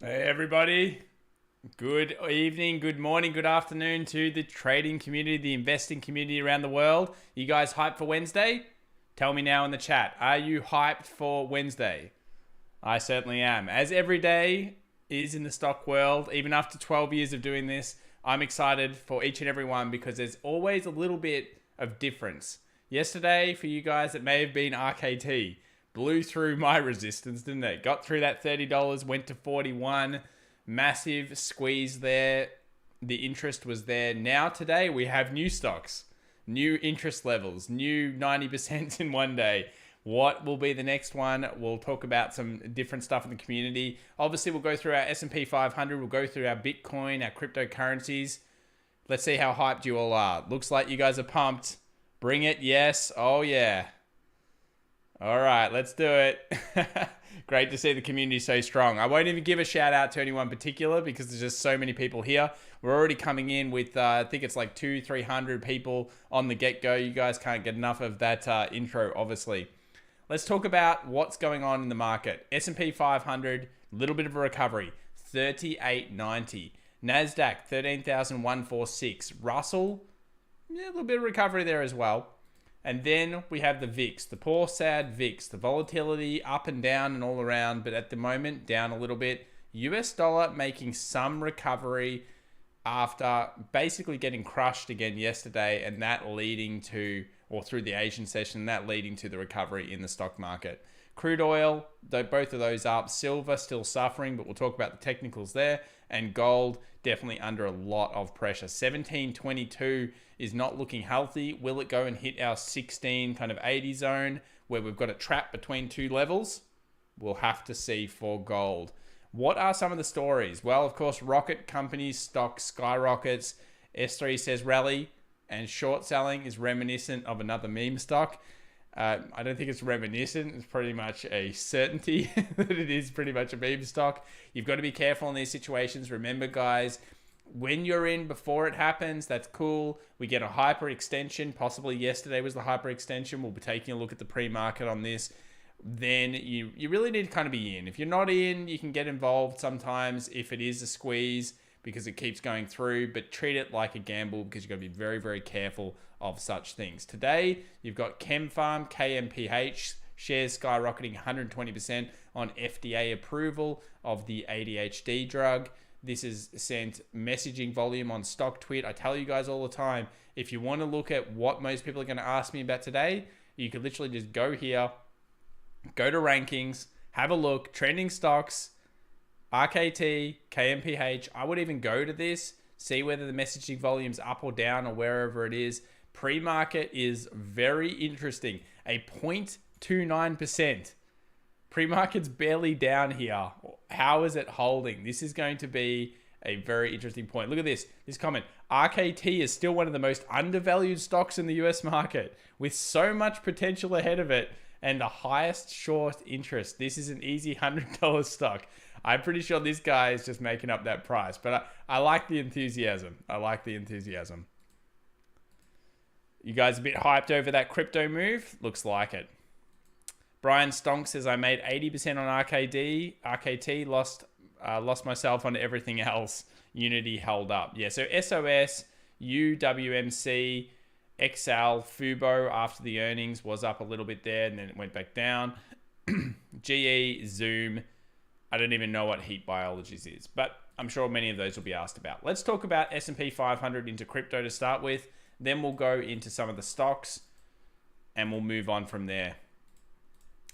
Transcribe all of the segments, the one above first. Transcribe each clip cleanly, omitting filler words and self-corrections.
Hey everybody, good evening, good morning, good afternoon to the trading community, the investing community around the world. You guys hyped for Wednesday? Tell me now in the chat. Are you hyped for Wednesday? I certainly am. As every day is in the stock world, even after 12 years of doing this, I'm excited for each and every one because there's always a little bit of difference. Yesterday, for you guys, it may have been RKT. Blew through my resistance, didn't it? Got through that $30, went to 41. Massive squeeze there. The interest was there. Now today we have new stocks, new interest levels, new 90% in one day. What will be the next one? We'll talk about some different stuff in the community. Obviously, we'll go through our S&P 500. We'll go through our Bitcoin, our cryptocurrencies. Let's see how hyped you all are. Looks like you guys are pumped. Bring it. Yes. Oh, yeah. All right, let's do it. Great to see the community so strong. I won't even give a shout out to anyone particular because there's just so many people here. We're already coming in with, I think it's like 200-300 people on the get-go. You guys can't get enough of that intro, obviously. Let's talk about what's going on in the market. S&P 500, a little bit of a recovery, 38.90. Nasdaq, 13,146. Russell, yeah, a little bit of recovery there as well. And then we have the VIX, the poor, sad VIX, the volatility up and down and all around, but at the moment, down a little bit. US dollar making some recovery after basically getting crushed again yesterday, and that leading to, or through the Asian session, that leading to the recovery in the stock market. Crude oil, though both of those up. Silver still suffering, but we'll talk about the technicals there. And gold definitely under a lot of pressure. 1722 is not looking healthy. Will it go and hit our 16 kind of 80 zone where we've got a trap between two levels? We'll have to see for gold. What are some of the stories? Well, of course, rocket companies stock skyrockets. S3 says rally, and short selling is reminiscent of another meme stock. I don't think it's reminiscent. It's pretty much a certainty that it is pretty much a meme stock. You've got to be careful in these situations. Remember, guys, when you're in before it happens, that's cool. We get a hyper extension. Possibly yesterday was the hyper extension. We'll be taking a look at the pre-market on this. Then you really need to kind of be in. If you're not in, you can get involved sometimes if it is a squeeze because it keeps going through, but treat it like a gamble because you've got to be very, very careful of such things. Today, you've got ChemFarm, KMPH, shares skyrocketing 120% on FDA approval of the ADHD drug. This has sent messaging volume on StockTwit. I tell you guys all the time, if you want to look at what most people are going to ask me about today, you could literally just go here, go to rankings, have a look, trending stocks, RKT, KMPH. I would even go to this, see whether the messaging volume's up or down or wherever it is. Pre-market is very interesting. A 0.29%. Pre-market's barely down here. How is it holding? This is going to be a very interesting point. Look at this comment. RKT is still one of the most undervalued stocks in the US market with so much potential ahead of it and the highest short interest. This is an easy $100 stock. I'm pretty sure this guy is just making up that price, but I like the enthusiasm. I like the enthusiasm. You guys a bit hyped over that crypto move? Looks like it. Brian Stonk says, I made 80% on RKT, lost myself on everything else. Unity held up. Yeah, so SOS, UWMC, XL, Fubo after the earnings was up a little bit there and then it went back down. GE, Zoom, I don't even know what heat biologies is, but I'm sure many of those will be asked about. Let's talk about S&P 500 into crypto to start with. Then we'll go into some of the stocks and we'll move on from there.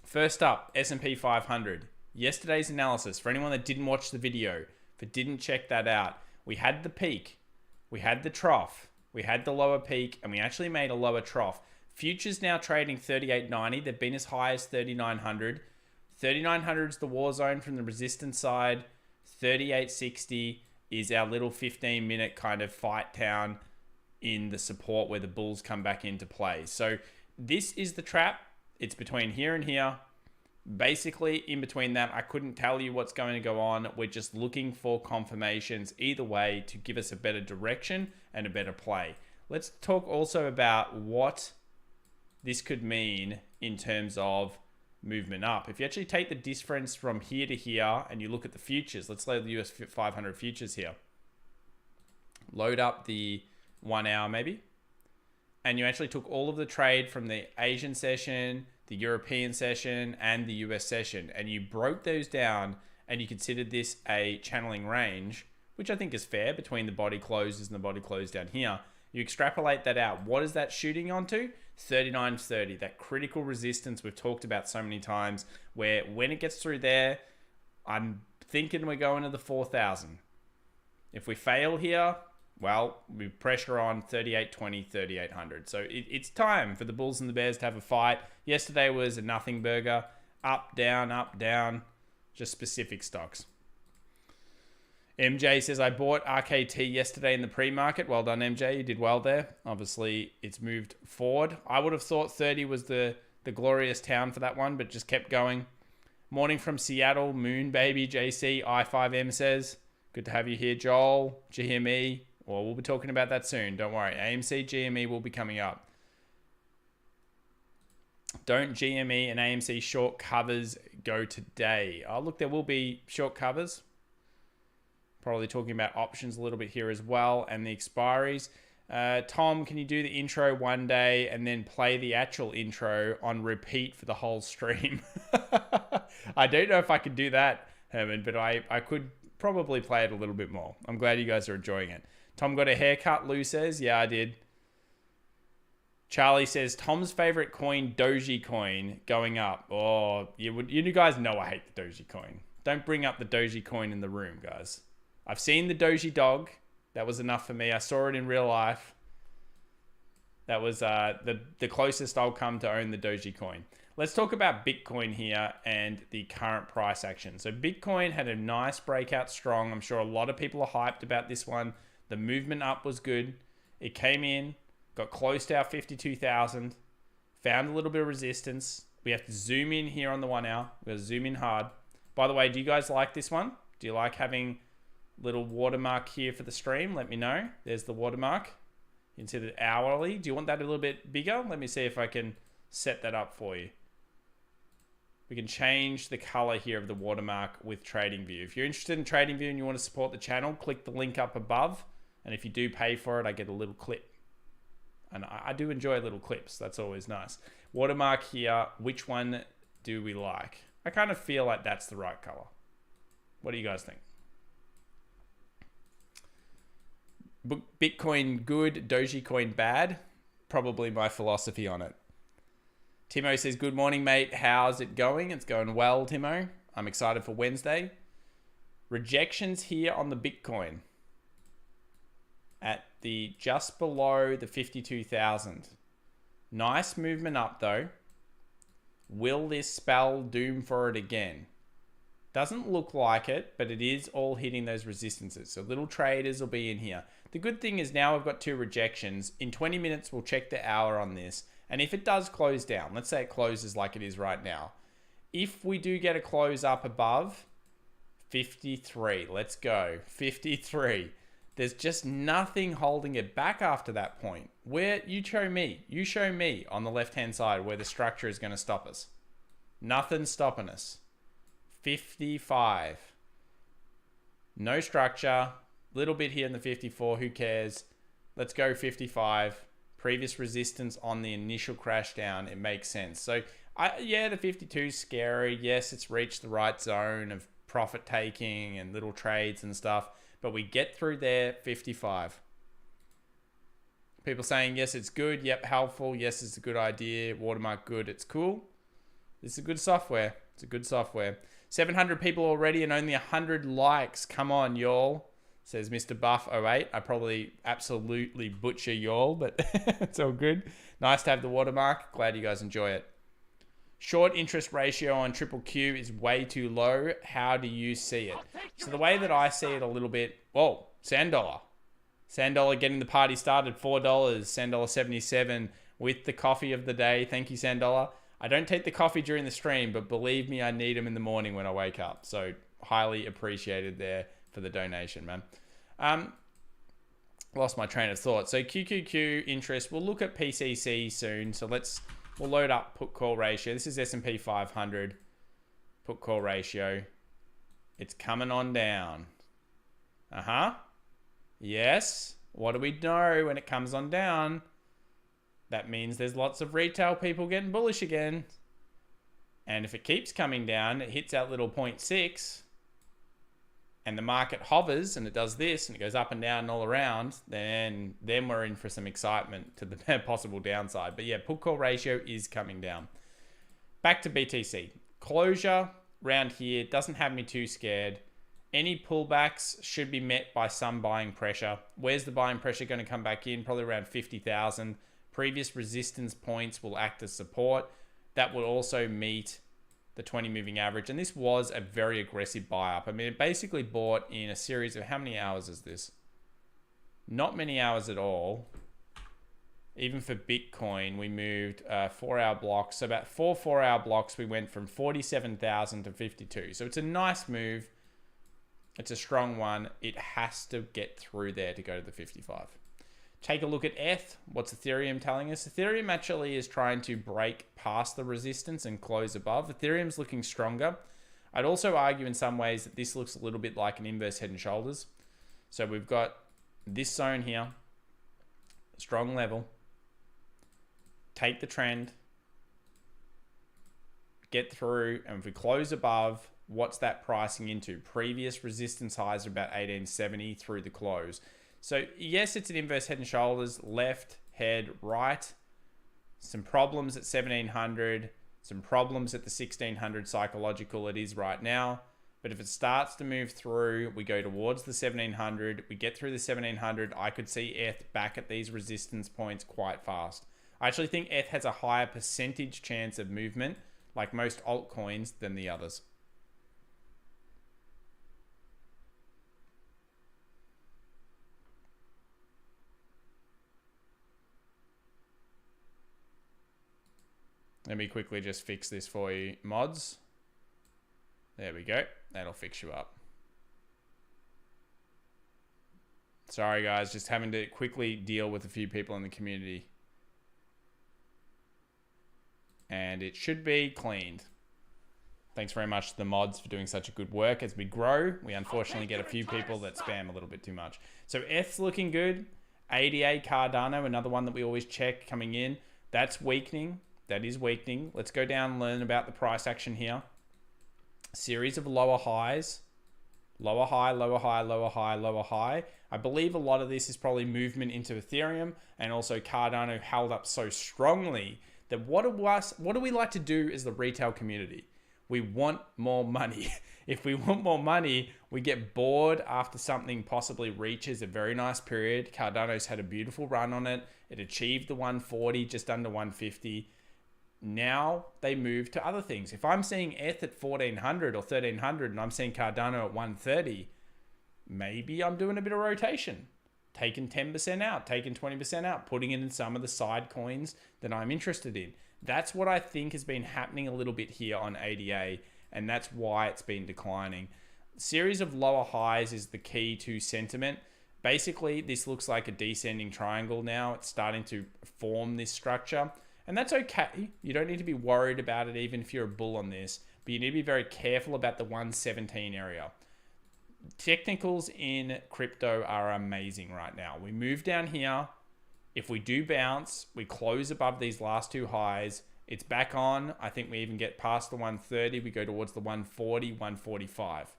First up, S&P 500. Yesterday's analysis, for anyone that didn't watch the video, but didn't check that out, we had the peak, we had the trough, we had the lower peak, and we actually made a lower trough. Futures now trading 38.90. They've been as high as 3900. 3900 is the war zone from the resistance side. 3860 is our little 15-minute kind of fight town in the support where the bulls come back into play. So this is the trap. It's between here and here. Basically, in between that, I couldn't tell you what's going to go on. We're just looking for confirmations either way to give us a better direction and a better play. Let's talk also about what this could mean in terms of movement up. If you actually take the difference from here to here and you look at the futures, let's load the US 500 futures here. Load up the 1 hour maybe. And you actually took all of the trade from the Asian session, the European session, and the US session, and you broke those down and you considered this a channeling range, which I think is fair between the body closes and the body close down here. You extrapolate that out. What is that shooting onto? 39.30, that critical resistance we've talked about so many times, where when it gets through there, I'm thinking we're going to the 4,000. If we fail here, well, we pressure on 38.20, 3,800. So it's time for the Bulls and the Bears to have a fight. Yesterday was a nothing burger. Up, down, just specific stocks. MJ says, I bought RKT yesterday in the pre-market. Well done, MJ. You did well there. Obviously, it's moved forward. I would have thought 30 was the glorious town for that one, but just kept going. Morning from Seattle, Moon Baby, JC, I5M says, good to have you here, Joel, GME. Well, we'll be talking about that soon. Don't worry. AMC, GME will be coming up. Don't GME and AMC short covers go today? Oh, look, there will be short covers. Probably talking about options a little bit here as well, and the expiries. Tom, can you do the intro one day and then play the actual intro on repeat for the whole stream? I don't know if I could do that, Herman, but I could probably play it a little bit more. I'm glad you guys are enjoying it. Tom got a haircut, Lou says. Yeah, I did. Charlie says, Tom's favorite coin, Doji coin, going up. Oh, you guys know I hate the Doji coin. Don't bring up the Doji coin in the room, guys. I've seen the Doji dog. That was enough for me. I saw it in real life. That was the closest I'll come to own the Doji coin. Let's talk about Bitcoin here and the current price action. So Bitcoin had a nice breakout strong. I'm sure a lot of people are hyped about this one. The movement up was good. It came in, got close to our 52,000, found a little bit of resistance. We have to zoom in here on the 1 hour. We're going to zoom in hard. By the way, do you guys like this one? Do you like having little watermark here for the stream? Let me know. There's the watermark. You can see the hourly. Do you want that a little bit bigger? Let me see if I can set that up for you. We can change the color here of the watermark with TradingView. If you're interested in TradingView and you want to support the channel, click the link up above. And if you do pay for it, I get a little clip. And I do enjoy little clips. That's always nice. Watermark here. Which one do we like? I kind of feel like that's the right color. What do you guys think? Bitcoin good, Dogecoin bad. Probably my philosophy on it. Timo says, good morning, mate. How's it going? It's going well, Timo. I'm excited for Wednesday. Rejections here on the Bitcoin at the just below the 52,000. Nice movement up though. Will this spell doom for it again? Doesn't look like it, but it is all hitting those resistances. So little traders will be in here. The good thing is now we've got two rejections. In 20 minutes, we'll check the hour on this. And if it does close down, let's say it closes like it is right now. If we do get a close up above 53, let's go, 53. There's just nothing holding it back after that point. Where you show me on the left-hand side where the structure is going to stop us. Nothing's stopping us. 55. No structure. Little bit here in the 54. Who cares? Let's go 55. Previous resistance on the initial crash down. It makes sense. So, yeah, the 52 is scary. Yes, it's reached the right zone of profit taking and little trades and stuff. But we get through there, 55. People saying, yes, it's good. Yep, helpful. Yes, it's a good idea. Watermark good. It's cool. This is good software. It's a good software. 700 people already and only 100 likes. Come on, y'all. Says Mr. Buff 08. I probably absolutely butcher y'all, but it's all good. Nice to have the watermark. Glad you guys enjoy it. Short interest ratio on triple Q is way too low. How do you see it? So the way that I see it a little bit, whoa, Sand Dollar. Sand Dollar getting the party started, $4, Sand Dollar 77 with the coffee of the day. Thank you, Sand Dollar. I don't take the coffee during the stream, but believe me, I need them in the morning when I wake up. So highly appreciated there for the donation, man. Lost my train of thought. So QQQ interest, we'll look at PCC soon. So let's We'll load up put call ratio. This is S&P 500 put call ratio. It's coming on down. Yes. What do we know when it comes on down? That means there's lots of retail people getting bullish again. And if it keeps coming down, it hits that little 0.6 and the market hovers and it does this and it goes up and down and all around, then we're in for some excitement to the possible downside. But yeah, put call ratio is coming down. Back to BTC. Closure around here doesn't have me too scared. Any pullbacks should be met by some buying pressure. Where's the buying pressure going to come back in? Probably around 50,000. Previous resistance points will act as support. That will also meet the 20 moving average. And this was a very aggressive buy up. I mean, it basically bought in a series of, how many hours is this? Not many hours at all. Even for Bitcoin, we moved 4-hour blocks. So about 4-hour blocks, we went from 47,000 to 52. So it's a nice move. It's a strong one. It has to get through there to go to the 55. Take a look at ETH. What's Ethereum telling us? Ethereum actually is trying to break past the resistance and close above. Ethereum's looking stronger. I'd also argue in some ways that this looks a little bit like an inverse head and shoulders. So we've got this zone here, strong level. Take the trend, get through, and if we close above, what's that pricing into? Previous resistance highs are about 1870 through the close. So yes, it's an inverse head and shoulders, left, head, right. Some problems at 1700, some problems at the 1600 psychological it is right now. But if it starts to move through, we go towards the 1700, we get through the 1700, I could see ETH back at these resistance points quite fast. I actually think ETH has a higher percentage chance of movement, like most altcoins, than the others. Let me quickly just fix this for you, mods. There we go. That'll fix you up. Sorry, guys. Just having to quickly deal with a few people in the community. And it should be cleaned. Thanks very much to the mods for doing such a good work. As we grow, we unfortunately get a few people that spam a little bit too much. So ETH's looking good. ADA Cardano, another one that we always check coming in. That's weakening. That is weakening. Let's go down and learn about the price action here. Series of lower highs. Lower high, lower high, lower high, lower high. I believe a lot of this is probably movement into Ethereum, and also Cardano held up so strongly that what do we like to do as the retail community? We want more money. If we want more money, we get bored after something possibly reaches a very nice period. Cardano's had a beautiful run on it. It achieved the 140, just under 150. Now they move to other things. If I'm seeing ETH at 1400 or 1300 and I'm seeing Cardano at 130, maybe I'm doing a bit of rotation. Taking 10% out, taking 20% out, putting it in some of the side coins that I'm interested in. That's what I think has been happening a little bit here on ADA, and that's why it's been declining. Series of lower highs is the key to sentiment. Basically, this looks like a descending triangle now. It's starting to form this structure. And that's okay. You don't need to be worried about it even if you're a bull on this. But you need to be very careful about the 117 area. Technicals in crypto are amazing right now. We move down here. If we do bounce, we close above these last two highs. It's back on. I think we even get past the 130. We go towards the 140, 145.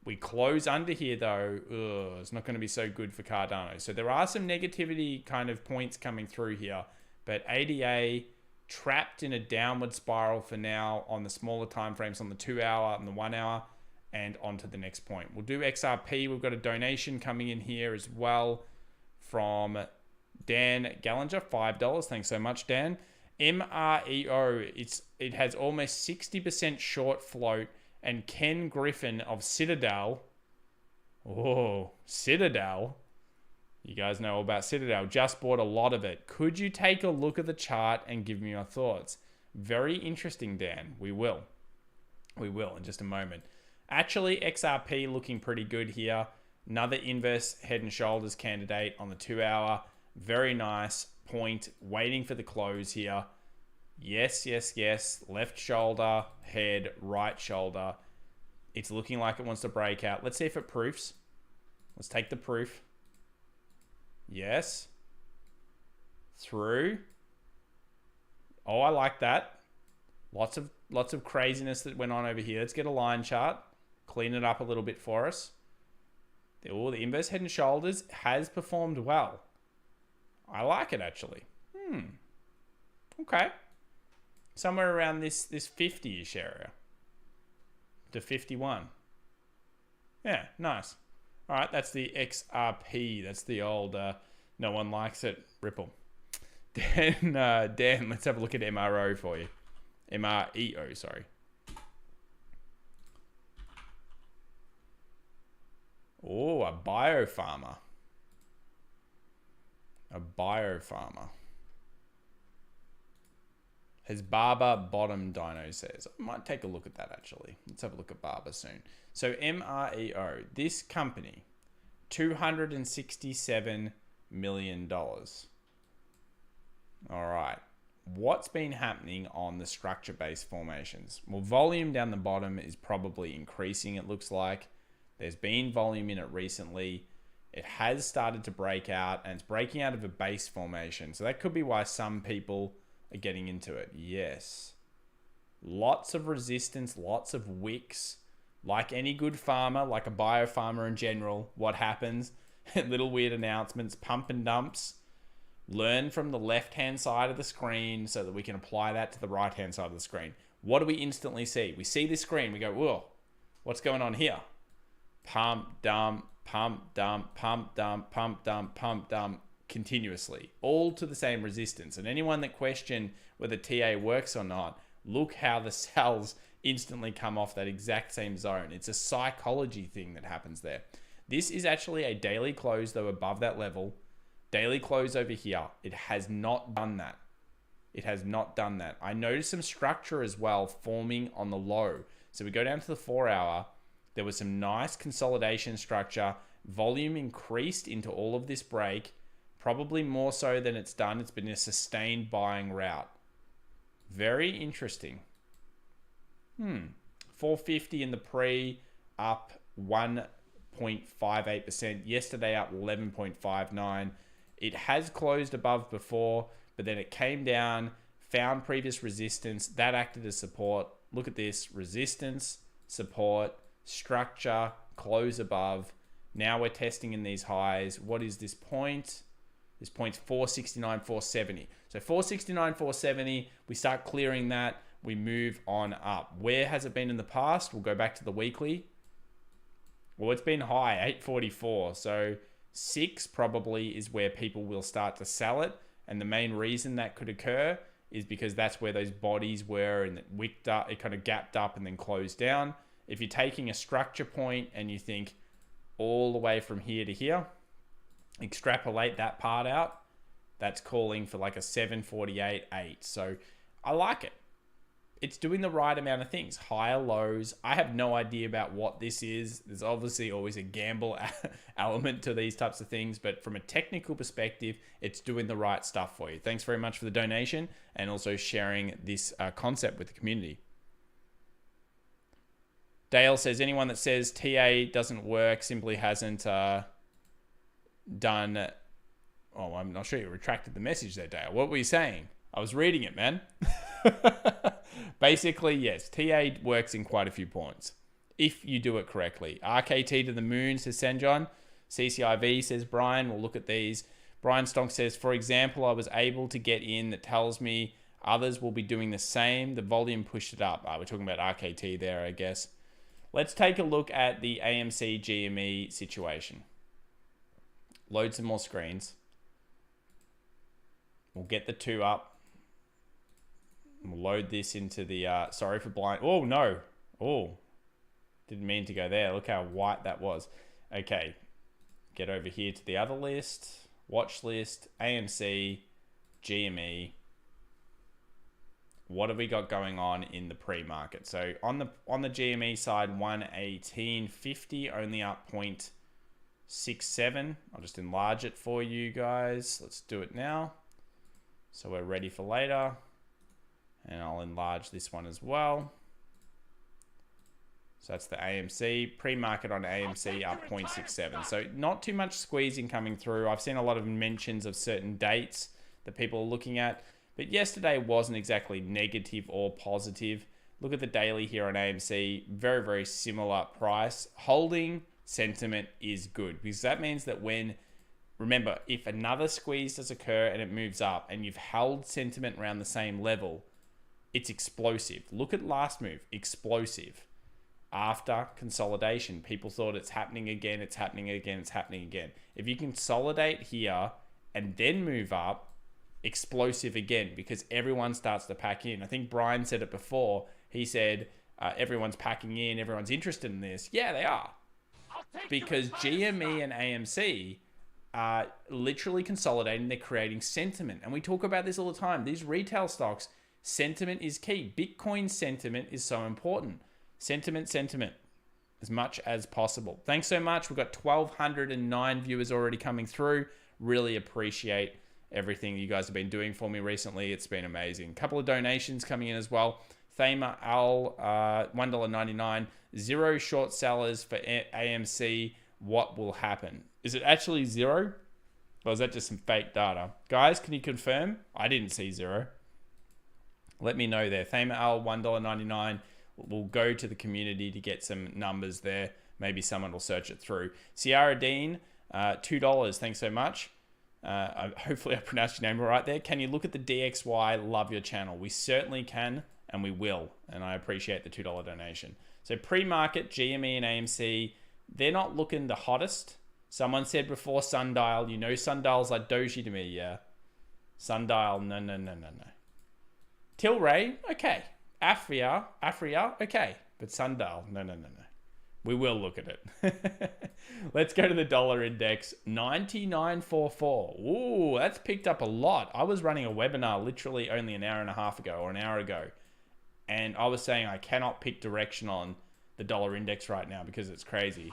We close under here though. It's not going to be so good for Cardano. So there are some negativity kind of points coming through here. But ADA trapped in a downward spiral for now on the smaller time frames, on the 2 hour and the 1 hour, and on to the next point. We'll do XRP. We've got a donation coming in here as well from Dan Gallinger, $5. Thanks so much, Dan. MREO, it has almost 60% short float, and Ken Griffin of Citadel. Oh, Citadel. You guys know all about Citadel. Just bought a lot of it. Could you take a look at the chart and give me your thoughts? Very interesting, Dan. We will. We will in just a moment. Actually, XRP looking pretty good here. Another inverse head and shoulders candidate on the 2 hour. Very nice point. Waiting for the close here. Yes, yes, yes. Left shoulder, head, right shoulder. It's looking like it wants to break out. Let's see if it proofs. Let's take the proof. Yes. Through. Oh, I like that. Lots of craziness that went on over here. Let's get a line chart. Clean it up a little bit for us. Oh, the inverse head and shoulders has performed well. I like it actually. Okay. Somewhere around this 50-ish area to 51. Yeah, nice. All right, that's the XRP. That's the old no one likes it Ripple. Dan, let's have a look at MRO for you. MREO, sorry. Oh, a biopharma. A biopharma. Has Barber bottom, Dino says. I might take a look at that actually. Let's have a look at Barber soon. So MREO, this company, $267 million. All right. What's been happening on the structure-based formations? Well, volume down the bottom is probably increasing, it looks like. There's been volume in it recently. It has started to break out, and it's breaking out of a base formation. So that could be why some people are getting into it. Yes. Lots of resistance, lots of wicks. Like any good farmer, like a biopharma in general, what happens? Little weird announcements, pump and dumps. Learn from the left-hand side of the screen so that we can apply that to the right-hand side of the screen. What do we instantly see? We see this screen. We go, whoa, what's going on here? Pump, dump, pump, dump, pump, dump, pump, dump, pump, dump, continuously. All to the same resistance. And anyone that questioned whether TA works or not, look how the cells instantly come off that exact same zone. It's a psychology thing that happens there. This is actually a daily close, though, above that level. Daily close over here. It has not done that. It has not done that. I noticed some structure as well forming on the low. So we go down to the 4 hour. There was some nice consolidation structure. Volume increased into all of this break. Probably more so than it's done. It's been a sustained buying route. Very interesting. 450 in the pre, up 1.58%. Yesterday up 11.59. It has closed above before, but then it came down, found previous resistance. That acted as support. Look at this. Resistance, support, structure, close above. Now we're testing in these highs. What is this point? This point's 469, 470. So 469, 470, we start clearing that. We move on up. Where has it been in the past? We'll go back to the weekly. Well, it's been high, 844. So 6 probably is where people will start to sell it. And the main reason that could occur is because that's where those bodies were and it wicked up, it kind of gapped up and then closed down. If you're taking a structure point and you think all the way from here to here, extrapolate that part out, that's calling for like a 748.8. So I like it. It's doing the right amount of things. Higher lows. I have no idea about what this is. There's obviously always a gamble element to these types of things, but from a technical perspective, it's doing the right stuff for you. Thanks very much for the donation and also sharing this concept with the community. Dale says, anyone that says TA doesn't work simply hasn't done... Oh, I'm not sure you retracted the message there, Dale. What were you saying? I was reading it, man. Basically, yes, TA works in quite a few points if you do it correctly. RKT to the moon, says Senjon. CCIV, says Brian. We'll look at these. Brian Stonk says, for example, I was able to get in. That tells me others will be doing the same. The volume pushed it up. We're talking about RKT there, I guess. Let's take a look at the AMC GME situation. Load some more screens. We'll get the 2 up. We'll load this into the, sorry for blind. Oh, no. Oh, didn't mean to go there. Look how white that was. Okay. Get over here to the other list. Watch list, AMC, GME. What have we got going on in the pre-market? So on the GME side, 118.50, only up 0.67. I'll just enlarge it for you guys. Let's do it now. So we're ready for later. And I'll enlarge this one as well. So that's the AMC. Pre-market on AMC up 0.67. So not too much squeezing coming through. I've seen a lot of mentions of certain dates that people are looking at. But yesterday wasn't exactly negative or positive. Look at the daily here on AMC. Very, very similar price. Holding sentiment is good because that means that remember, if another squeeze does occur and it moves up and you've held sentiment around the same level, it's explosive. Look at last move, explosive. After consolidation, people thought it's happening again, it's happening again, it's happening again. If you consolidate here and then move up, explosive again, because everyone starts to pack in. I think Brian said it before. He said, everyone's packing in, everyone's interested in this. Yeah, they are. Because GME and AMC are literally consolidating, they're creating sentiment. And we talk about this all the time. These retail stocks, sentiment is key. Bitcoin sentiment is so important. Sentiment, as much as possible. Thanks so much. We've got 1,209 viewers already coming through. Really appreciate everything you guys have been doing for me recently. It's been amazing. A couple of donations coming in as well. Thamer Al, $1.99. 0 short sellers for AMC. What will happen? Is it actually 0? Or is that just some fake data? Guys, can you confirm? I didn't see 0. Let me know there. Thamer Al, $1.99. We'll go to the community to get some numbers there. Maybe someone will search it through. Ciara Dean, $2. Thanks so much. Hopefully I pronounced your name right there. Can you look at the DXY? Love your channel. We certainly can, and we will. And I appreciate the $2 donation. So pre-market, GME and AMC, they're not looking the hottest. Someone said before Sundial. You know Sundial's like doji to me, yeah. Sundial, no. Tilray, okay. Afria, okay. But Sundial, no. We will look at it. Let's go to the dollar index, 99.44. Ooh, that's picked up a lot. I was running a webinar literally only an hour and a half ago or an hour ago. And I was saying I cannot pick direction on the dollar index right now because it's crazy.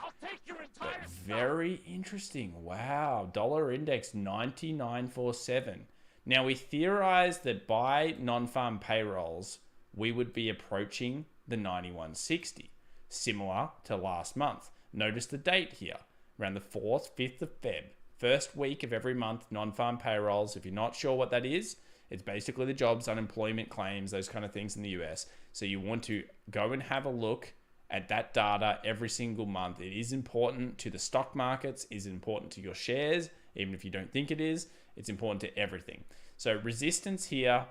But very interesting. Wow. Dollar index 99.47. Now we theorized that by non-farm payrolls, we would be approaching the 91.60, similar to last month. Notice the date here, around the 4th, 5th of Feb. First week of every month, non-farm payrolls. If you're not sure what that is, it's basically the jobs, unemployment claims, those kind of things in the US. So you want to go and have a look at that data every single month. It is important to the stock markets, is important to your shares, even if you don't think it is. It's important to everything. So resistance here,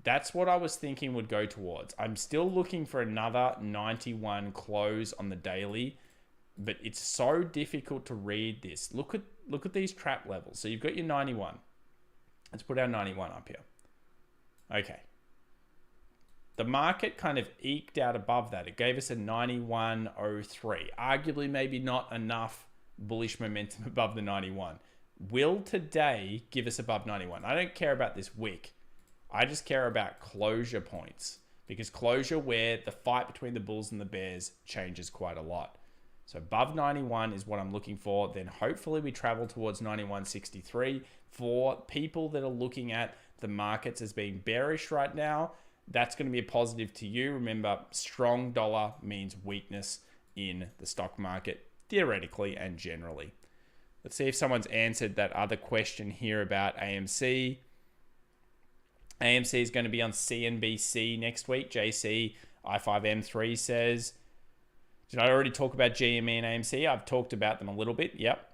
that's what I was thinking would go towards. I'm still looking for another 91 close on the daily, but it's so difficult to read this. Look at these trap levels. So you've got your 91. Let's put our 91 up here. Okay. The market kind of eked out above that. It gave us a 91.03. Arguably maybe not enough bullish momentum above the 91. Will today give us above 91? I don't care about this wick. I just care about closure points, because closure where the fight between the bulls and the bears changes quite a lot. So above 91 is what I'm looking for. Then hopefully we travel towards 91.63. For people that are looking at the markets as being bearish right now, that's going to be a positive to you. Remember, strong dollar means weakness in the stock market, theoretically and generally. Let's see if someone's answered that other question here about AMC. AMC is going to be on CNBC next week. JC I5M3 says, did I already talk about GME and AMC? I've talked about them a little bit. Yep.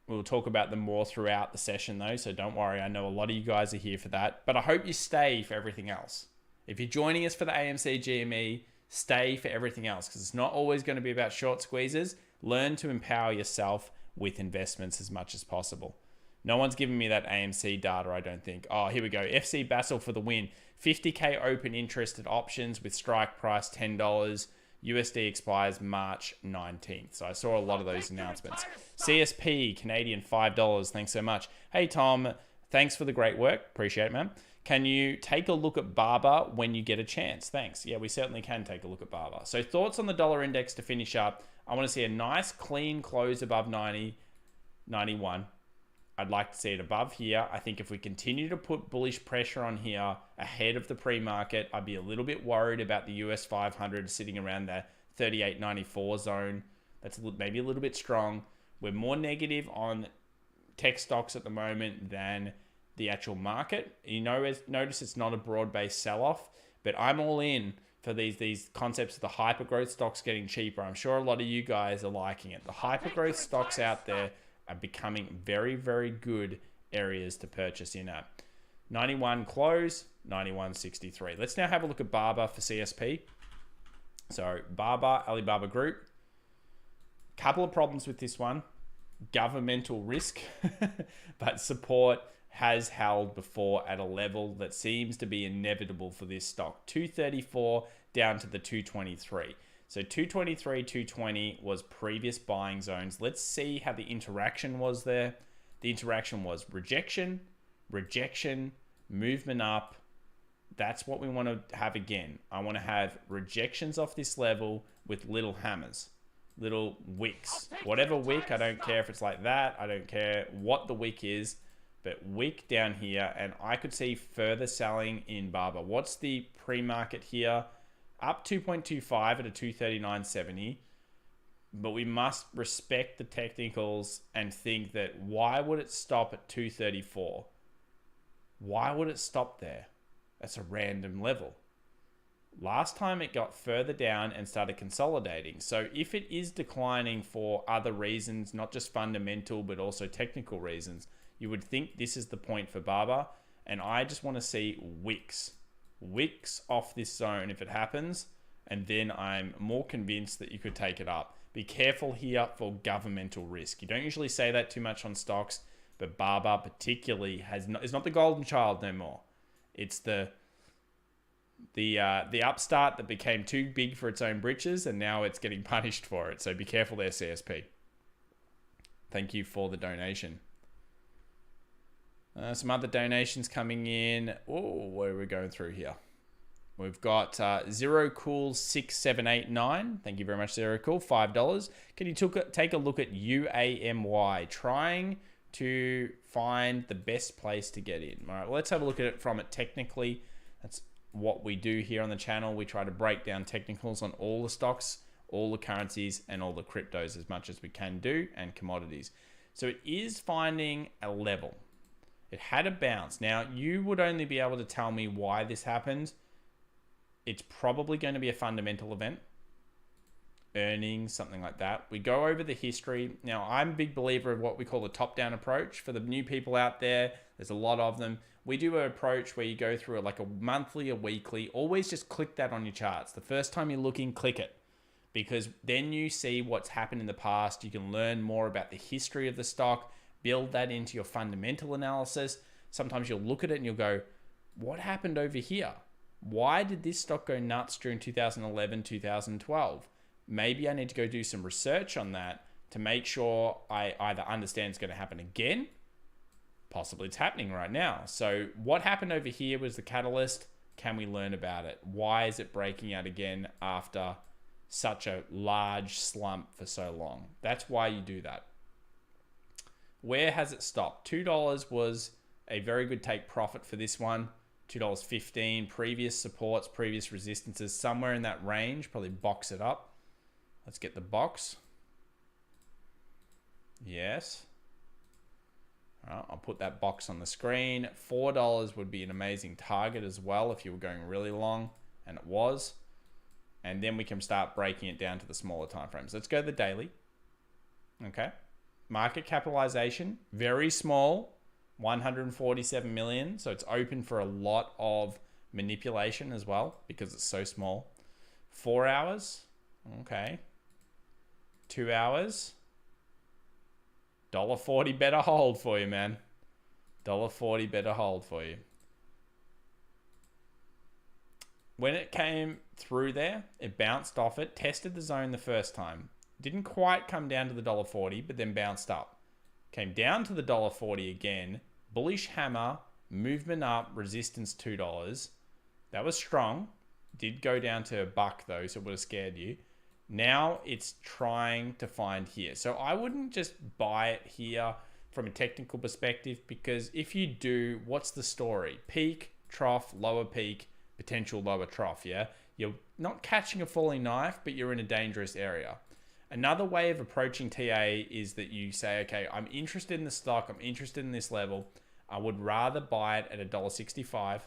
We'll talk about them more throughout the session though, so don't worry. I know a lot of you guys are here for that, but I hope you stay for everything else. If you're joining us for the AMC GME, stay for everything else, because it's not always going to be about short squeezes. Learn to empower yourself with investments as much as possible. No one's giving me that AMC data, I don't think. Oh, here we go. FC Basel for the win. 50K open interest at options with strike price $10. USD expires March 19th. So I saw a lot of those announcements. CSP, Canadian, $5. Thanks so much. Hey, Tom. Thanks for the great work. Appreciate it, man. Can you take a look at Barber when you get a chance? Thanks. Yeah, we certainly can take a look at Barber. So thoughts on the dollar index to finish up. I want to see a nice clean close above 90, 91. I'd like to see it above here. I think if we continue to put bullish pressure on here ahead of the pre-market, I'd be a little bit worried about the US 500 sitting around the 38.94 zone. That's maybe a little bit strong. We're more negative on tech stocks at the moment than the actual market. Notice it's not a broad-based sell-off, but I'm all in for these concepts of the hyper-growth stocks getting cheaper. I'm sure a lot of you guys are liking it. The hyper-growth stocks out there are becoming very, very good areas to purchase in at. 91 close, 91.63. Let's now have a look at Baba for CSP. So Baba, Alibaba Group. Couple of problems with this one. Governmental risk, but support has held before at a level that seems to be inevitable for this stock. 234 down to the 223. So 223, 220 was previous buying zones. Let's see how the interaction was there. The interaction was rejection, rejection, movement up. That's what we want to have again. I want to have rejections off this level with little hammers, little wicks. Whatever wick, I don't care if it's like that. I don't care what the wick is, but wick down here. And I could see further selling in Baba. What's the pre-market here? Up 2.25 at a 239.70. But we must respect the technicals and think that why would it stop at 234? Why would it stop there? That's a random level. Last time it got further down and started consolidating. So if it is declining for other reasons, not just fundamental, but also technical reasons, you would think this is the point for Baba. And I just want to see wicks off this zone if it happens. And then I'm more convinced that you could take it up. Be careful here for governmental risk. You don't usually say that too much on stocks, but Baba particularly is not the golden child no more. It's the upstart that became too big for its own britches, and now it's getting punished for it. So be careful there, CSP. Thank you for the donation. Some other donations coming in. Oh, what are we going through here? We've got Zero Cool 6789. Thank you very much, Zero Cool. $5. Can you take a look at UAMY? Trying to find the best place to get in. All right, well, let's have a look at it from it technically. That's what we do here on the channel. We try to break down technicals on all the stocks, all the currencies, and all the cryptos as much as we can do, and commodities. So it is finding a level. It had a bounce. Now, you would only be able to tell me why this happened. It's probably going to be a fundamental event. Earnings, something like that. We go over the history. Now, I'm a big believer of what we call the top-down approach. For the new people out there, there's a lot of them. We do an approach where you go through like a monthly, a weekly. Always just click that on your charts. The first time you're looking, click it. Because then you see what's happened in the past. You can learn more about the history of the stock. Build that into your fundamental analysis. Sometimes you'll look at it and you'll go, what happened over here? Why did this stock go nuts during 2011, 2012? Maybe I need to go do some research on that to make sure I either understand it's going to happen again. Possibly it's happening right now. So what happened over here was the catalyst. Can we learn about it? Why is it breaking out again after such a large slump for so long? That's why you do that. Where has it stopped? $2 was a very good take profit for this one. $2.15, previous supports, previous resistances, somewhere in that range. Probably box it up. Let's get the box. Yes. All right, I'll put that box on the screen. $4 would be an amazing target as well if you were going really long, and it was. And then we can start breaking it down to the smaller time frames. Let's go to the daily. Okay. Market capitalization, very small. 147 million, so it's open for a lot of manipulation as well because it's so small. 4 hours, okay. 2 hours, $1.40 better hold for you, man. $1.40 better hold for you. When it came through there, it bounced off it, tested the zone the first time. Didn't quite come down to the $1.40, but then bounced up. Came down to the $1.40 again. Bullish hammer, movement up, resistance $2. That was strong. Did go down to $1 though, so it would have scared you. Now it's trying to find here. So I wouldn't just buy it here from a technical perspective, because if you do, what's the story? Peak, trough, lower peak, potential lower trough, yeah? You're not catching a falling knife, but you're in a dangerous area. Another way of approaching TA is that you say, okay, I'm interested in the stock, I'm interested in this level. I would rather buy it at $1.65.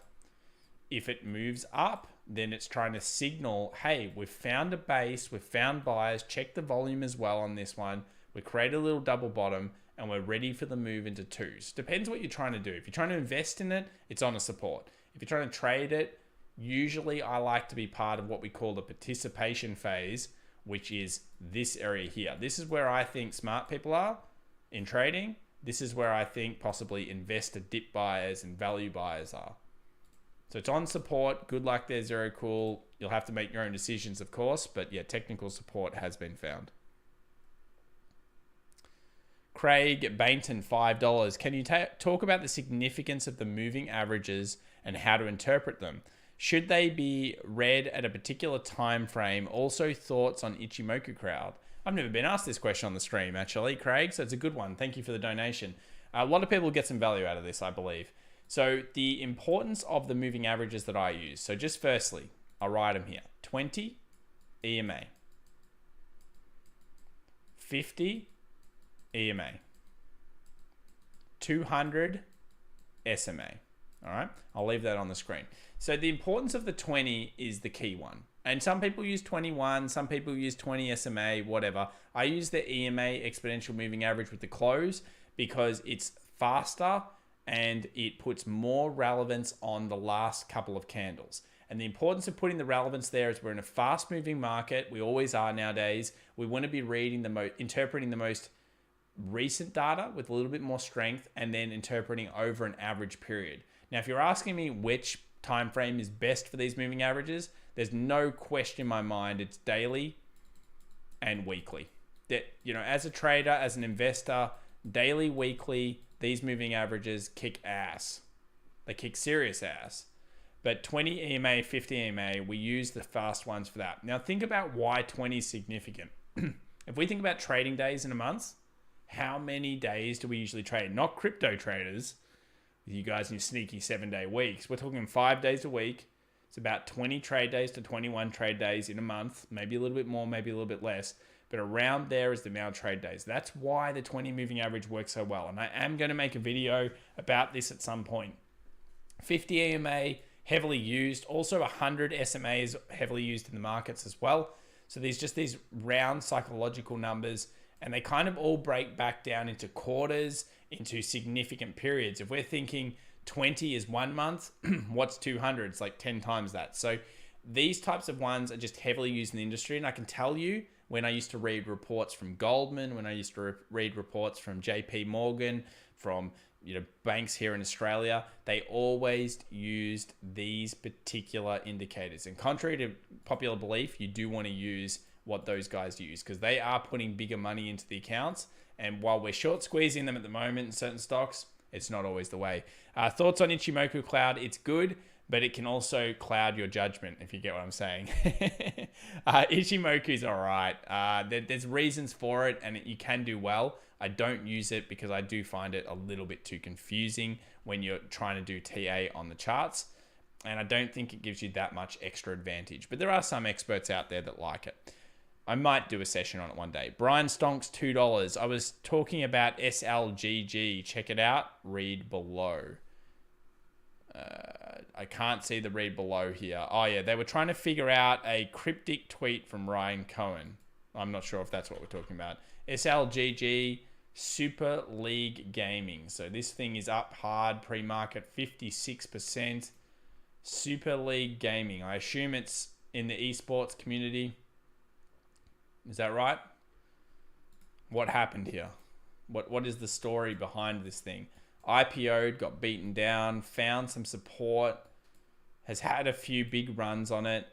If it moves up, then it's trying to signal, hey, we've found a base, we've found buyers, check the volume as well on this one. We create a little double bottom and we're ready for the move into twos. Depends what you're trying to do. If you're trying to invest in it, it's on a support. If you're trying to trade it, usually I like to be part of what we call the participation phase, which is this area here. This is where I think smart people are in trading. This is where I think possibly investor dip buyers and value buyers are. So it's on support. Good luck there, Zero Cool. You'll have to make your own decisions, of course, but yeah, technical support has been found. Craig Bainton, $5. Can you talk about the significance of the moving averages and how to interpret them? Should they be read at a particular time frame? Also, thoughts on Ichimoku crowd. I've never been asked this question on the stream, actually, Craig, so it's a good one. Thank you for the donation. A lot of people get some value out of this, I believe. So the importance of the moving averages that I use. So just firstly, I'll write them here. 20, EMA. 50, EMA. 200, SMA. All right, I'll leave that on the screen. So the importance of the 20 is the key one. And some people use 21, some people use 20 SMA, whatever. I use the EMA, exponential moving average, with the close because it's faster and it puts more relevance on the last couple of candles. And the importance of putting the relevance there is we're in a fast moving market. We always are nowadays. We want to be reading interpreting the most recent data with a little bit more strength and then interpreting over an average period. Now, if you're asking me which time frame is best for these moving averages, there's no question in my mind it's daily and weekly. That, as a trader, as an investor, daily, weekly, these moving averages kick ass. They kick serious ass. But 20 EMA, 50 EMA, we use the fast ones for that. Now think about why 20 is significant. If we think about trading days in a month, how many days do we usually trade? Not crypto traders, you guys in your sneaky 7-day weeks. We're talking 5 days a week. It's about 20 trade days to 21 trade days in a month. Maybe a little bit more, maybe a little bit less. But around there is the amount of trade days. That's why the 20 moving average works so well. And I am going to make a video about this at some point. 50 EMA, heavily used. Also 100 SMA is heavily used in the markets as well. So there's just these round psychological numbers, and they kind of all break back down into quarters, into significant periods. If we're thinking 20 is 1 month, what's 200? It's like 10 times that. So these types of ones are just heavily used in the industry. And I can tell you, when I used to read reports from Goldman, when I used to read reports from JP Morgan, from banks here in Australia, they always used these particular indicators. And contrary to popular belief, you do want to use what those guys use because they are putting bigger money into the accounts. And while we're short squeezing them at the moment in certain stocks, it's not always the way. Thoughts on Ichimoku Cloud? It's good, but it can also cloud your judgment, if you get what I'm saying. Ichimoku's all right. There's reasons for it, and you can do well. I don't use it because I do find it a little bit too confusing when you're trying to do TA on the charts. And I don't think it gives you that much extra advantage. But there are some experts out there that like it. I might do a session on it one day. Brian Stonks, $2. I was talking about SLGG. Check it out. Read below. I can't see the read below here. Oh, yeah. They were trying to figure out a cryptic tweet from Ryan Cohen. I'm not sure if that's what we're talking about. SLGG, Super League Gaming. So this thing is up hard pre-market, 56%. Super League Gaming. I assume it's in the esports community. Is that right? What happened here? What is the story behind this thing? IPO'd, got beaten down, found some support, has had a few big runs on it,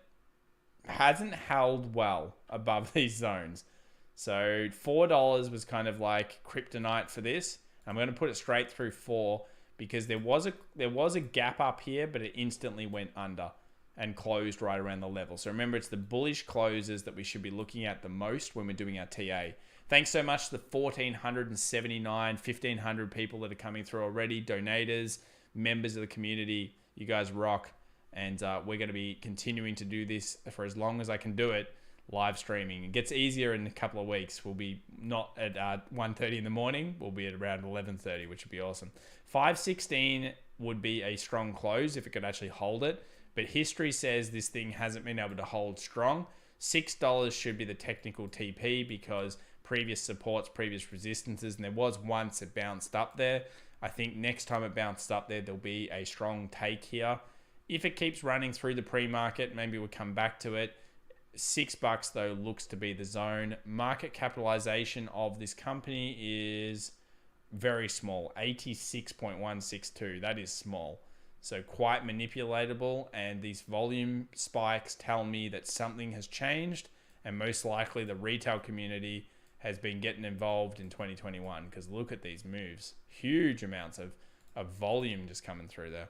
hasn't held well above these zones. So $4 was kind of like kryptonite for this. I'm going to put it straight through 4 because there was a gap up here, but it instantly went under and closed right around the level. So remember, it's the bullish closes that we should be looking at the most when we're doing our TA. Thanks so much to the 1,479, 1,500 people that are coming through already, donators, members of the community. You guys rock. And we're going to be continuing to do this for as long as I can do it, live streaming. It gets easier in a couple of weeks. We'll be not at 1:30 in the morning. We'll be at around 11:30, which would be awesome. 516 would be a strong close if it could actually hold it. But history says this thing hasn't been able to hold strong. $6 should be the technical TP because previous supports, previous resistances, and there was once it bounced up there. I think next time it bounced up there, there'll be a strong take here. If it keeps running through the pre-market, maybe we'll come back to it. $6 though looks to be the zone. Market capitalization of this company is very small, 86.162. That is small. So quite manipulatable, and these volume spikes tell me that something has changed, and most likely the retail community has been getting involved in 2021 because look at these moves. Huge amounts of volume just coming through there.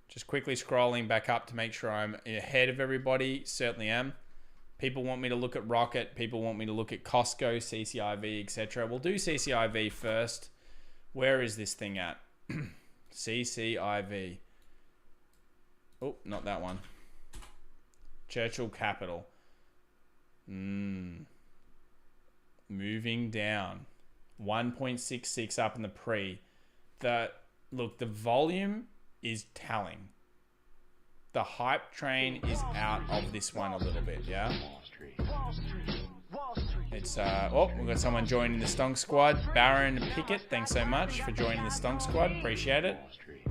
Just quickly scrolling back up to make sure I'm ahead of everybody. Certainly am. People want me to look at Rocket. People want me to look at Costco, CCIV, etc. We'll do CCIV first. Where is this thing at? CCIV. Oh, not that one. Churchill Capital. Moving down. 1.66 up in the pre. Look, the volume is telling. The hype train is out of this one a little bit, yeah? It's, we've got someone joining the Stonk Squad. Baron Pickett, thanks so much for joining the Stonk Squad. Appreciate it.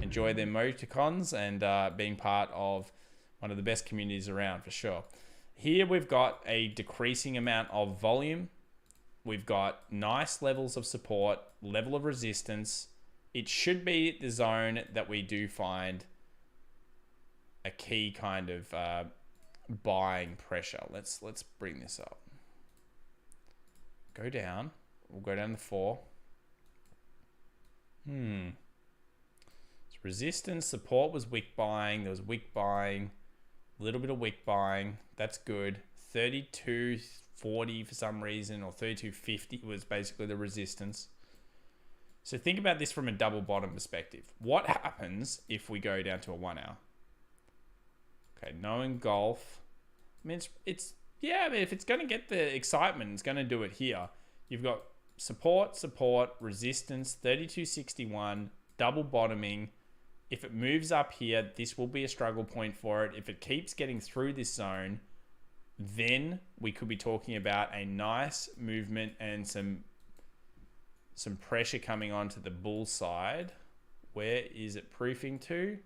Enjoy their emoticons and being part of one of the best communities around for sure. Here we've got a decreasing amount of volume. We've got nice levels of support, level of resistance. It should be the zone that we do find a key kind of buying pressure. Let's bring this up. Go down. We'll go down to 4. It's resistance, support was wick buying. There was wick buying, a little bit of wick buying. That's good. 32.40 for some reason, or 32.50 was basically the resistance. So think about this from a double bottom perspective. What happens if we go down to a 1 hour? Okay, no engulf. I mean, it's yeah, but if it's going to get the excitement, it's going to do it here. You've got support, resistance, 32.61, double bottoming. If it moves up here, this will be a struggle point for it. If it keeps getting through this zone, then we could be talking about a nice movement and some pressure coming onto the bull side. Where is it proofing to?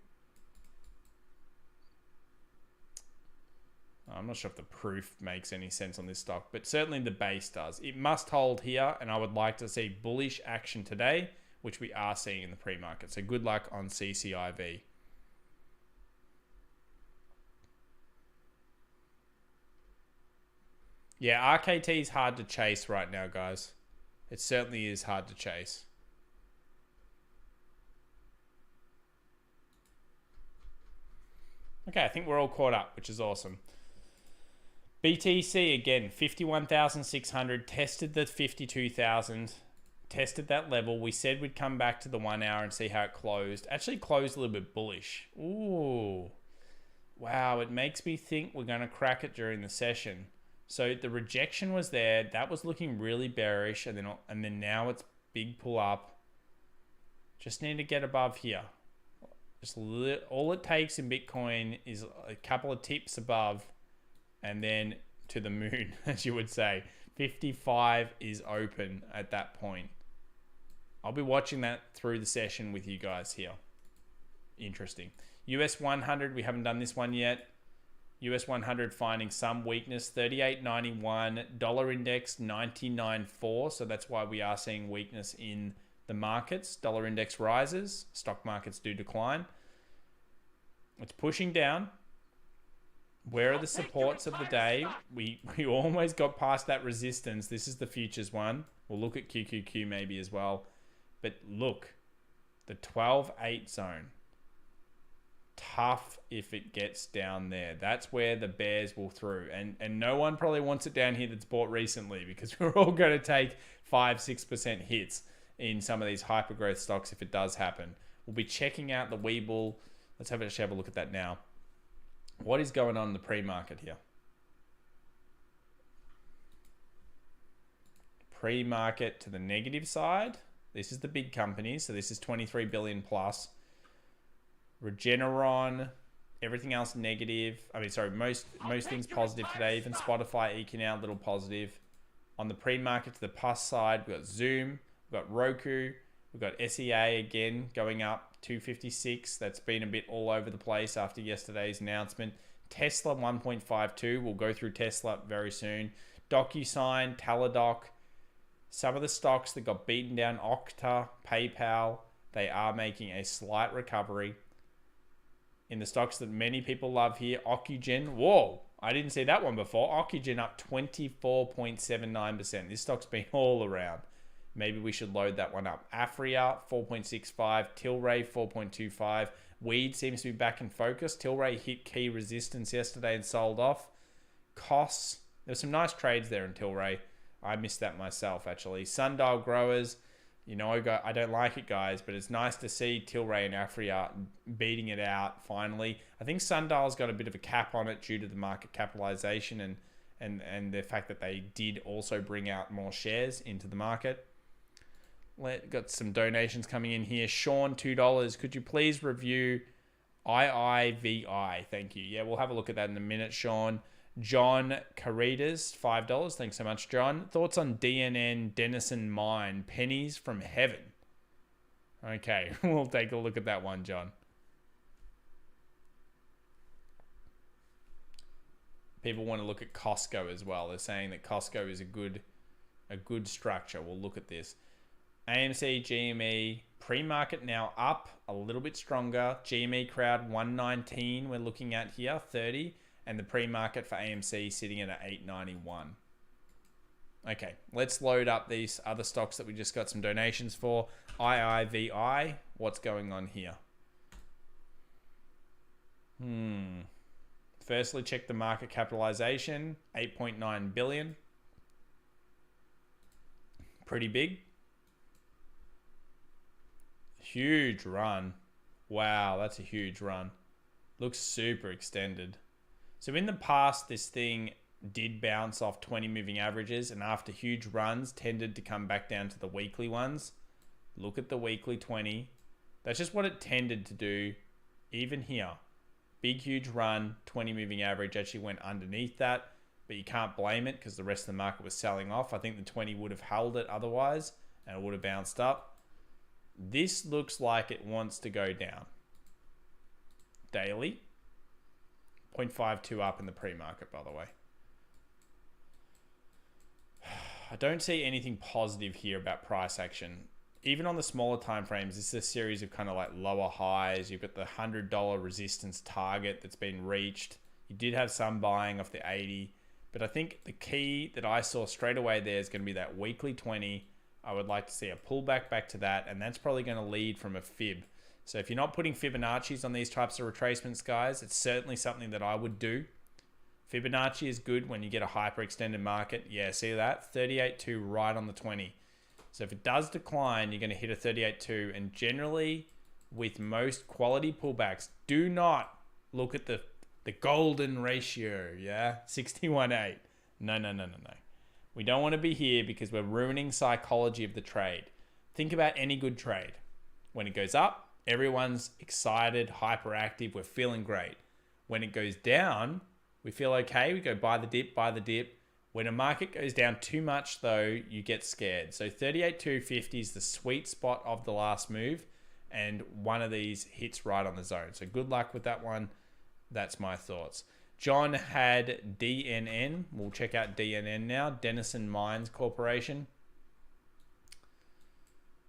I'm not sure if the proof makes any sense on this stock, but certainly the base does. It must hold here, and I would like to see bullish action today, which we are seeing in the pre-market. So good luck on CCIV. Yeah, RKT is hard to chase right now, guys. It certainly is hard to chase. Okay, I think we're all caught up, which is awesome. BTC, again, 51,600, tested the 52,000, tested that level. We said we'd come back to the 1 hour and see how it closed. Actually closed a little bit bullish. Ooh. Wow, it makes me think we're going to crack it during the session. So the rejection was there. That was looking really bearish, and then now it's big pull up. Just need to get above here. Just all it takes in Bitcoin is a couple of tips above, and then to the moon, as you would say. 55 is open at that point. I'll be watching that through the session with you guys here. Interesting. US 100, we haven't done this one yet. US 100 finding some weakness, 38.91. Dollar index, 99.4. So that's why we are seeing weakness in the markets. Dollar index rises. Stock markets do decline. It's pushing down. Where are the supports of the day? We almost got past that resistance. This is the futures one. We'll look at QQQ maybe as well. But look, the 12.8 zone. tough if it gets down there. That's where the bears will through. And no one probably wants it down here that's bought recently, because we're all going to take 5-6% hits in some of these hyper growth stocks if it does happen. We'll be checking out the Webull. Let's have a look at that now. What is going on in the pre-market here? Pre-market to the negative side. This is the big companies. So this is 23 billion plus. Regeneron, everything else negative. Most things positive today. Even Spotify eking out a little positive. On the pre-market to the plus side, we've got Zoom, we've got Roku, we've got SEA again going up 256. That's been a bit all over the place after yesterday's announcement. Tesla 1.52. We'll go through Tesla very soon. DocuSign, Teladoc. Some of the stocks that got beaten down, Okta, PayPal, they are making a slight recovery. In the stocks that many people love here, Ocugen. Whoa, I didn't see that one before. Ocugen up 24.79%. This stock's been all around. Maybe we should load that one up. Afria, 4.65. Tilray, 4.25. Weed seems to be back in focus. Tilray hit key resistance yesterday and sold off. Costs, there's some nice trades there in Tilray. I missed that myself, actually. Sundial Growers, I don't like it, guys, but it's nice to see Tilray and Afria beating it out finally. I think Sundial's got a bit of a cap on it due to the market capitalization and the fact that they did also bring out more shares into the market. Got some donations coming in here. Sean, $2. Could you please review IIVI? Thank you. Yeah, we'll have a look at that in a minute, Sean. John Caritas, $5. Thanks so much, John. Thoughts on DNN Denison Mine, pennies from heaven? Okay, we'll take a look at that one, John. People want to look at Costco as well. They're saying that Costco is a good structure. We'll look at this. AMC, GME, pre-market now up a little bit stronger. GME crowd 119 we're looking at here, 30. And the pre-market for AMC sitting at 891. Okay, let's load up these other stocks that we just got some donations for. IIVI, what's going on here? Firstly, check the market capitalization, 8.9 billion. Pretty big. Huge run. Wow, that's a huge run. Looks super extended. So in the past, this thing did bounce off 20 moving averages, and after huge runs tended to come back down to the weekly ones. Look at the weekly 20. That's just what it tended to do. Even here, big, huge run, 20 moving average actually went underneath that, but you can't blame it because the rest of the market was selling off. I think the 20 would have held it otherwise, and it would have bounced up. This looks like it wants to go down. Daily. 0.52 up in the pre-market, by the way. I don't see anything positive here about price action. Even on the smaller time frames, this is a series of kind of like lower highs. You've got the $100 resistance target that's been reached. You did have some buying off the 80, but I think the key that I saw straight away there is going to be that weekly 20. I would like to see a pullback back to that, and that's probably going to lead from a fib. So if you're not putting Fibonacci's on these types of retracements, guys, it's certainly something that I would do. Fibonacci is good when you get a hyper-extended market. Yeah, see that? 38.2 right on the 20. So if it does decline, you're going to hit a 38.2. And generally, with most quality pullbacks, do not look at the golden ratio, yeah? 61.8. No. We don't want to be here because we're ruining psychology of the trade. Think about any good trade. When it goes up, everyone's excited, hyperactive, we're feeling great. When it goes down, we feel okay, we go buy the dip. When a market goes down too much though, you get scared. So 38.250 is the sweet spot of the last move, and one of these hits right on the zone. So good luck with that one. That's my thoughts. John had DNN. We'll check out DNN now. Denison Mines Corporation.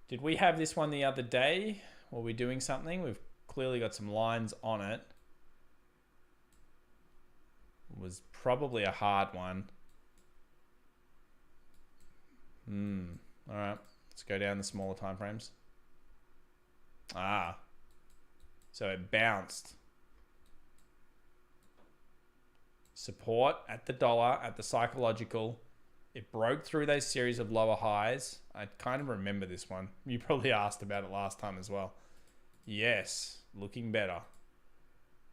Did we have this one the other day? Were we doing something? We've clearly got some lines on it. It was probably a hard one. All right, let's go down the smaller time frames. So it bounced. Support at the dollar, at the psychological. It broke through those series of lower highs. I kind of remember this one. You probably asked about it last time as well. Yes, looking better.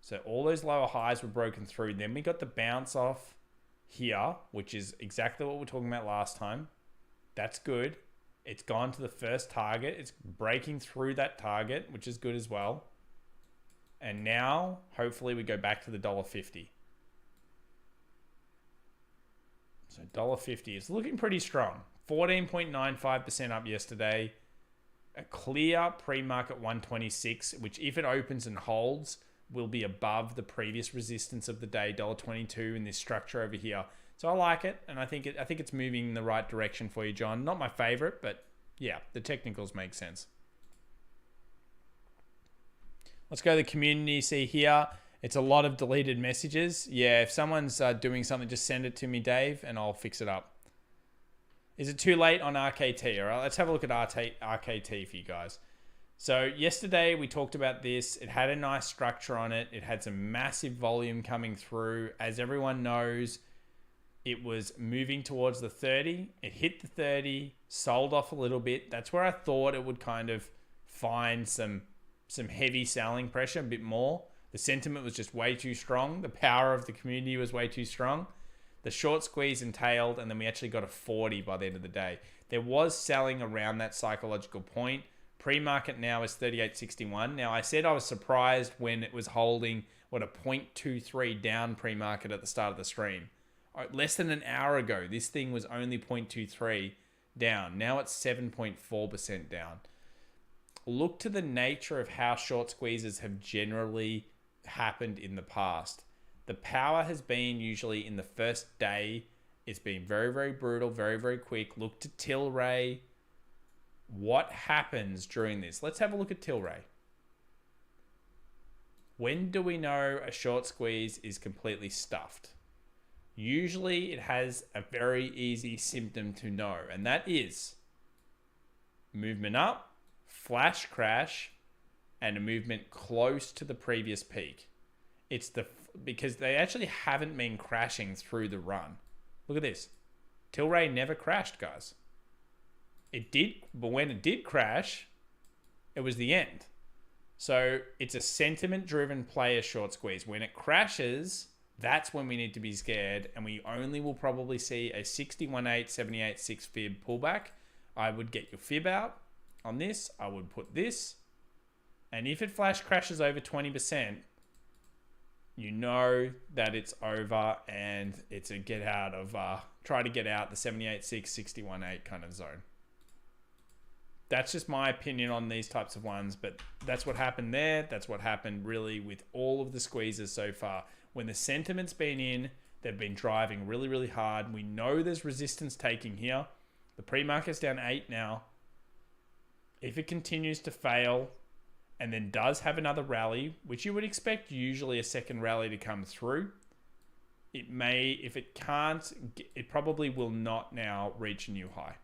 So all those lower highs were broken through. Then we got the bounce off here, which is exactly what we were talking about last time. That's good. It's gone to the first target. It's breaking through that target, which is good as well. And now, hopefully, we go back to the $1.50. So $1.50 is looking pretty strong. 14.95% up yesterday. A clear pre-market 126, which if it opens and holds, will be above the previous resistance of the day, $1.22 in this structure over here. So I like it, and I think it's moving in the right direction for you, John. Not my favorite, but yeah, the technicals make sense. Let's go to the community. See here, it's a lot of deleted messages. Yeah, if someone's doing something, just send it to me, Dave, and I'll fix it up. Is it too late on RKT? All right, let's have a look at RKT for you guys. So yesterday we talked about this. It had a nice structure on it. It had some massive volume coming through. As everyone knows, it was moving towards the 30. It hit the 30, sold off a little bit. That's where I thought it would kind of find some heavy selling pressure, a bit more. The sentiment was just way too strong. The power of the community was way too strong. The short squeeze entailed, and then we actually got a 40 by the end of the day. There was selling around that psychological point. Pre-market now is 38.61. Now, I said I was surprised when it was holding, a 0.23 down pre-market at the start of the stream. Less than an hour ago, this thing was only 0.23 down. Now it's 7.4% down. Look to the nature of how short squeezes have generally happened in the past. The power has been usually in the first day. It's been very, very brutal, very, very quick. Look to Tilray. What happens during this? Let's have a look at Tilray. When do we know a short squeeze is completely stuffed? Usually it has a very easy symptom to know, and that is movement up, flash crash, and a movement close to the previous peak. It's because they actually haven't been crashing through the run. Look at this. Tilray never crashed, guys. It did, but when it did crash, it was the end. So it's a sentiment-driven player short squeeze. When it crashes, that's when we need to be scared, and we only will probably see a 61.8, 78.6 fib pullback. I would get your fib out on this. I would put this, and if it flash crashes over 20%, you know that it's over, and it's a get out of, try to get out the 78.6, 61.8 kind of zone. That's just my opinion on these types of ones, but that's what happened there. That's what happened really with all of the squeezes so far. When the sentiment's been in, they've been driving really, really hard. We know there's resistance taking here. The pre-market's down 8 now. If it continues to fail and then does have another rally, which you would expect usually a second rally to come through, it may, if it can't, it probably will not now reach a new high.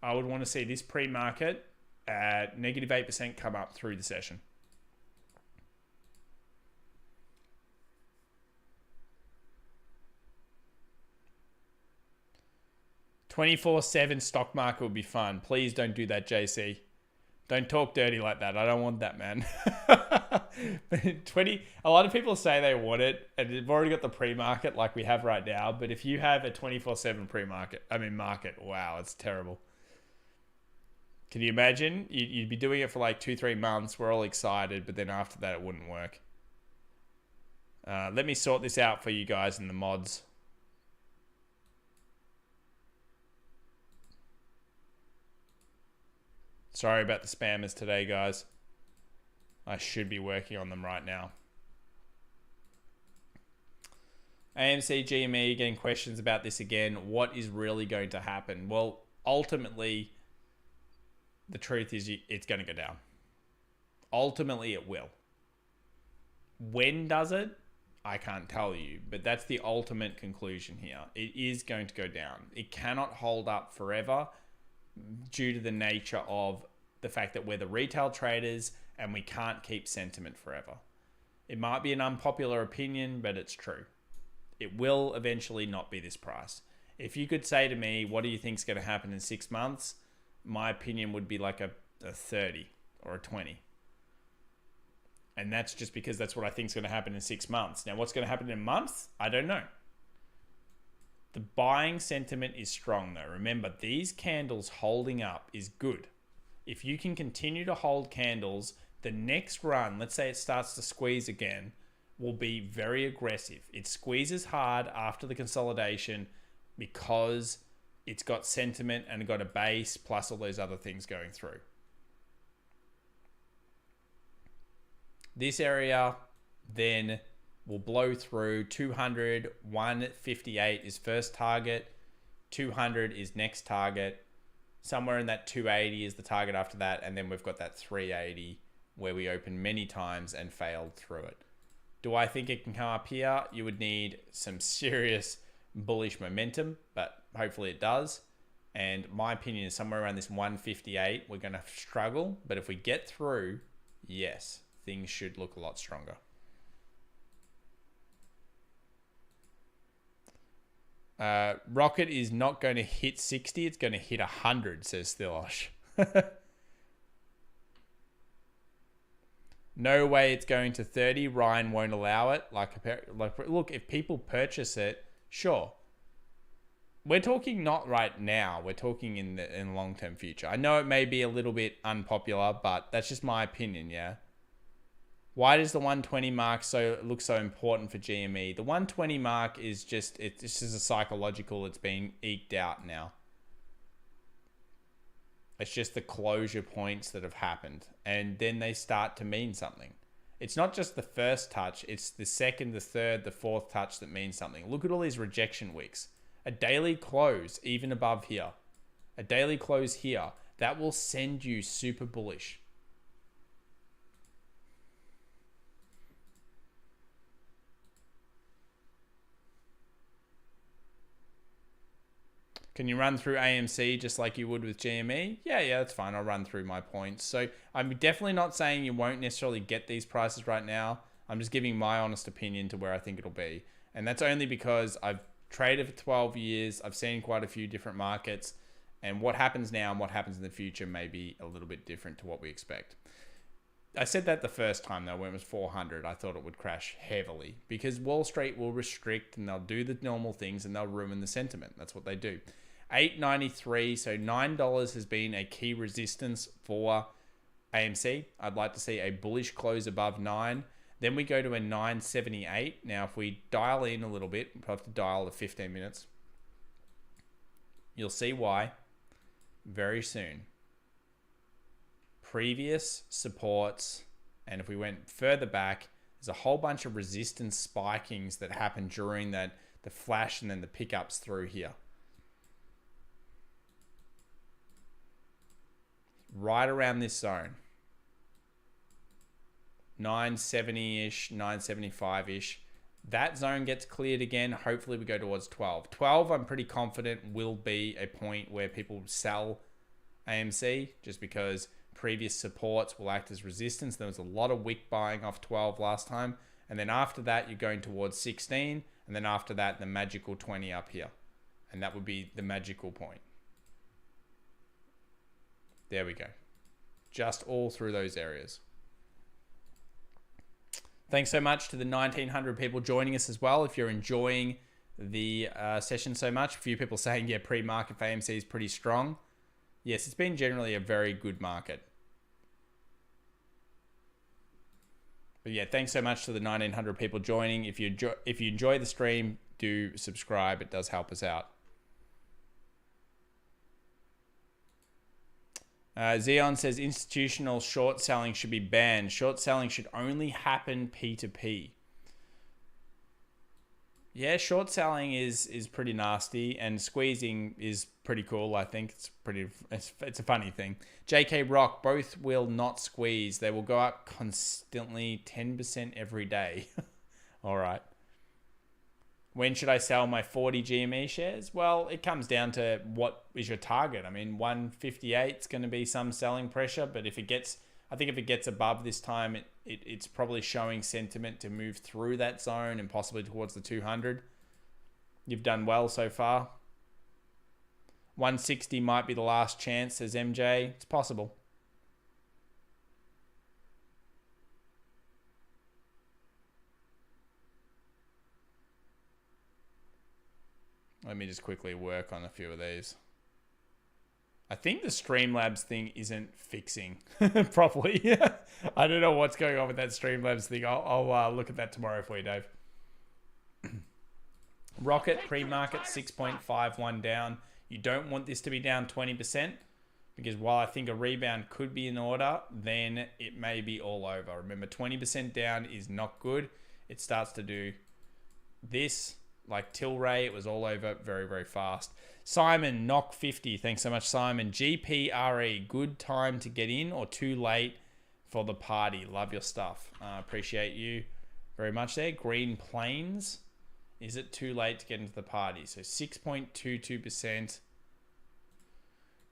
I would want to see this pre-market at negative 8% come up through the session. "24/7 stock market would be fun. Please don't do that, JC. Don't talk dirty like that. I don't want that, man." A lot of people say they want it, and they've already got the pre-market like we have right now. But if you have a 24/7 market, wow, it's terrible. Can you imagine? You'd be doing it for like 2-3 months. We're all excited, but then after that, it wouldn't work. Let me sort this out for you guys in the mods. Sorry about the spammers today, guys. I should be working on them right now. AMC, GME, getting questions about this again. What is really going to happen? Well, ultimately, the truth is it's going to go down. Ultimately, it will. When does it? I can't tell you, but that's the ultimate conclusion here. It is going to go down. It cannot hold up forever due to the nature of the fact that we're the retail traders and we can't keep sentiment forever. It might be an unpopular opinion, but it's true. It will eventually not be this price. If you could say to me, what do you think is going to happen in 6 months? My opinion would be like a 30 or a 20. And that's just because that's what I think is going to happen in 6 months. Now, what's going to happen in months? I don't know. The buying sentiment is strong though. Remember, these candles holding up is good. If you can continue to hold candles, the next run, let's say it starts to squeeze again, will be very aggressive. It squeezes hard after the consolidation because it's got sentiment and got a base plus all those other things going through. This area then will blow through 200, 158 is first target, 200 is next target, somewhere in that 280 is the target after that, and then we've got that 380 where we opened many times and failed through it. Do I think it can come up here? You would need some serious bullish momentum, but hopefully it does. And my opinion is somewhere around this 158, we're going to struggle, but if we get through, yes, things should look a lot stronger. Rocket is not going to hit 60. It's going to hit 100, says Stilosh. No way it's going to 30. Ryan won't allow it. Look, if people purchase it, sure. We're talking not right now. We're talking in the long-term future. I know it may be a little bit unpopular, but that's just my opinion, yeah? Why does the 120 mark look so important for GME? The 120 mark is just, this is a psychological, it's being eked out now. It's just the closure points that have happened. And then they start to mean something. It's not just the first touch, it's the second, the third, the fourth touch that means something. Look at all these rejection wicks. A daily close, even above here. A daily close here. That will send you super bullish. Can you run through AMC just like you would with GME? Yeah, that's fine. I'll run through my points. So I'm definitely not saying you won't necessarily get these prices right now. I'm just giving my honest opinion to where I think it'll be. And that's only because I've traded for 12 years. I've seen quite a few different markets. And what happens now and what happens in the future may be a little bit different to what we expect. I said that the first time though, when it was 400, I thought it would crash heavily because Wall Street will restrict and they'll do the normal things and they'll ruin the sentiment. That's what they do. $8.93, so $9 has been a key resistance for AMC. I'd like to see a bullish close above 9. Then we go to a 9.78. Now, if we dial in a little bit, we'll have to dial the 15 minutes. You'll see why very soon. Previous supports, and if we went further back, there's a whole bunch of resistance spikings that happen during the flash and then the pickups through here. Right around this zone. 970-ish, 975-ish. That zone gets cleared again. Hopefully we go towards 12. 12, I'm pretty confident, will be a point where people sell AMC just because previous supports will act as resistance. There was a lot of wick buying off 12 last time. And then after that, you're going towards 16. And then after that, the magical 20 up here. And that would be the magical point. There we go. Just all through those areas. Thanks so much to the 1,900 people joining us as well. If you're enjoying the session so much, a few people saying, yeah, pre-market for AMC is pretty strong. Yes, it's been generally a very good market. But yeah, thanks so much to the 1,900 people joining. If you enjoy the stream, do subscribe. It does help us out. Xeon says institutional short selling should be banned. Short selling should only happen P2P. Yeah, short selling is pretty nasty, and squeezing is pretty cool. I think it's a funny thing. JK Rock, both will not squeeze. They will go up constantly 10% every day. All right. When should I sell my 40 GME shares? Well, it comes down to what is your target. I mean, 158 is going to be some selling pressure, but if it gets above this time, it's probably showing sentiment to move through that zone and possibly towards the 200. You've done well so far. 160 might be the last chance, says MJ. It's possible. Let me just quickly work on a few of these. I think the Streamlabs thing isn't fixing properly. I don't know what's going on with that Streamlabs thing. I'll look at that tomorrow for you, Dave. Rocket pre-market 6.51 down. You don't want this to be down 20% because while I think a rebound could be in order, then it may be all over. Remember, 20% down is not good. It starts to do this, like Tilray. It was all over very, very fast. Simon, knock 50. Thanks so much, Simon. GPRE, good time to get in or too late for the party? Love your stuff. Appreciate you very much there. Green Plains. Is it too late to get into the party? So 6.22%.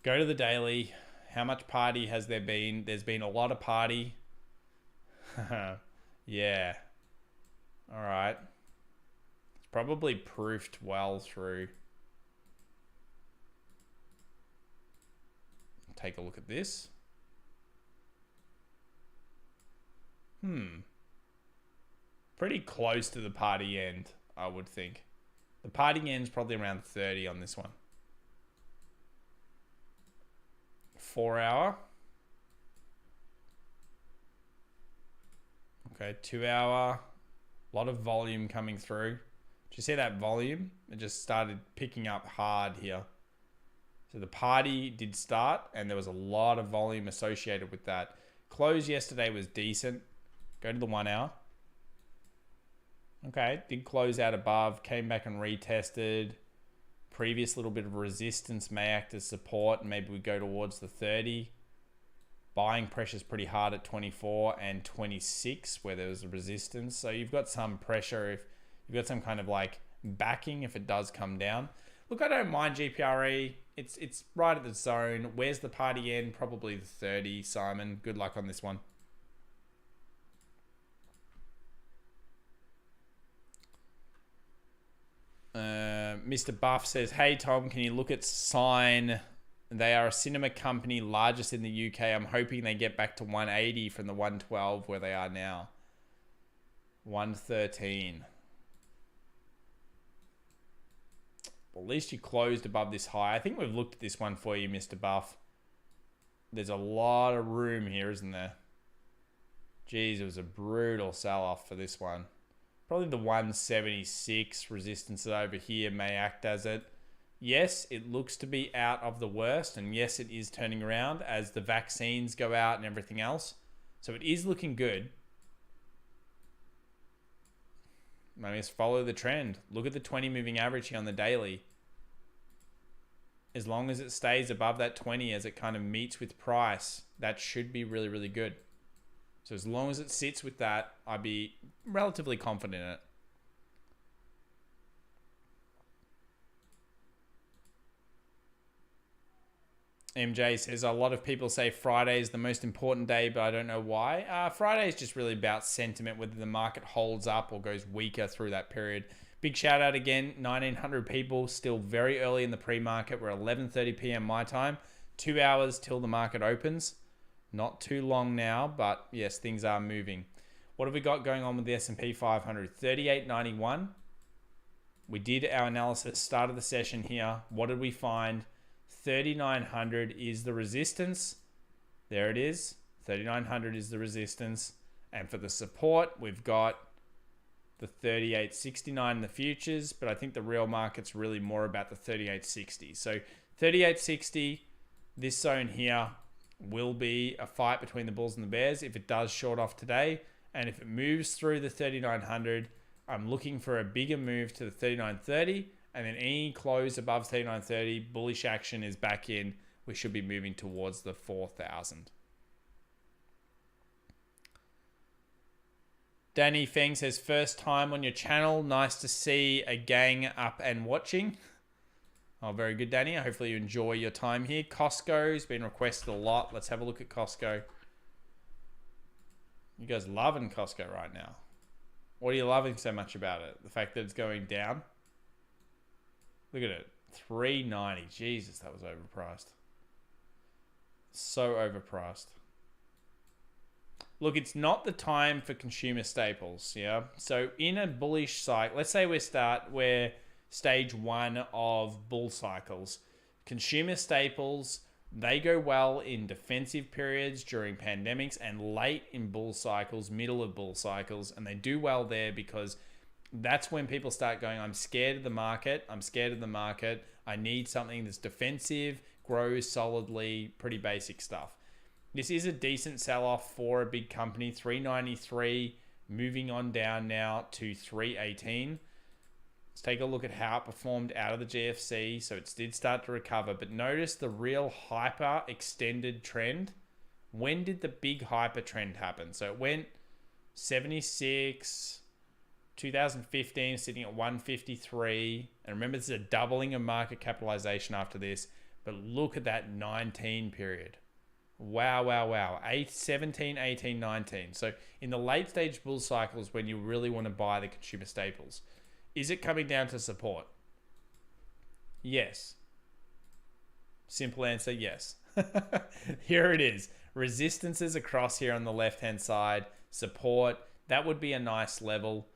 Go to the daily. How much party has there been? There's been a lot of party. Yeah. All right. It's probably proofed well through. Take a look at this. Pretty close to the party end, I would think. The party end's probably around 30 on this one. 4 hour. Okay, 2 hour. A lot of volume coming through. Did you see that volume? It just started picking up hard here. So the party did start and there was a lot of volume associated with that. Close yesterday was decent. Go to the 1 hour. Okay, did close out above, came back and retested. Previous little bit of resistance may act as support. Maybe we go towards the 30. Buying pressure's pretty hard at 24 and 26 where there was a resistance. So you've got some pressure if you've got some kind of like backing if it does come down. Look, I don't mind GPRE. It's right at the zone. Where's the party end? Probably the 30, Simon. Good luck on this one. Mr. Buff says, hey, Tom, can you look at Sign? They are a cinema company, largest in the UK. I'm hoping they get back to 180 from the 112 where they are now. 113. Well, at least you closed above this high. I think we've looked at this one for you, Mr. Buff. There's a lot of room here, isn't there? Geez, it was a brutal sell-off for this one. Probably the 176 resistance over here may act as it. Yes, it looks to be out of the worst. And yes, it is turning around as the vaccines go out and everything else. So it is looking good. Maybe just follow the trend. Look at the 20 moving average here on the daily. As long as it stays above that 20 as it kind of meets with price, that should be really, really good. So as long as it sits with that, I'd be relatively confident in it. MJ says, a lot of people say Friday is the most important day, but I don't know why. Friday is just really about sentiment, whether the market holds up or goes weaker through that period. Big shout out again, 1,900 people, still very early in the pre-market. We're 11:30 p.m. my time, 2 hours till the market opens. Not too long now, but yes, things are moving. What have we got going on with the S&P 500? 38.91. We did our analysis, started the session here. What did we find? 3,900 is the resistance. There it is. 3,900 is the resistance. And for the support, we've got the 38.69 in the futures, but I think the real market's really more about the 38.60. So 38.60, this zone here will be a fight between the bulls and the bears if it does short off today. And if it moves through the 3,900, I'm looking for a bigger move to the 3,930. And then any close above 3,930, bullish action is back in. We should be moving towards the 4,000. Danny Feng says, first time on your channel. Nice to see a gang up and watching. Oh, very good, Danny. Hopefully you enjoy your time here. Costco's been requested a lot. Let's have a look at Costco. You guys loving Costco right now. What are you loving so much about it? The fact that it's going down? Look at it. 390. Jesus, that was overpriced. So overpriced. Look, it's not the time for consumer staples, yeah? So in a bullish cycle, let's say we're stage 1 of bull cycles. Consumer staples, they go well in defensive periods during pandemics and late in bull cycles, middle of bull cycles, and they do well there because that's when people start going, I'm scared of the market. I need something that's defensive, grows solidly, pretty basic stuff. This is a decent sell-off for a big company, 393, moving on down now to 318. Let's take a look at how it performed out of the GFC. So it did start to recover, but notice the real hyper extended trend. When did the big hyper trend happen? So it went 76, 2015 sitting at 153. And remember, this is a doubling of market capitalization after this. But look at that 19 period. Wow. 17, 18, 19. So in the late stage bull cycles, when you really want to buy the consumer staples, is it coming down to support? Yes. Simple answer, yes. Here it is. Resistances across here on the left-hand side. Support. That would be a nice level.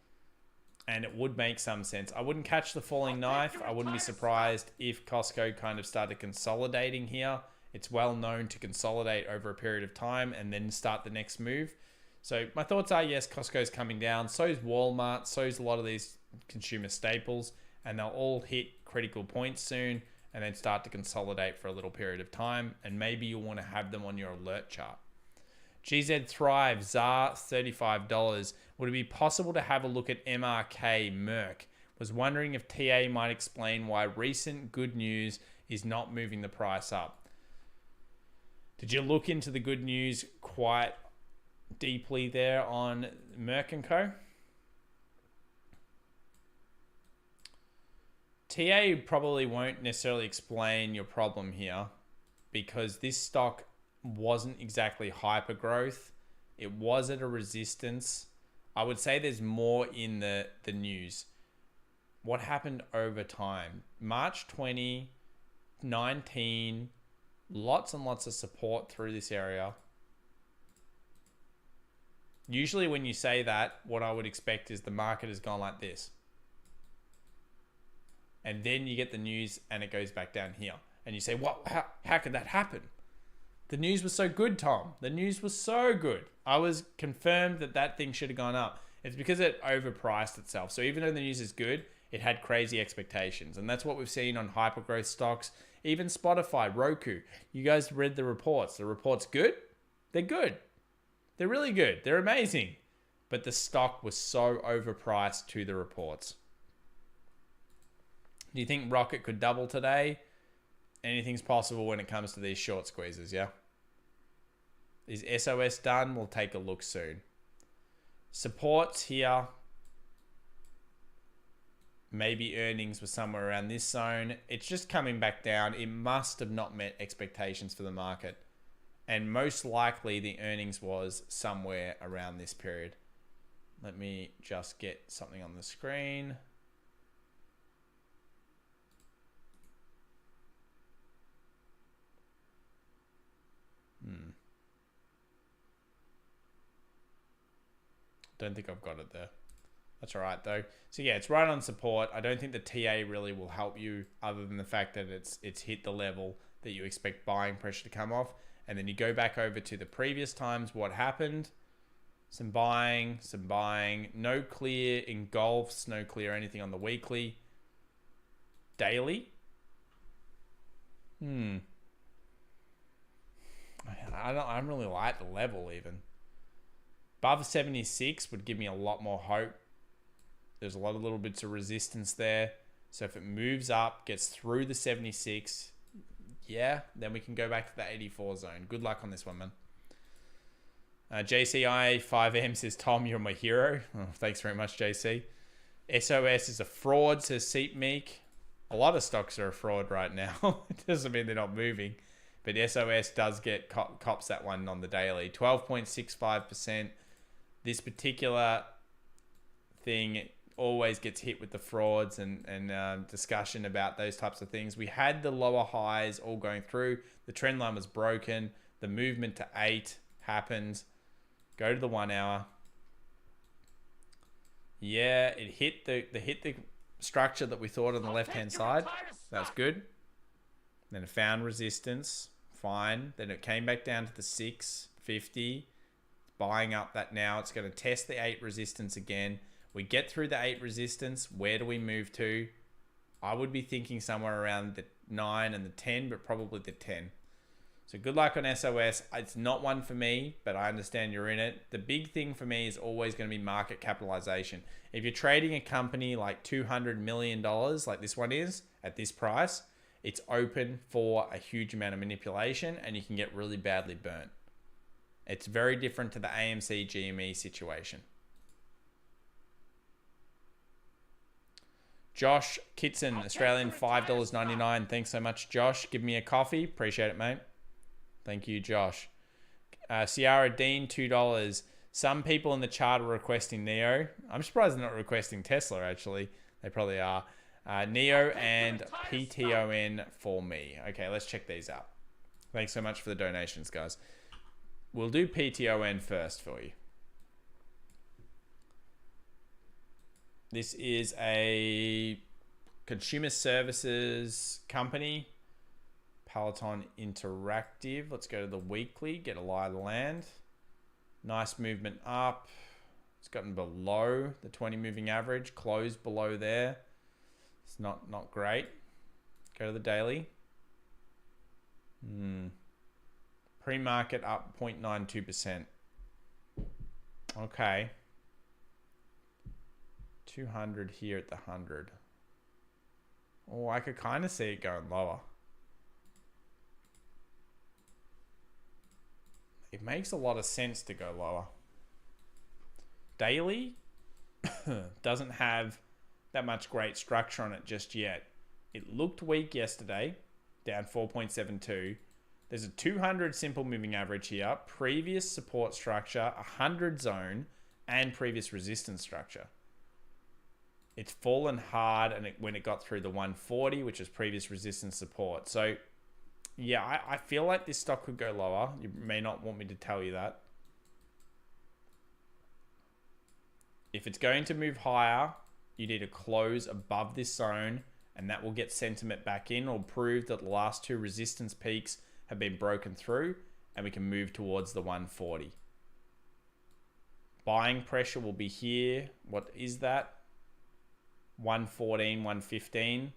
And it would make some sense. I wouldn't catch the falling knife. I wouldn't be surprised if Costco kind of started consolidating here. It's well known to consolidate over a period of time and then start the next move. So my thoughts are, yes, Costco's coming down. So is Walmart. So is a lot of these consumer staples. And they'll all hit critical points soon and then start to consolidate for a little period of time. And maybe you'll want to have them on your alert chart. GZ Thrive, ZAR, $35. Would it be possible to have a look at MRK Merck? Was wondering if TA might explain why recent good news is not moving the price up. Did you look into the good news quite deeply there on Merck & Co? TA probably won't necessarily explain your problem here because this stock wasn't exactly hyper growth. It was at a resistance. I would say there's more in the news. What happened over time? March 2019, lots and lots of support through this area. Usually when you say that, what I would expect is the market has gone like this. And then you get the news and it goes back down here. And you say, what? How could that happen? The news was so good, Tom. The news was so good. I was confirmed that thing should have gone up. It's because it overpriced itself. So even though the news is good, it had crazy expectations. And that's what we've seen on hypergrowth stocks. Even Spotify, Roku. You guys read the reports. The reports good? They're good. They're really good. They're amazing. But the stock was so overpriced to the reports. Do you think Rocket could double today? Anything's possible when it comes to these short squeezes, yeah? Is SOS done? We'll take a look soon. Supports here. Maybe earnings were somewhere around this zone. It's just coming back down. It must have not met expectations for the market. And most likely the earnings was somewhere around this period. Let me just get something on the screen. Don't think I've got it there. That's all right though. So yeah, it's right on support. I don't think the TA really will help you other than the fact that it's hit the level that you expect buying pressure to come off. And then you go back over to the previous times, what happened? Some buying, no clear engulfs, no clear anything on the weekly. Daily? I don't really like the level even. Above 76 would give me a lot more hope. There's a lot of little bits of resistance there. So if it moves up, gets through the 76, yeah, then we can go back to the 84 zone. Good luck on this one, man. JCI 5M says, Tom, you're my hero. Oh, thanks very much, JC. SOS is a fraud, says SeatMeek. A lot of stocks are a fraud right now. It doesn't mean they're not moving. But SOS does get cops that one on the daily. 12.65%. This particular thing, always gets hit with the frauds and discussion about those types of things. We had the lower highs all going through. The trend line was broken. The movement to 8 happened. Go to the 1 hour. Yeah, it hit the structure that we thought on the left-hand side. That's good. Then it found resistance. Fine. Then it came back down to the 650. Buying up that now. It's going to test the 8 resistance again. We get through the 8 resistance. Where do we move to? I would be thinking somewhere around the 9 and the 10, but probably the 10. So good luck on SOS. It's not one for me, but I understand you're in it. The big thing for me is always going to be market capitalization. If you're trading a company like $200 million, like this one is, at this price, it's open for a huge amount of manipulation and you can get really badly burnt. It's very different to the AMC GME situation. Josh Kitson, Australian, $5.99. Thanks so much, Josh. Give me a coffee. Appreciate it, mate. Thank you, Josh. Ciara Dean, $2. Some people in the chart are requesting NEO. I'm surprised they're not requesting Tesla, actually. They probably are. NEO and PTON for me. Okay, let's check these out. Thanks so much for the donations, guys. We'll do PTON first for you. This is a consumer services company. Peloton Interactive. Let's go to the weekly, get a lie of the land. Nice movement up. It's gotten below the 20 moving average, closed below there. It's not great. Go to the daily. Pre-market up 0.92%. Okay. 200 here at the 100. Oh, I could kind of see it going lower. It makes a lot of sense to go lower. Daily doesn't have that much great structure on it just yet. It looked weak yesterday, down 4.72. There's a 200 simple moving average here, previous support structure, 100 zone, and previous resistance structure. It's fallen hard and when it got through the 140, which is previous resistance support. So yeah, I feel like this stock could go lower. You may not want me to tell you that. If it's going to move higher, you need to close above this zone and that will get sentiment back in or prove that the last 2 resistance peaks have been broken through and we can move towards the 140. Buying pressure will be here. What is that? 114, 115.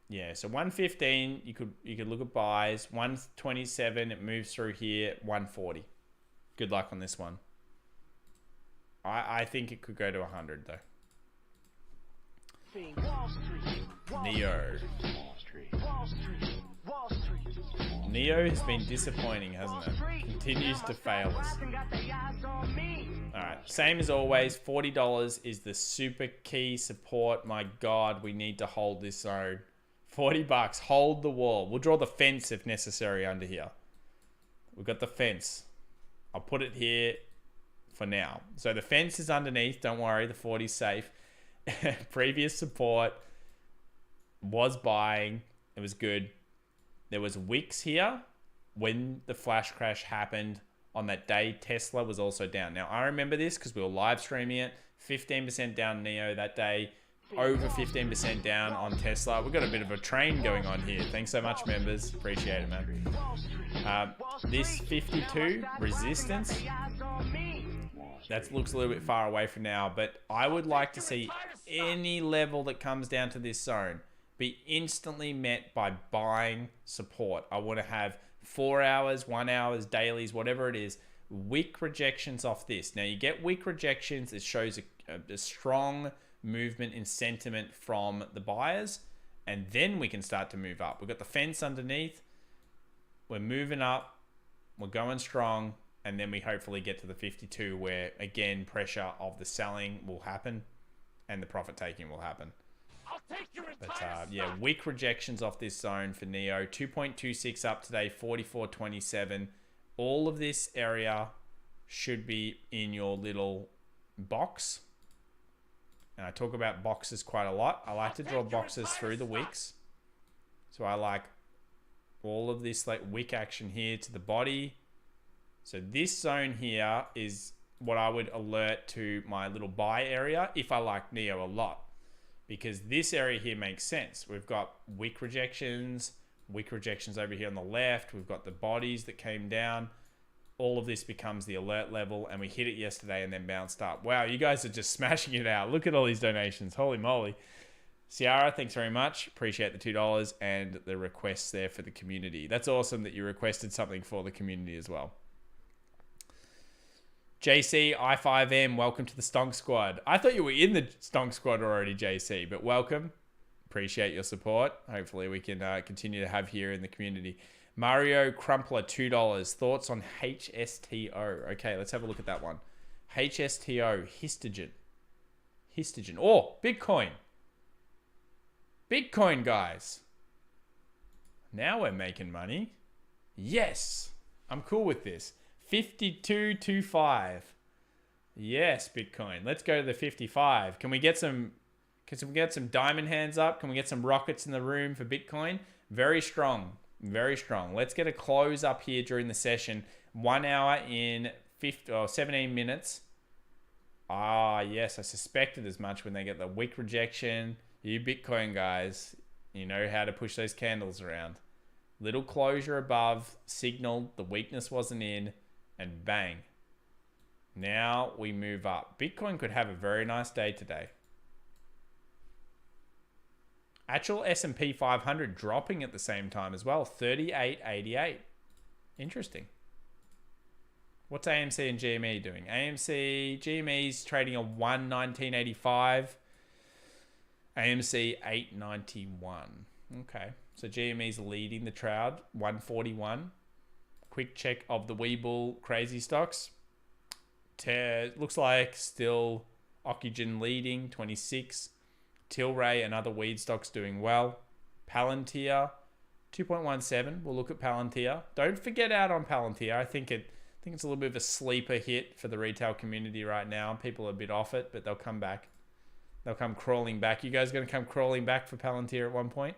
Yeah, so 115, you could look at buys. 127, it moves through here. 140. Good luck on this one. I think it could go to 100 though. NEO. NEO has been disappointing, hasn't it? Continues to fail us. Alright, same as always, $40 is the super key support. My God, we need to hold this zone. $40, hold the wall. We'll draw the fence if necessary under here. We've got the fence. I'll put it here for now. So the fence is underneath, don't worry, the 40's safe. Previous support was buying, it was good. There was wicks here when the flash crash happened on that day. Tesla was also down. Now I remember this because we were live streaming it. 15% down NEO that day. Over 15% down on Tesla. We've got a bit of a train going on here. Thanks so much, members. Appreciate it, man. This 52 resistance, that looks a little bit far away from now, but I would like to see any level that comes down to this zone be instantly met by buying support. I want to have 4 hours, 1 hours, dailies, whatever it is, wick rejections off this. Now you get wick rejections, it shows a strong movement in sentiment from the buyers, and then we can start to move up. We've got the fence underneath, we're moving up, we're going strong, and then we hopefully get to the 52 where again pressure of the selling will happen and the profit taking will happen. But yeah, weak rejections off this zone for NEO. 2.26 up today, 44.27. All of this area should be in your little box. And I talk about boxes quite a lot. I like to draw boxes through the wicks. So I like all of this like wick action here to the body. So this zone here is what I would alert to my little buy area if I like Neo a lot. Because this area here makes sense. We've got wick rejections over here on the left. We've got the bodies that came down. All of this becomes the alert level, and we hit it yesterday and then bounced up. Wow, you guys are just smashing it out. Look at all these donations. Holy moly. Ciara, thanks very much. Appreciate the $2 and the requests there for the community. That's awesome that you requested something for the community as well. JC, I5M, welcome to the Stonk Squad. I thought you were in the Stonk Squad already, JC, but welcome. Appreciate your support. Hopefully we can continue to have here in the community. Mario Crumpler, $2. Thoughts on HSTO? Okay, let's have a look at that one. HSTO, histogen. Oh, Bitcoin. Bitcoin, guys. Now we're making money. Yes, I'm cool with this. 52.25. Yes, Bitcoin. Let's go to the 55. Can we get some diamond hands up? Can we get some rockets in the room for Bitcoin? Very strong. Very strong. Let's get a close up here during the session. 1 hour in 17 minutes. Ah, yes, I suspected as much when they get the wick rejection. You Bitcoin guys, you know how to push those candles around. Little closure above, signaled the weakness wasn't in, and bang. Now we move up. Bitcoin could have a very nice day today. Actual S&P 500 dropping at the same time as well. 38.88. Interesting. What's AMC and GME doing? GME's trading a 119.85. AMC 891. Okay. So GME's leading the crowd. 141. Quick check of the Webull crazy stocks. Looks like still Oxygen leading, 26. Tilray and other weed stocks doing well. Palantir, 2.17. We'll look at Palantir. Don't forget out on Palantir. I think it's a little bit of a sleeper hit for the retail community right now. People are a bit off it, but they'll come back. They'll come crawling back. You guys going to come crawling back for Palantir at one point?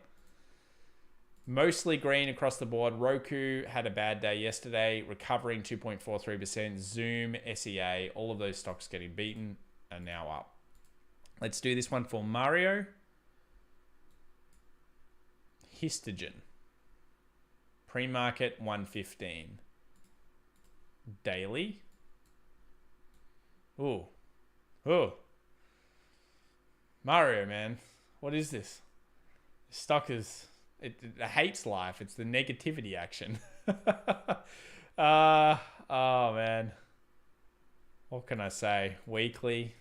Mostly green across the board. Roku had a bad day yesterday, recovering 2.43%. Zoom, SEA, all of those stocks getting beaten are now up. Let's do this one for Mario. Histogen. Pre-market 115. Daily. Oh. Mario, man. What is this? Stock is... It hates life. It's the negativity action. Oh, man. What can I say? Weekly.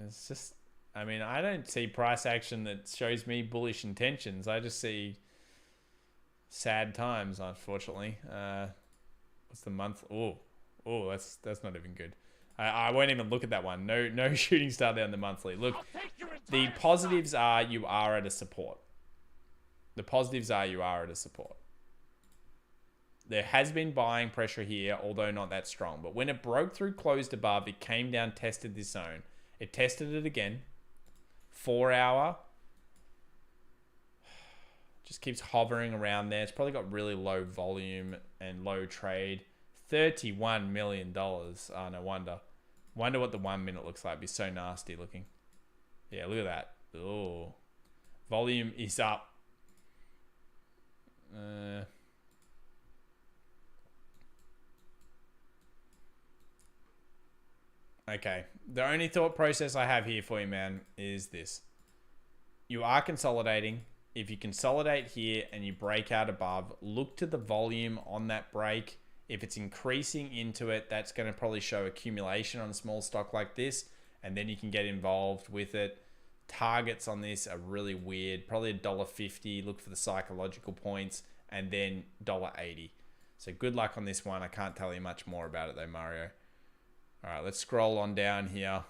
It's just... I mean, I don't see price action that shows me bullish intentions. I just see sad times, unfortunately. What's the month? Oh, that's not even good. I won't even look at that one. No shooting star there on the monthly. Look, the positives are you are at a support. The positives are you are at a support. There has been buying pressure here, although not that strong. But when it broke through, closed above, it came down, tested this zone. It tested it again. 4 hour. Just keeps hovering around there. It's probably got really low volume and low trade. $31 million. Oh, no wonder. Wonder what the 1 minute looks like. It'd be so nasty looking. Yeah, look at that. Oh, volume is up. Okay. The only thought process I have here for you, man, is this. You are consolidating. If you consolidate here and you break out above, look to the volume on that break. If it's increasing into it, that's going to probably show accumulation on a small stock like this, and then you can get involved with it. Targets on this are really weird. Probably $1.50. Look for the psychological points, and then $1.80. So good luck on this one. I can't tell you much more about it though, Mario. All right, let's scroll on down here.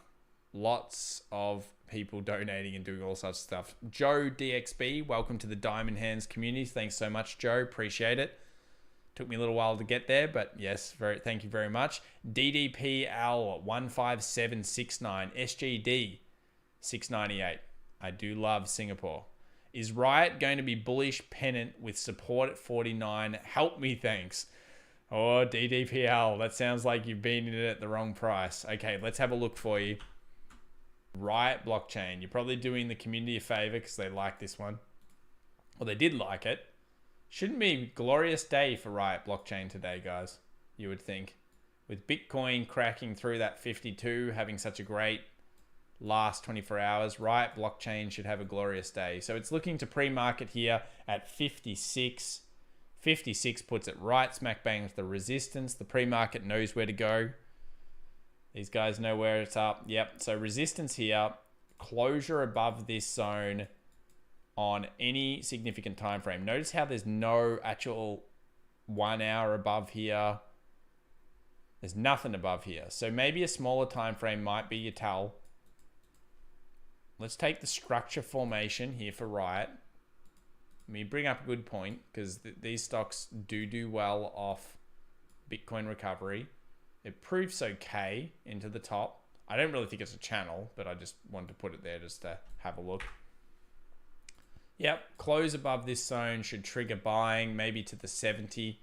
Lots of people donating and doing all such stuff. Joe DXB, welcome to the Diamond Hands community. Thanks so much, Joe. Appreciate it. Took me a little while to get there, but yes, thank you very much. DDPL 15769, SGD 698. I do love Singapore. Is Riot going to be bullish pennant with support at 49? Help me, thanks. Oh, DDPL. That sounds like you've been in it at the wrong price. Okay, let's have a look for you. Riot blockchain. You're probably doing the community a favor because they like this one. Well, they did like it. Shouldn't be a glorious day for Riot blockchain today, guys. You would think. With Bitcoin cracking through that 52, having such a great last 24 hours, Riot blockchain should have a glorious day. So it's looking to pre-market here at 56. 56 puts it right smack bang with the resistance. The pre-market knows where to go. These guys know where it's up. Yep. So resistance here, closure above this zone on any significant time frame. Notice how there's no actual 1 hour above here. There's nothing above here. So maybe a smaller time frame might be your tell. Let's take the structure formation here for Riot. I mean, bring up a good point because these stocks do well off Bitcoin recovery. It proves okay into the top. I don't really think it's a channel, but I just wanted to put it there just to have a look. Yep, close above this zone should trigger buying, maybe to the 70.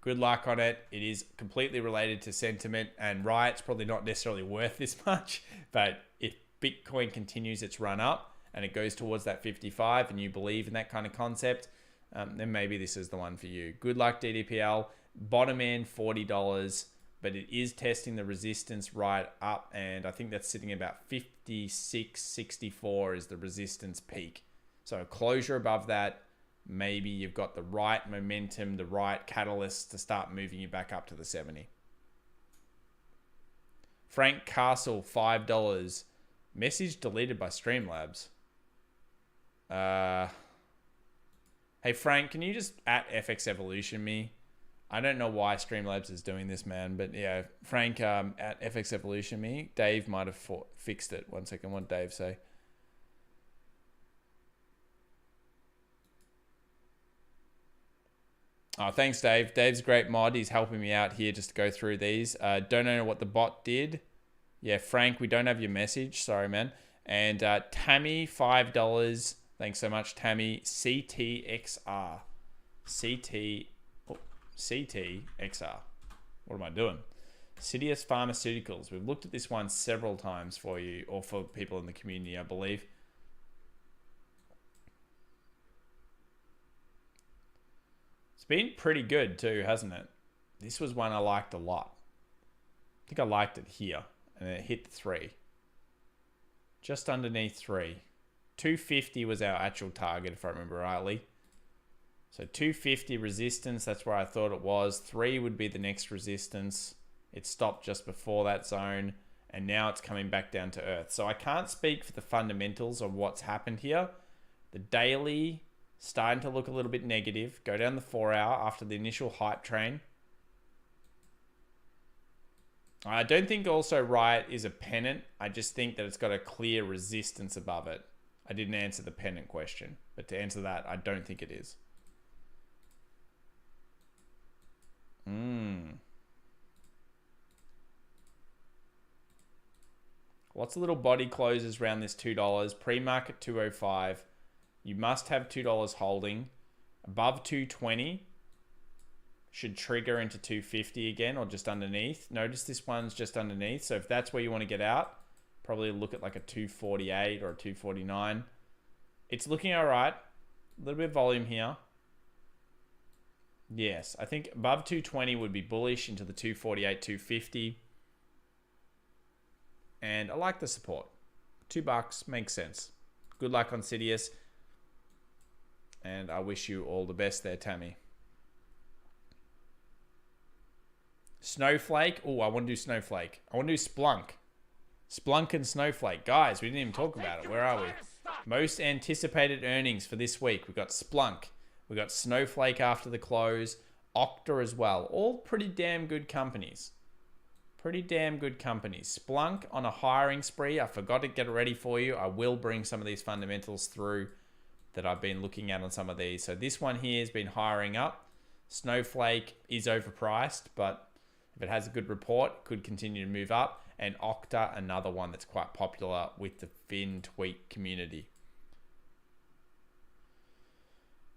Good luck on it. It is completely related to sentiment, and Riot's probably not necessarily worth this much, but if Bitcoin continues its run up and it goes towards that 55 and you believe in that kind of concept, then maybe this is the one for you. Good luck, DDPL. Bottom end, $40, but it is testing the resistance right up, and I think that's sitting about 56.64 is the resistance peak. So closure above that, maybe you've got the right momentum, the right catalyst to start moving you back up to the 70. Frank Castle, $5. Message deleted by Streamlabs. Hey Frank, can you just at FX Evolution me? I don't know why Streamlabs is doing this, man, but yeah, Frank at FX Evolution me. Dave might have fixed it. 1 second, what did Dave say? Oh, thanks, Dave. Dave's a great mod. He's helping me out here just to go through these. Don't know what the bot did. Yeah, Frank, we don't have your message. Sorry, man. And Tammy, $5. Thanks so much, Tammy. CTXR. CTXR. What am I doing? Citius Pharmaceuticals. We've looked at this one several times for you, or for people in the community, I believe. It's been pretty good too, hasn't it? This was one I liked a lot. I think I liked it here. And it hit 3. Just underneath 3. 250 was our actual target, if I remember rightly. So 250 resistance, that's where I thought it was. 3 would be the next resistance. It stopped just before that zone. And now it's coming back down to earth. So I can't speak for the fundamentals of what's happened here. The daily starting to look a little bit negative. Go down the 4 hour after the initial hype train. I don't think also Riot is a pennant. I just think that it's got a clear resistance above it. I didn't answer the pennant question, but to answer that, I don't think it is. Lots of little body closes around this $2. Pre-market 205. You must have $2 holding. Above 220. Should trigger into 250 again or just underneath. Notice this one's just underneath. So if that's where you want to get out, probably look at like a 248 or a 249. It's looking all right. A little bit of volume here. Yes, I think above 220 would be bullish into the 248, 250. And I like the support. $2 makes sense. Good luck on Citius. And I wish you all the best there, Tammy. Snowflake. Oh, I want to do Snowflake. I want to do Splunk. Splunk and Snowflake. Guys, we didn't even talk about it. Where are we? Most anticipated earnings for this week. We've got Splunk. We've got Snowflake after the close. Okta as well. All pretty damn good companies. Pretty damn good companies. Splunk on a hiring spree. I forgot to get it ready for you. I will bring some of these fundamentals through that I've been looking at on some of these. So this one here has been hiring up. Snowflake is overpriced, but if it has a good report, it could continue to move up. And Okta, another one that's quite popular with the Fin tweet community.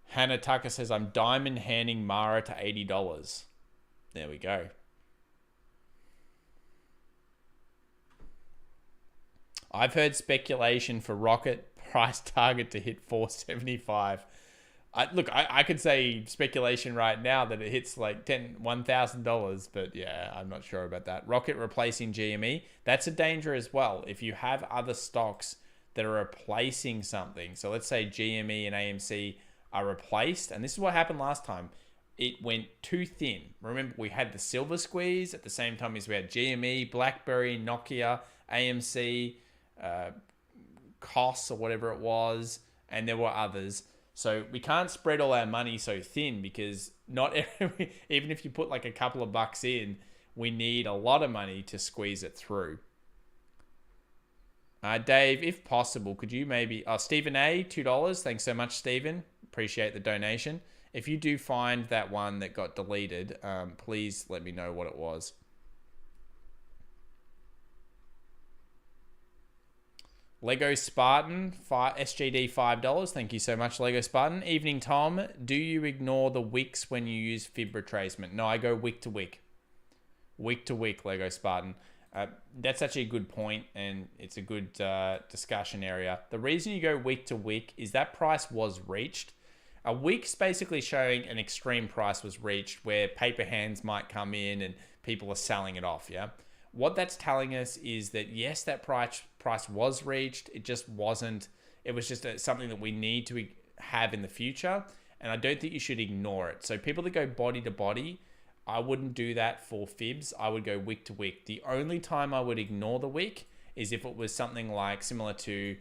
Hannah Tucker says, I'm diamond handing Mara to $80. There we go. I've heard speculation for Rocket price target to hit 475. I could say speculation right now that it hits like $1,000, but yeah, I'm not sure about that. Rocket replacing GME, that's a danger as well. If you have other stocks that are replacing something, so let's say GME and AMC are replaced, and this is what happened last time. It went too thin. Remember, we had the silver squeeze at the same time as we had GME, BlackBerry, Nokia, AMC, COS or whatever it was, and there were others. So we can't spread all our money so thin, because not every, even if you put like a couple of bucks in, we need a lot of money to squeeze it through. Dave, if possible, could you maybe... Stephen A, $2. Thanks so much, Stephen. Appreciate the donation. If you do find that one that got deleted, please let me know what it was. Lego Spartan, SGD $5. Thank you so much, Lego Spartan. Evening, Tom. Do you ignore the wicks when you use fib retracement? No, I go wick to wick. Wick to wick, Lego Spartan. That's actually a good point, and it's a good discussion area. The reason you go wick to wick is that price was reached. A wick's basically showing an extreme price was reached where paper hands might come in and people are selling it off, yeah? What that's telling us is that, yes, that price was reached. It just wasn't, it was just something that we need to have in the future. And I don't think you should ignore it. So people that go body to body, I wouldn't do that for fibs. I would go wick to wick. The only time I would ignore the wick is if it was something like similar to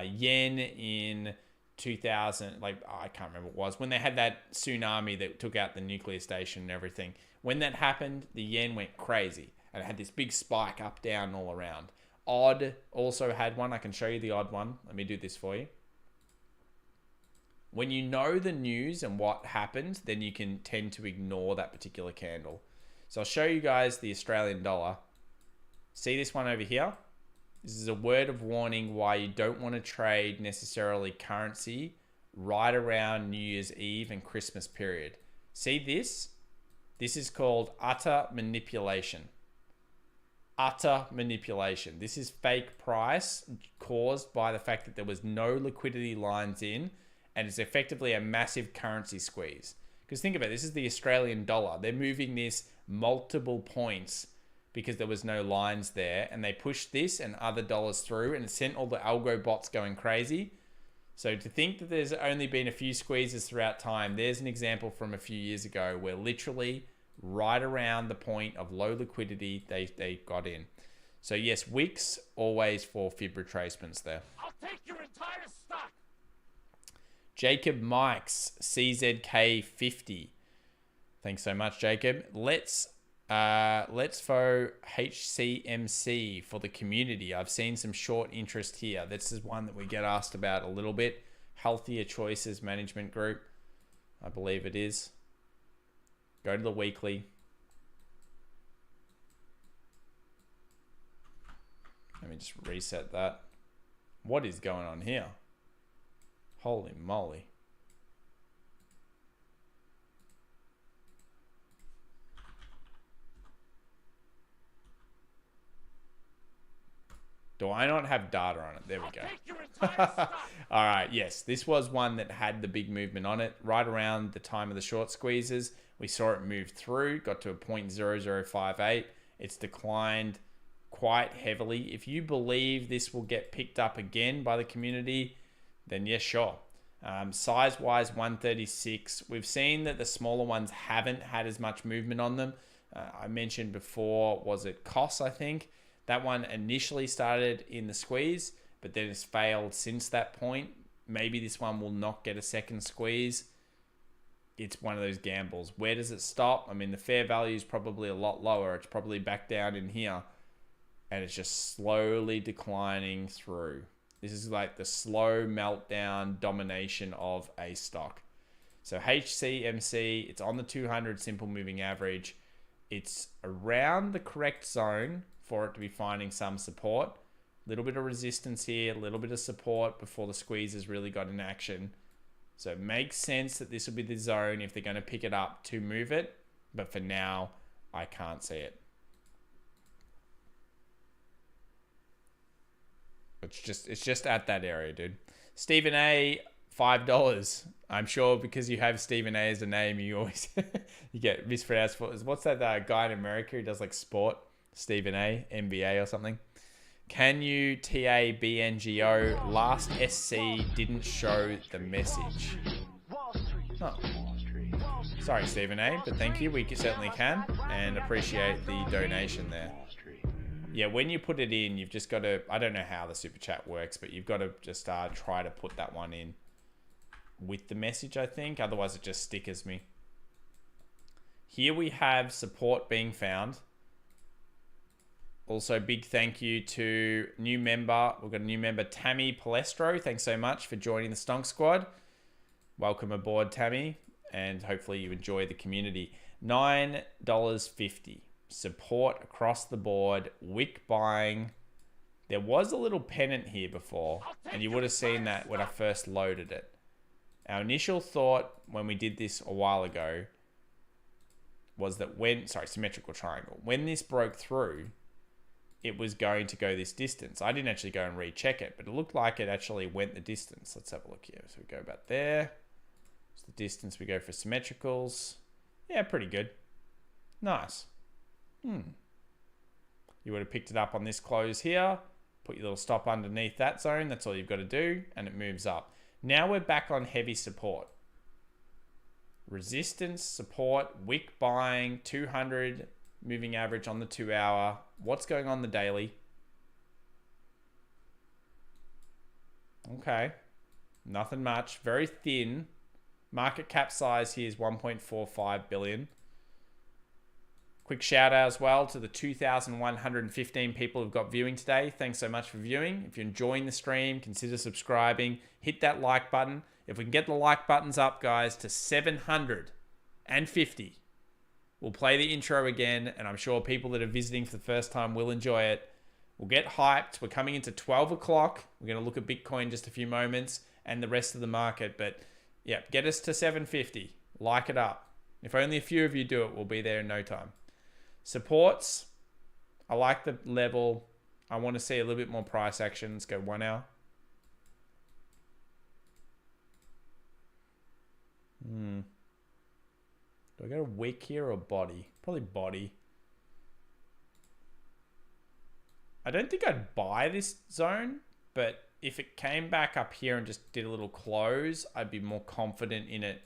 yen in 2000, like I can't remember what it was, when they had that tsunami that took out the nuclear station and everything. When that happened, the yen went crazy. And it had this big spike up, down, all around. Odd also had one. I can show you the odd one. Let me do this for you. When you know the news and what happened, then you can tend to ignore that particular candle. So I'll show you guys the Australian dollar. See this one over here? This is a word of warning why you don't want to trade necessarily currency right around New Year's Eve and Christmas period. See this? This is called utter manipulation. Utter manipulation. This is fake price caused by the fact that there was no liquidity lines in, and it's effectively a massive currency squeeze. Because think about it, this is the Australian dollar. They're moving this multiple points because there was no lines there, and they pushed this and other dollars through, and it sent all the algo bots going crazy. So to think that there's only been a few squeezes throughout time, there's an example from a few years ago where literally right around the point of low liquidity, they got in. So yes, wicks always for fib retracements there. I'll take your entire stock. Jacob Mikes, CZK50. Thanks so much, Jacob. Let's for HCMC for the community. I've seen some short interest here. This is one that we get asked about a little bit. Healthier Choices Management Group, I believe it is. Go to the weekly. Let me just reset that. What is going on here? Holy moly. Do I not have data on it? There we go. All right, yes. This was one that had the big movement on it right around the time of the short squeezes. We saw it move through, got to a 0.0058. It's declined quite heavily. If you believe this will get picked up again by the community, then yes, sure. Size-wise, 136. We've seen that the smaller ones haven't had as much movement on them. I mentioned before, was it COS, I think? That one initially started in the squeeze, but then it's failed since that point. Maybe this one will not get a second squeeze. It's one of those gambles. Where does it stop? I mean, the fair value is probably a lot lower. It's probably back down in here, and it's just slowly declining through. This is like the slow meltdown domination of a stock. So HCMC, it's on the 200 simple moving average. It's around the correct zone for it to be finding some support. A little bit of resistance here, a little bit of support before the squeeze has really got in action. So it makes sense that this will be the zone if they're going to pick it up to move it. But for now, I can't see it. It's just at that area, dude. Stephen A, $5. I'm sure because you have Stephen A as a name, you always you get mispronounced. What's that guy in America who does like sport? Stephen A, NBA or something. Can you TABNGO? Last SC didn't show the message. Oh. Sorry, Stephen A, but thank you. We certainly can and appreciate the donation there. Yeah, when you put it in, you've just got to, I don't know how the super chat works, but you've got to just try to put that one in with the message, I think. Otherwise, it just stickers me. Here we have support being found. Also, big thank you to new member. We've got a new member, Tammy Palestro. Thanks so much for joining the Stonk Squad. Welcome aboard, Tammy. And hopefully you enjoy the community. $9.50. Support across the board. Wick buying. There was a little pennant here before. And you would have seen that when I first loaded it. Our initial thought when we did this a while ago was that symmetrical triangle. When this broke through, it was going to go this distance. I didn't actually go and recheck it, but it looked like it actually went the distance. Let's have a look here. So we go about there. It's the distance we go for symmetricals. Yeah, pretty good. Nice. You would have picked it up on this close here. Put your little stop underneath that zone. That's all you've got to do. And it moves up. Now we're back on heavy support. Resistance, support, wick buying, 200 moving average on the 2 hour. What's going on the daily? Okay. Nothing much. Very thin. Market cap size here is 1.45 billion. Quick shout out as well to the 2,115 people who've got viewing today. Thanks so much for viewing. If you're enjoying the stream, consider subscribing. Hit that like button. If we can get the like buttons up, guys, to 750, we'll play the intro again, and I'm sure people that are visiting for the first time will enjoy it. We'll get hyped. We're coming into 12 o'clock. We're going to look at Bitcoin in just a few moments and the rest of the market. But yeah, get us to 750. Like it up. If only a few of you do it, we'll be there in no time. Supports. I like the level. I want to see a little bit more price action. Let's go 1 hour. Do I go to wick here or body? Probably body. I don't think I'd buy this zone, but if it came back up here and just did a little close, I'd be more confident in it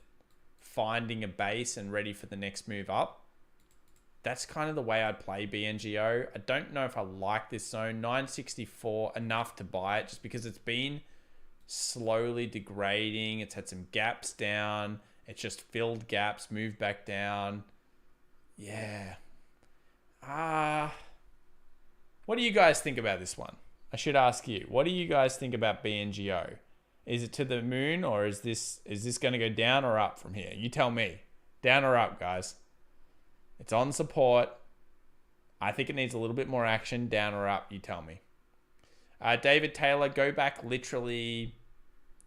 finding a base and ready for the next move up. That's kind of the way I'd play BNGO. I don't know if I like this zone. 964 enough to buy it just because it's been slowly degrading. It's had some gaps down. It's just filled gaps, moved back down. Yeah. What do you guys think about this one? I should ask you. What do you guys think about BNGO? Is it to the moon, or is this going to go down or up from here? You tell me. Down or up, guys? It's on support. I think it needs a little bit more action. Down or up, you tell me. David Taylor, go back literally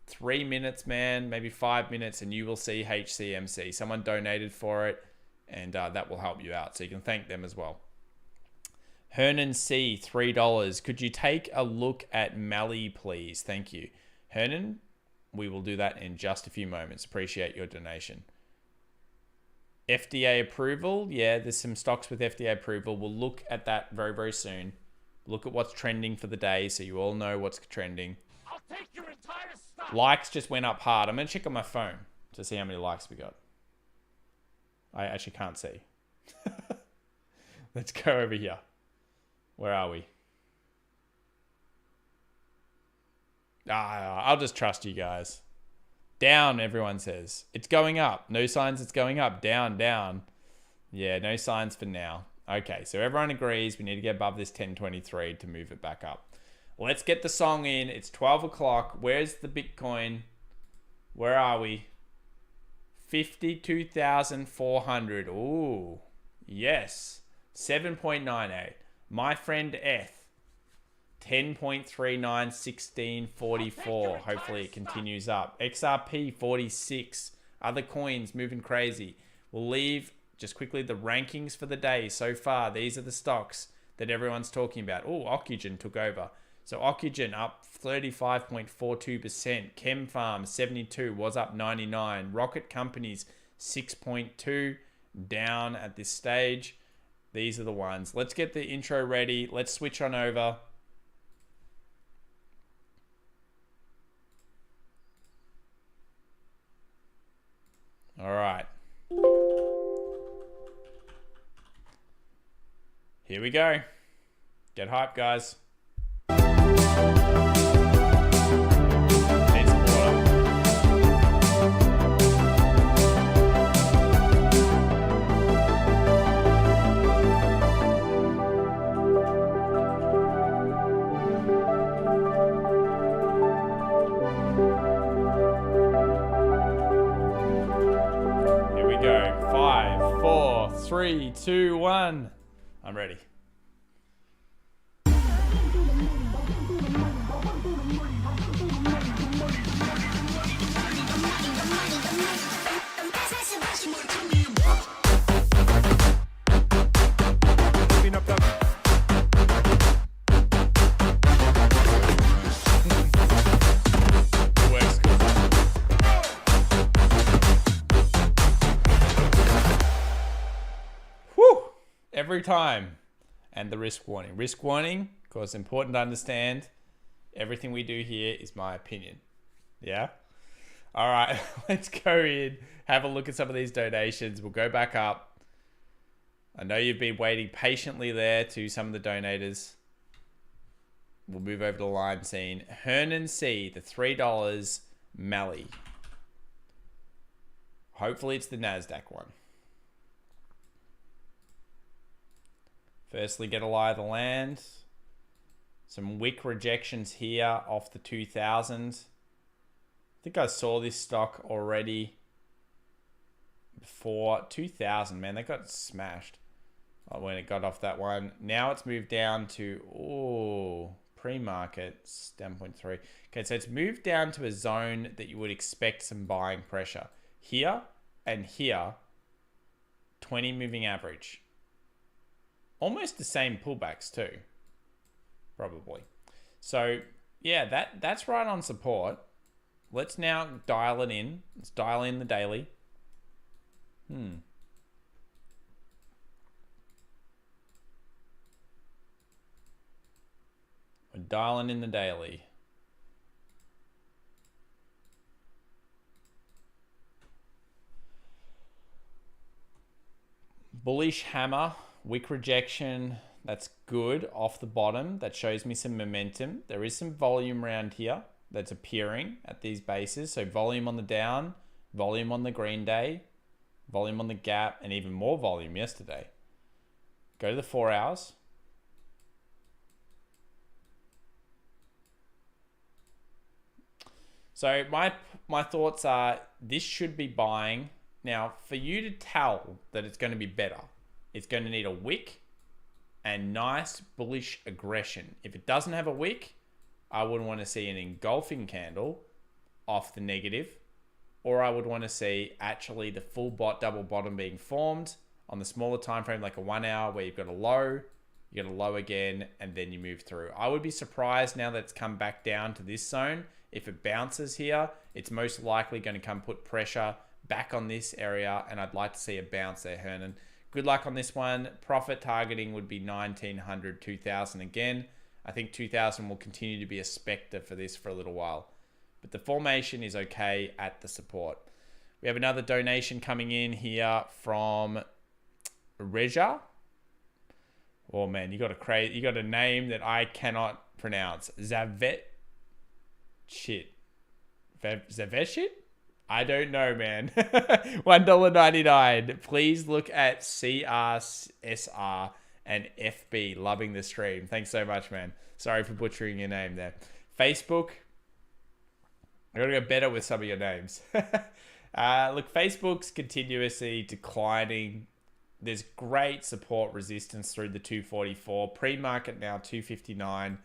3 minutes, man, maybe 5 minutes, and you will see HCMC. Someone donated for it, and that will help you out. So you can thank them as well. Hernan C, $3. Could you take a look at Mali, please? Thank you. Hernan, we will do that in just a few moments. Appreciate your donation. FDA approval. Yeah, there's some stocks with FDA approval. We'll look at that very, very soon. Look at what's trending for the day so you all know what's trending. I'll take your entire stock. Likes just went up hard. I'm going to check on my phone to see how many likes we got. I actually can't see. Let's go over here. Where are we? I'll just trust you guys. Down, everyone says. It's going up. No signs it's going up. Down, down. Yeah, no signs for now. Okay, so everyone agrees we need to get above this 1023 to move it back up. Let's get the song in. It's 12 o'clock. Where's the Bitcoin? Where are we? 52,400. Ooh, yes. 7.98. My friend Eth, 10.39, 16.44. Hopefully it continues up. XRP, 46. Other coins moving crazy. We'll leave just quickly the rankings for the day so far. These are the stocks that everyone's talking about. Oh, Oxygen took over. So Oxygen up 35.42%. Chem Farm 72 was up 99. Rocket Companies 6.2 down at this stage. These are the ones. Let's get the intro ready. Let's switch on over. All right. Here we go. Get hyped, guys. Need some water. Here we go. 5, 4, 3, 2, 1. I'm ready. Every time. And the risk warning. Risk warning, of course, important to understand. Everything we do here is my opinion. Yeah? All right, let's go in, have a look at some of these donations. We'll go back up. I know you've been waiting patiently there to some of the donators. We'll move over to the line scene. Hernan C, the $3 Mally. Hopefully it's the Nasdaq one. Firstly, get a lie of the land. Some wick rejections here off the 2000. I think I saw this stock already before 2000. Man, they got smashed when it got off that one. Now it's moved down to, pre-market, 7.3. Okay, so it's moved down to a zone that you would expect some buying pressure. Here and here, 20 moving average. Almost the same pullbacks too, probably. So yeah, that's right on support. Let's now dial it in. Let's dial in the daily. We're dialing in the daily. Bullish hammer. Wick rejection, that's good off the bottom. That shows me some momentum. There is some volume around here that's appearing at these bases. So volume on the down, volume on the green day, volume on the gap, and even more volume yesterday. Go to the 4 hours. So my thoughts are this should be buying. Now, for you to tell that it's going to be better, it's going to need a wick and nice bullish aggression. If it doesn't have a wick, I would want to see an engulfing candle off the negative, or I would want to see actually the full double bottom being formed on the smaller time frame, like a 1 hour where you've got a low, you get a low again, and then you move through. I would be surprised now that it's come back down to this zone. If it bounces here, it's most likely going to come put pressure back on this area, and I'd like to see a bounce there, Hernan. Good luck on this one. Profit targeting would be 1900, 2000 again. I think 2000 will continue to be a specter for this for a little while. But the formation is okay at the support. We have another donation coming in here from Reja. Oh man, you got a name that I cannot pronounce. Zaveshit. Zaveshit? I don't know, man. $1.99. Please look at CRSR and FB. Loving the stream. Thanks so much, man. Sorry for butchering your name there. Facebook. I gotta go better with some of your names. Look, Facebook's continuously declining. There's great support resistance through the 244. Pre-market now 259.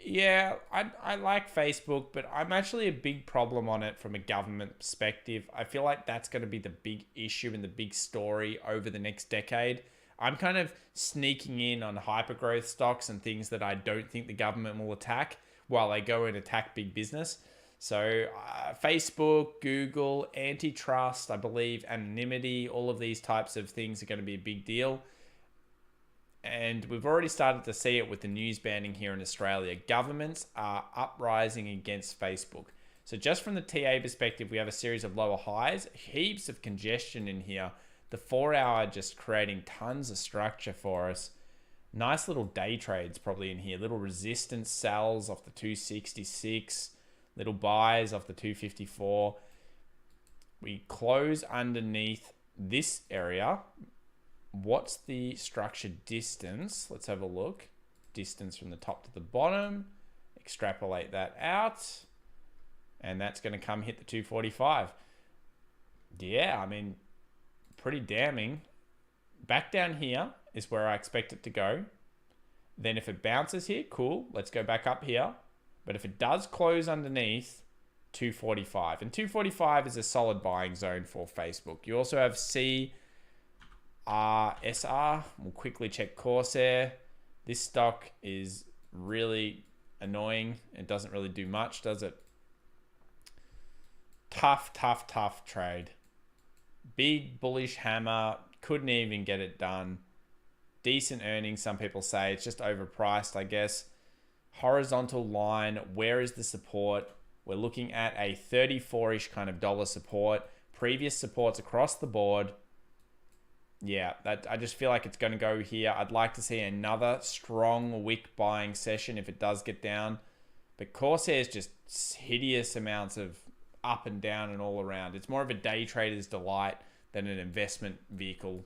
Yeah, I like Facebook, but I'm actually a big problem on it from a government perspective. I feel like that's going to be the big issue and the big story over the next decade. I'm kind of sneaking in on hypergrowth stocks and things that I don't think the government will attack while they go and attack big business. So Facebook, Google, antitrust, I believe, anonymity, all of these types of things are going to be a big deal. And we've already started to see it with the news banning here in Australia. Governments are uprising against Facebook. So just from the TA perspective, we have a series of lower highs, heaps of congestion in here. The 4 hour just creating tons of structure for us. Nice little day trades probably in here. Little resistance sells off the 266. Little buys off the 254. We close underneath this area. What's the structure distance? Let's have a look. Distance from the top to the bottom. Extrapolate that out. And that's going to come hit the 245. Yeah, I mean, pretty damning. Back down here is where I expect it to go. Then if it bounces here, cool. Let's go back up here. But if it does close underneath 245, and 245 is a solid buying zone for Facebook. You also have SR. We'll quickly check Corsair. This stock is really annoying. It doesn't really do much, does it? Tough trade. Big bullish hammer. Couldn't even get it done. Decent earnings, some people say. It's just overpriced, I guess. Horizontal line. Where is the support? We're looking at a 34-ish kind of dollar support. Previous supports across the board. Yeah, I just feel like it's going to go here. I'd like to see another strong wick buying session if it does get down. But Corsair is just hideous amounts of up and down and all around. It's more of a day trader's delight than an investment vehicle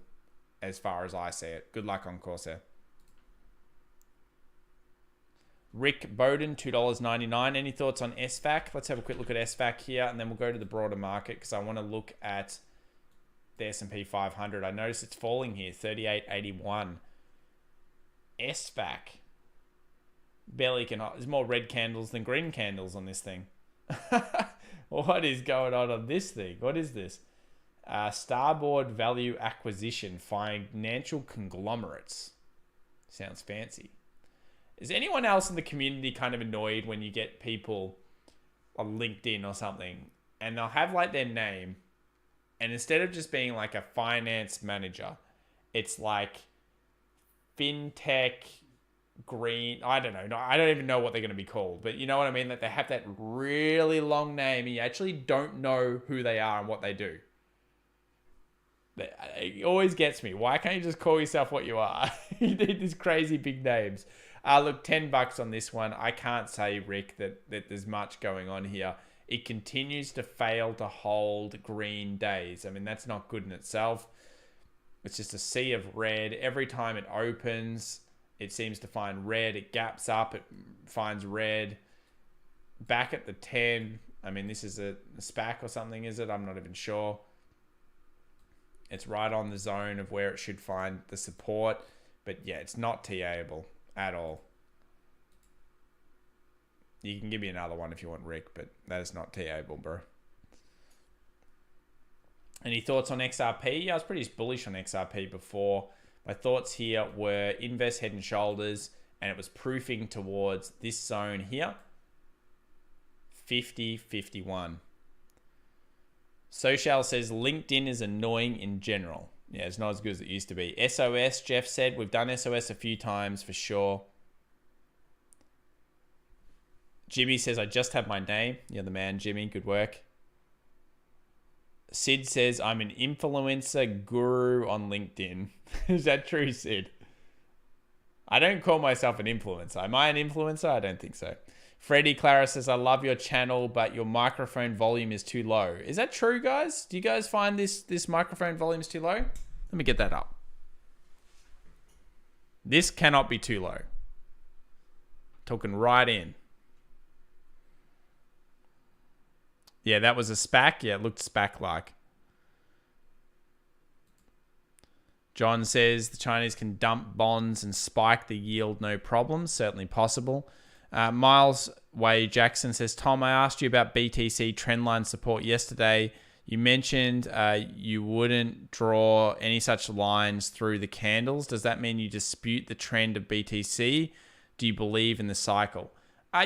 as far as I see it. Good luck on Corsair. Rick Bowden, $2.99. Any thoughts on SVAC? Let's have a quick look at SVAC here, and then we'll go to the broader market because I want to look at the S&P 500. I notice it's falling here, 38.81. SVAC. Barely can... There's more red candles than green candles on this thing. What is going on this thing? What is this? Starboard Value Acquisition, financial conglomerates. Sounds fancy. Is anyone else in the community kind of annoyed when you get people on LinkedIn or something and they'll have like their name, and instead of just being like a finance manager, it's like fintech green, I don't know. No, I don't even know what they're going to be called, but you know what I mean? That they have that really long name and you actually don't know who they are and what they do. It always gets me. Why can't you just call yourself what you are? You need these crazy big names. Look, $10 on this one. I can't say, Rick, that there's much going on here. It continues to fail to hold green days. I mean, that's not good in itself. It's just a sea of red. Every time it opens, it seems to find red. It gaps up. It finds red. Back at the 10. I mean, this is a SPAC or something, is it? I'm not even sure. It's right on the zone of where it should find the support. But yeah, it's not TA-able at all. You can give me another one if you want, Rick, but that is not TA-able, bro. Any thoughts on XRP? Yeah, I was pretty bullish on XRP before. My thoughts here were invest head and shoulders, and it was proofing towards this zone here. 50.51. Social says LinkedIn is annoying in general. Yeah, it's not as good as it used to be. SOS, Jeff said, we've done SOS a few times for sure. Jimmy says, I just have my name. You're the man, Jimmy. Good work. Sid says, I'm an influencer guru on LinkedIn. Is that true, Sid? I don't call myself an influencer. Am I an influencer? I don't think so. Freddie Clara says, I love your channel, but your microphone volume is too low. Is that true, guys? Do you guys find this microphone volume is too low? Let me get that up. This cannot be too low. Talking right in. Yeah, that was a SPAC. Yeah, it looked SPAC-like. John says the Chinese can dump bonds and spike the yield, no problem. Certainly possible. Miles Way Jackson says, Tom, I asked you about BTC trendline support yesterday. You mentioned you wouldn't draw any such lines through the candles. Does that mean you dispute the trend of BTC? Do you believe in the cycle?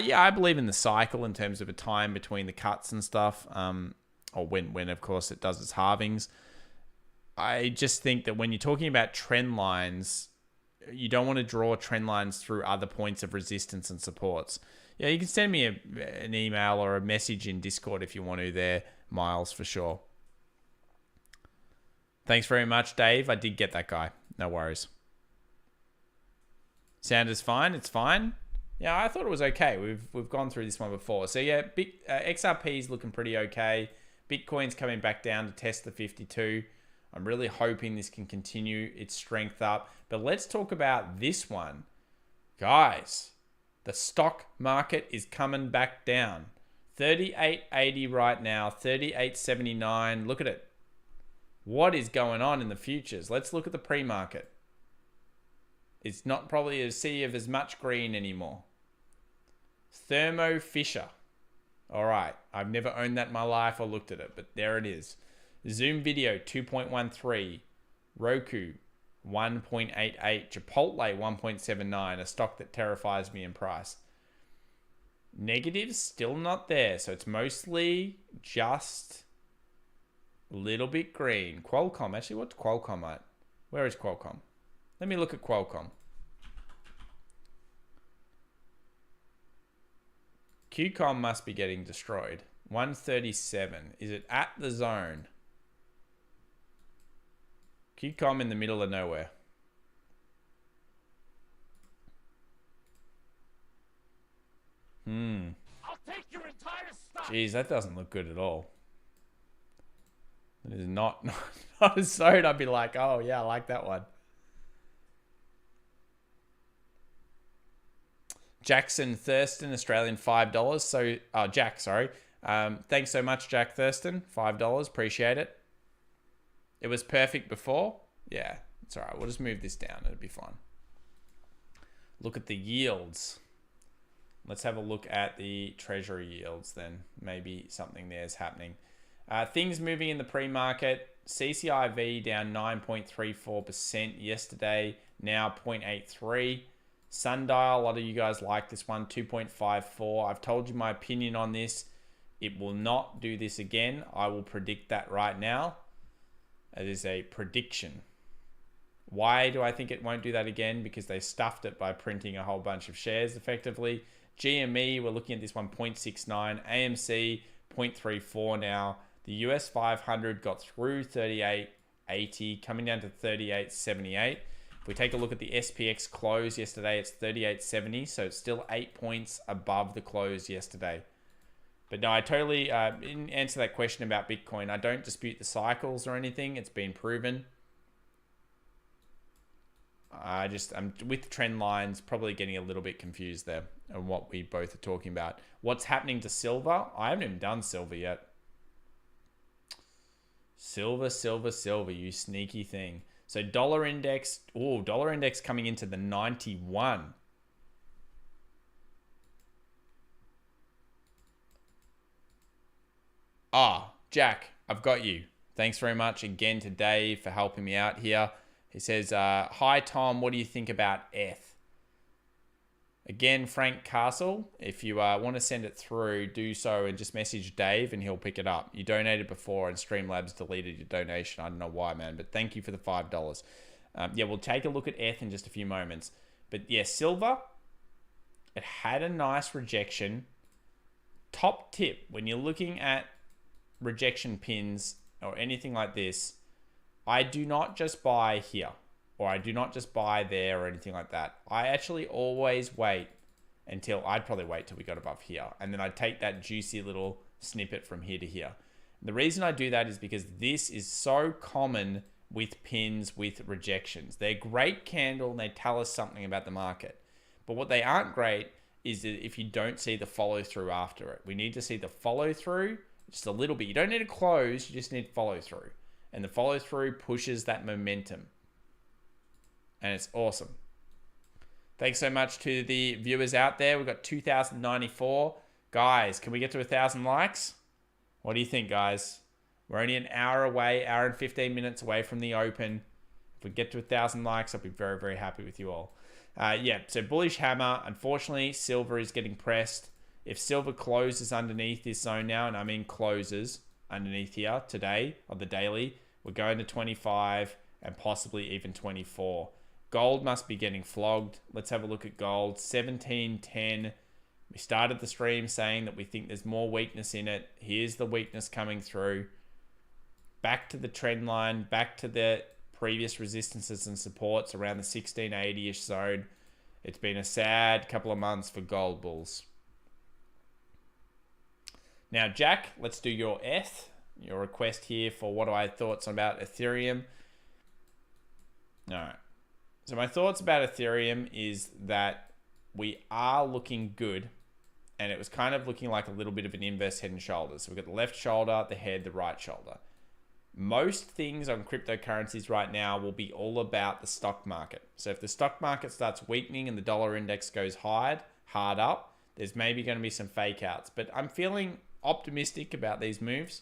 Yeah, I believe in the cycle in terms of a time between the cuts and stuff, or when, of course, it does its halvings. I just think that when you're talking about trend lines, you don't want to draw trend lines through other points of resistance and supports. Yeah, you can send me an email or a message in Discord if you want to there, Miles, for sure. Thanks very much, Dave. I did get that guy. No worries. Sound is fine. It's fine. Yeah, I thought it was okay. We've gone through this one before. So yeah, XRP is looking pretty okay. Bitcoin's coming back down to test the 52. I'm really hoping this can continue its strength up. But let's talk about this one. Guys, the stock market is coming back down. 38.80 right now, 38.79. Look at it. What is going on in the futures? Let's look at the pre-market. It's not probably a sea of as much green anymore. Thermo Fisher. All right. I've never owned that in my life or looked at it, but there it is. Zoom Video 2.13, Roku 1.88, Chipotle 1.79, a stock that terrifies me in price. Negatives still not there, so it's mostly just a little bit green. Qualcomm, actually, what's Qualcomm at? Where is Qualcomm? Let me look at Qualcomm. QCOM must be getting destroyed. 137. Is it at the zone? QCOM in the middle of nowhere. I'll take your entire stock. Jeez, that doesn't look good at all. It is not a zone I'd be like, oh yeah, I like that one. Jackson Thurston, Australian $5. So, Jack, sorry. Thanks so much, Jack Thurston. $5. Appreciate it. It was perfect before. Yeah, it's all right. We'll just move this down. It'll be fine. Look at the yields. Let's have a look at the treasury yields then. Maybe something there is happening. Things moving in the pre-market. CCIV down 9.34% yesterday. Now 0.83. Sundial, a lot of you guys like this one, 2.54. I've told you my opinion on this. It will not do this again. I will predict that right now. It is a prediction. Why do I think it won't do that again? Because they stuffed it by printing a whole bunch of shares effectively. GME, we're looking at this one, 0.69. AMC, 0.34 now. The US 500 got through 38.80, coming down to 38.78. If we take a look at the SPX close yesterday, it's 38.70, so it's still 8 points above the close yesterday. But no, I totally didn't answer that question about Bitcoin. I don't dispute the cycles or anything. It's been proven. I'm with trend lines, probably getting a little bit confused there on what we both are talking about. What's happening to silver? I haven't even done silver yet. Silver, you sneaky thing. So dollar index, dollar index coming into the 91. Jack, I've got you. Thanks very much again to Dave for helping me out here. He says, hi, Tom. What do you think about ETH? Again, Frank Castle, if you want to send it through, do so and just message Dave and he'll pick it up. You donated before and Streamlabs deleted your donation. I don't know why, man, but thank you for the $5. Yeah, we'll take a look at ETH in just a few moments. But yeah, silver, it had a nice rejection. Top tip, when you're looking at rejection pins or anything like this, I do not just buy here or I do not just buy there or anything like that. I actually always wait until I'd probably wait till we got above here. And then I'd take that juicy little snippet from here to here. The reason I do that is because this is so common with pins with rejections. They're great candle and they tell us something about the market. But what they aren't great is that if you don't see the follow through after it. We need to see the follow through just a little bit. You don't need to close, you just need follow through. And the follow through pushes that momentum. And it's awesome. Thanks so much to the viewers out there. We've got 2,094. Guys, can we get to 1,000 likes? What do you think, guys? We're only an hour away, hour and 15 minutes away from the open. If we get to 1,000 likes, I'll be very, very happy with you all. Yeah, so bullish hammer. Unfortunately, silver is getting pressed. If silver closes underneath this zone now, and I mean closes underneath here today on the daily, we're going to 25 and possibly even 24. Gold must be getting flogged. Let's have a look at gold. 1710. We started the stream saying that we think there's more weakness in it. Here's the weakness coming through. Back to the trend line. Back to the previous resistances and supports around the 1680-ish zone. It's been a sad couple of months for gold bulls. Now, Jack, let's do your ETH. Your request here for what are my thoughts about Ethereum. All right. So my thoughts about Ethereum is that we are looking good, and it was kind of looking like a little bit of an inverse head and shoulders. So we've got the left shoulder, the head, the right shoulder. Most things on cryptocurrencies right now will be all about the stock market. So if the stock market starts weakening and the dollar index goes hard up, there's maybe going to be some fake outs. But I'm feeling optimistic about these moves.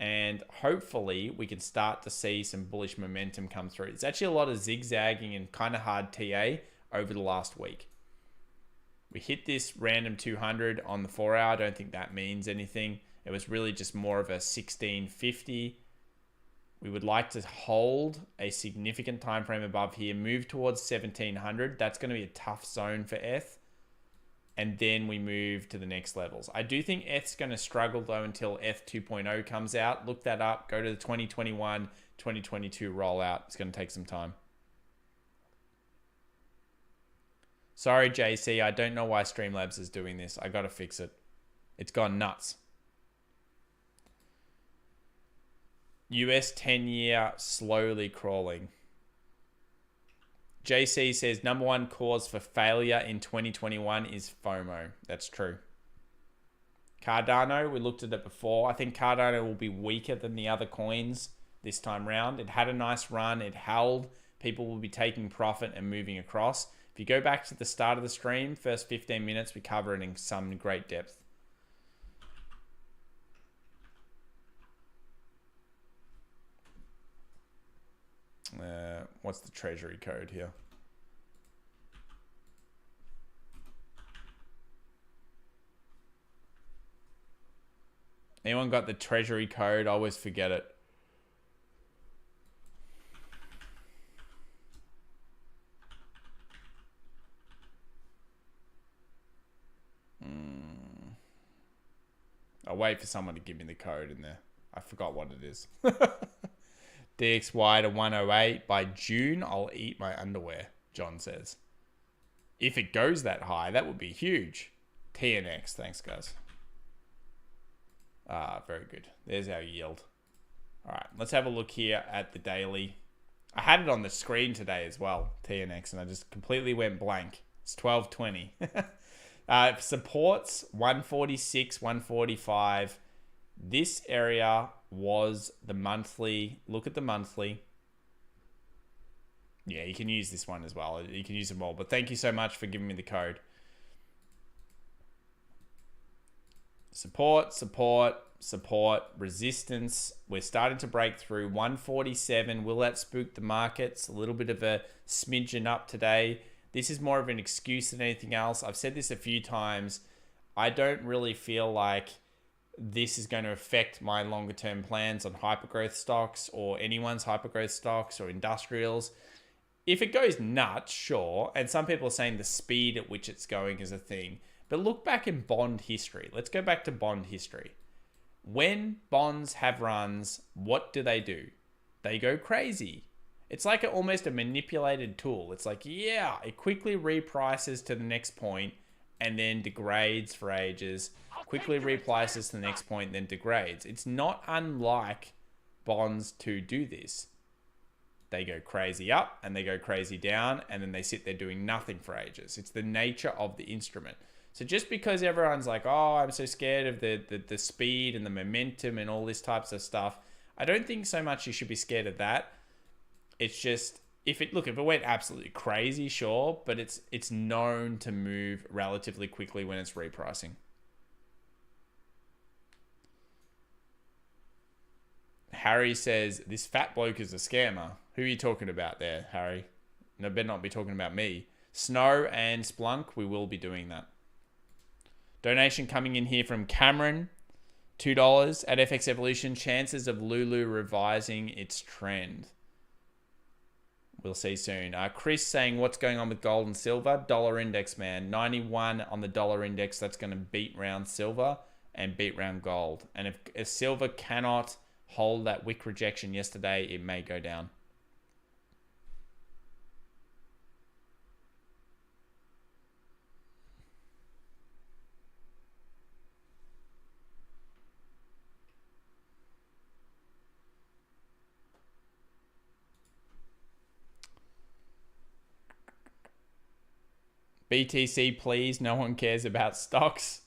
And hopefully we can start to see some bullish momentum come through. It's actually a lot of zigzagging and kind of hard TA over the last week. We hit this random 200 on the 4 hour. I don't think that means anything. It was really just more of a 1650. We would like to hold a significant time frame above here, move towards 1700. That's going to be a tough zone for ETH. And then we move to the next levels. I do think ETH's going to struggle though until ETH 2.0 comes out. Look that up. Go to the 2021, 2022 rollout. It's going to take some time. Sorry, JC. I don't know why Streamlabs is doing this. I got to fix it. It's gone nuts. US 10-year slowly crawling. JC says number one cause for failure in 2021 is FOMO. That's true. Cardano, we looked at it before. I think Cardano will be weaker than the other coins this time round. It had a nice run. It held. People will be taking profit and moving across. If you go back to the start of the stream, first 15 minutes, we cover it in some great depth. What's the treasury code here? Anyone got the treasury code? I always forget it. I'll wait for someone to give me the code in there. I forgot what it is. DXY to 108. By June, I'll eat my underwear, John says. If it goes that high, that would be huge. TNX. Thanks, guys. Very good. There's our yield. All right, let's have a look here at the daily. I had it on the screen today as well, TNX, and I just completely went blank. It's 1220. Supports 146, 145. This area was the monthly. Look at the monthly. Yeah, you can use this one as well. You can use them all. But thank you so much for giving me the code. Support, support, support, resistance. We're starting to break through 147. Will that spook the markets? A little bit of a smidgen up today. This is more of an excuse than anything else. I've said this a few times. I don't really feel like this is going to affect my longer term plans on hypergrowth stocks or anyone's hypergrowth stocks or industrials. If it goes nuts, sure. And some people are saying the speed at which it's going is a thing. But look back in bond history. Let's go back to bond history. When bonds have runs, what do? They go crazy. It's like almost a manipulated tool. It's like, yeah, it quickly reprices to the next point and then degrades for ages. Quickly reprices to the next point, then degrades. It's not unlike bonds to do this. They go crazy up and they go crazy down and then they sit there doing nothing for ages. It's the nature of the instrument. So just because everyone's like, oh, I'm so scared of the speed and the momentum and all this types of stuff, I don't think so much you should be scared of that. It's just, if it went absolutely crazy, sure, but it's known to move relatively quickly when it's repricing. Harry says, this fat bloke is a scammer. Who are you talking about there, Harry? No, better not be talking about me. Snow and Splunk, we will be doing that. Donation coming in here from Cameron. $2 at FX Evolution. Chances of Lulu revising its trend. We'll see soon. Chris saying, what's going on with gold and silver? Dollar index, man. 91 on the dollar index. That's going to beat round silver and beat round gold. And if silver cannot hold that wick rejection yesterday, it may go down. BTC, please. No one cares about stocks.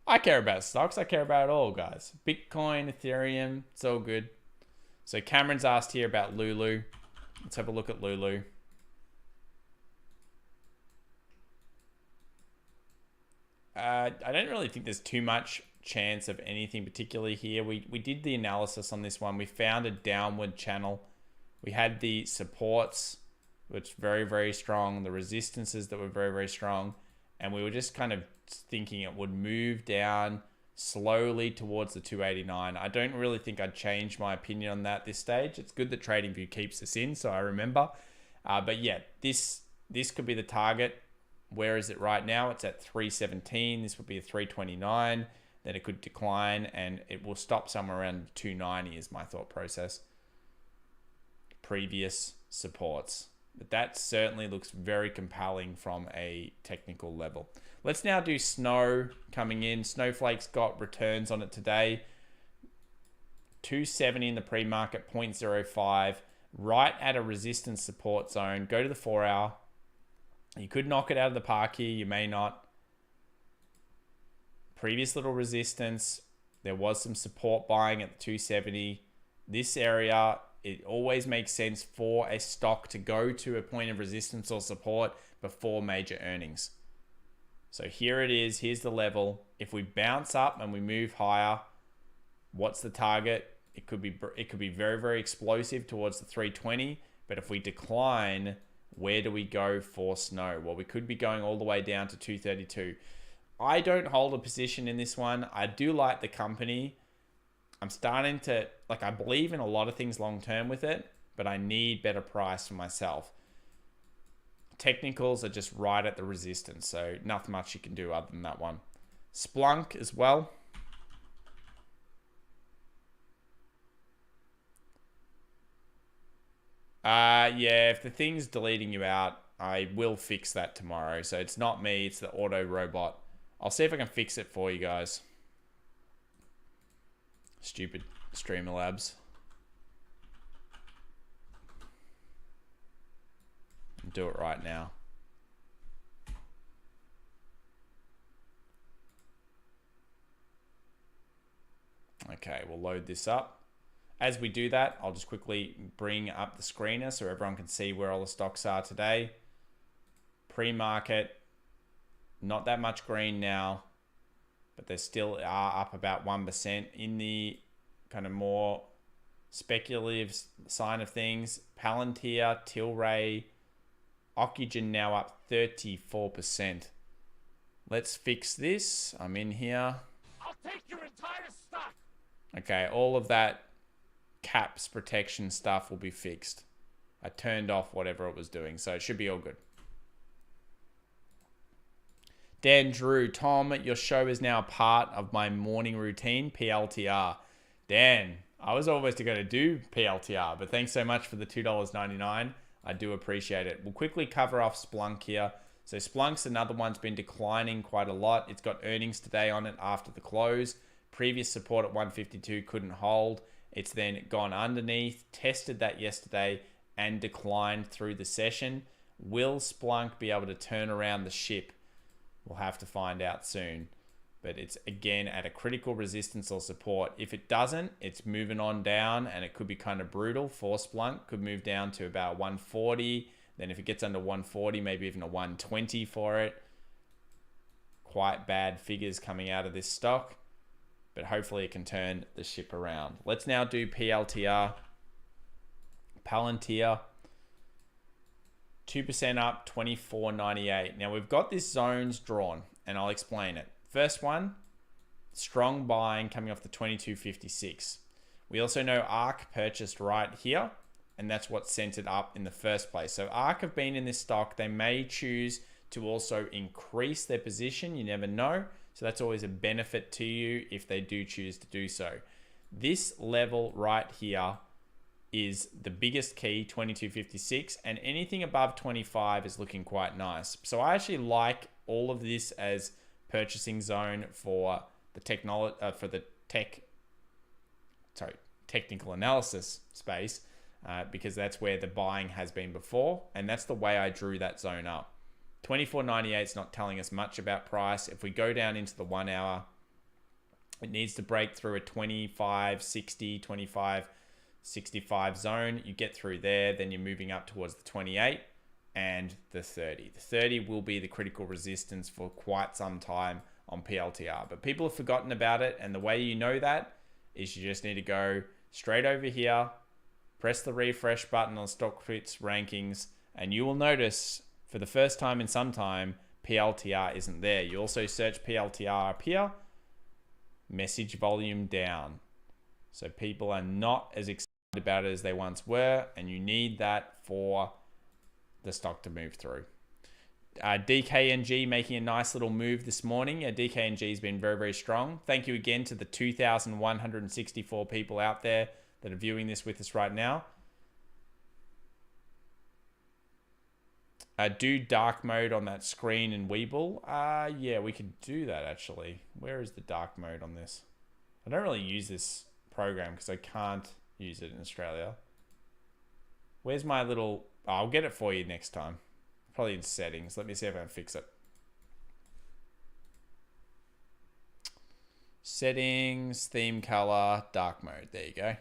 I care about stocks. I care about it all, guys. Bitcoin, Ethereum, it's all good. So Cameron's asked here about Lulu. Let's have a look at Lulu. I don't really think there's too much chance of anything particularly here. We did the analysis on this one. We found a downward channel. We had the supports, which very, very strong. The resistances that were very, very strong. And we were just kind of thinking it would move down slowly towards the 289. I don't really think I'd change my opinion on that at this stage. It's good that TradingView keeps this in, so I remember. But yeah, this could be the target. Where is it right now? It's at 317. This would be a 329. Then it could decline, and it will stop somewhere around 290 is my thought process. Previous supports. But that certainly looks very compelling from a technical level. Let's now do Snow coming in. Snowflake's got returns on it today. 270 in the pre-market, 0.05. Right at a resistance support zone. Go to the 4-hour. You could knock it out of the park here. You may not. Previous little resistance. There was some support buying at the 270. This area, it always makes sense for a stock to go to a point of resistance or support before major earnings. So here it is. Here's the level. If we bounce up and we move higher, what's the target? It could be very, very explosive towards the 320. But if we decline, where do we go for Snow? Well, we could be going all the way down to 232. I don't hold a position in this one. I do like the company. I'm starting to, I believe in a lot of things long-term with it, but I need better price for myself. Technicals are just right at the resistance, so nothing much you can do other than that one. Splunk as well. Yeah, if the thing's deleting you out, I will fix that tomorrow. So it's not me, it's the auto robot. I'll see if I can fix it for you guys. Stupid Streamlabs. Do it right now. Okay, we'll load this up. As we do that, I'll just quickly bring up the screener so everyone can see where all the stocks are today. Pre-market, not that much green now, but they still are up about 1% in the kind of more speculative sign of things. Palantir, Tilray, Oxygen now up 34%. Let's fix this. I'm in here. I'll take your entire stock. Okay, all of that caps protection stuff will be fixed. I turned off whatever it was doing, so it should be all good. Dan Drew, Tom, your show is now a part of my morning routine, PLTR. Dan, I was almost going to do PLTR, but thanks so much for the $2.99. I do appreciate it. We'll quickly cover off Splunk here. So Splunk's another one's been declining quite a lot. It's got earnings today on it after the close. Previous support at 152 couldn't hold. It's then gone underneath, tested that yesterday, and declined through the session. Will Splunk be able to turn around the ship? We'll have to find out soon. But it's, again, at a critical resistance or support. If it doesn't, it's moving on down, and it could be kind of brutal. Force blunt could move down to about 140. Then if it gets under 140, maybe even a 120 for it. Quite bad figures coming out of this stock. But hopefully it can turn the ship around. Let's now do PLTR. Palantir. 2% up, 24.98. Now we've got these zones drawn, and I'll explain it. First one, strong buying coming off the 22.56. We also know ARK purchased right here, and that's what sent it up in the first place. So ARK have been in this stock. They may choose to also increase their position. You never know. So that's always a benefit to you if they do choose to do so. This level right here is the biggest key, 22.56, and anything above 25 is looking quite nice. So I actually like all of this as purchasing zone for the technical analysis space, because that's where the buying has been before, and that's the way I drew that zone up. 24.98 is not telling us much about price. If we go down into the 1 hour, it needs to break through a 25.60, 25.65 zone. You get through there, then you're moving up towards the 28 and the 30. The 30 will be the critical resistance for quite some time on PLTR, but people have forgotten about it, and the way you know that is you just need to go straight over here, press the refresh button on StockFit's rankings, and you will notice for the first time in some time, PLTR isn't there. You also search PLTR up here, message volume down. So people are not as excited about it as they once were, and you need that for the stock to move through. DKNG making a nice little move this morning. DKNG has been very, very strong. Thank you again to the 2,164 people out there that are viewing this with us right now. Do dark mode on that screen in Webull. Yeah, we could do that actually. Where is the dark mode on this? I don't really use this program because I can't use it in Australia. Where's my little... Oh, I'll get it for you next time. Probably in settings. Let me see if I can fix it. Settings, theme color, dark mode. There you go.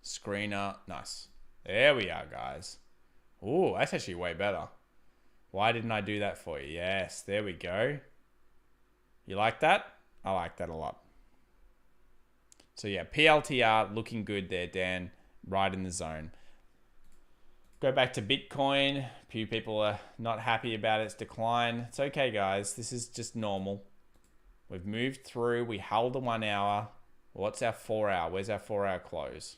Screener. Nice. There we are, guys. Ooh, that's actually way better. Why didn't I do that for you? Yes, there we go. You like that? I like that a lot. So yeah, PLTR looking good there, Dan. Right in the zone. Go back to Bitcoin. A few people are not happy about its decline. It's okay, guys. This is just normal. We've moved through. We held the 1 hour. What's our 4 hour? Where's our 4 hour close?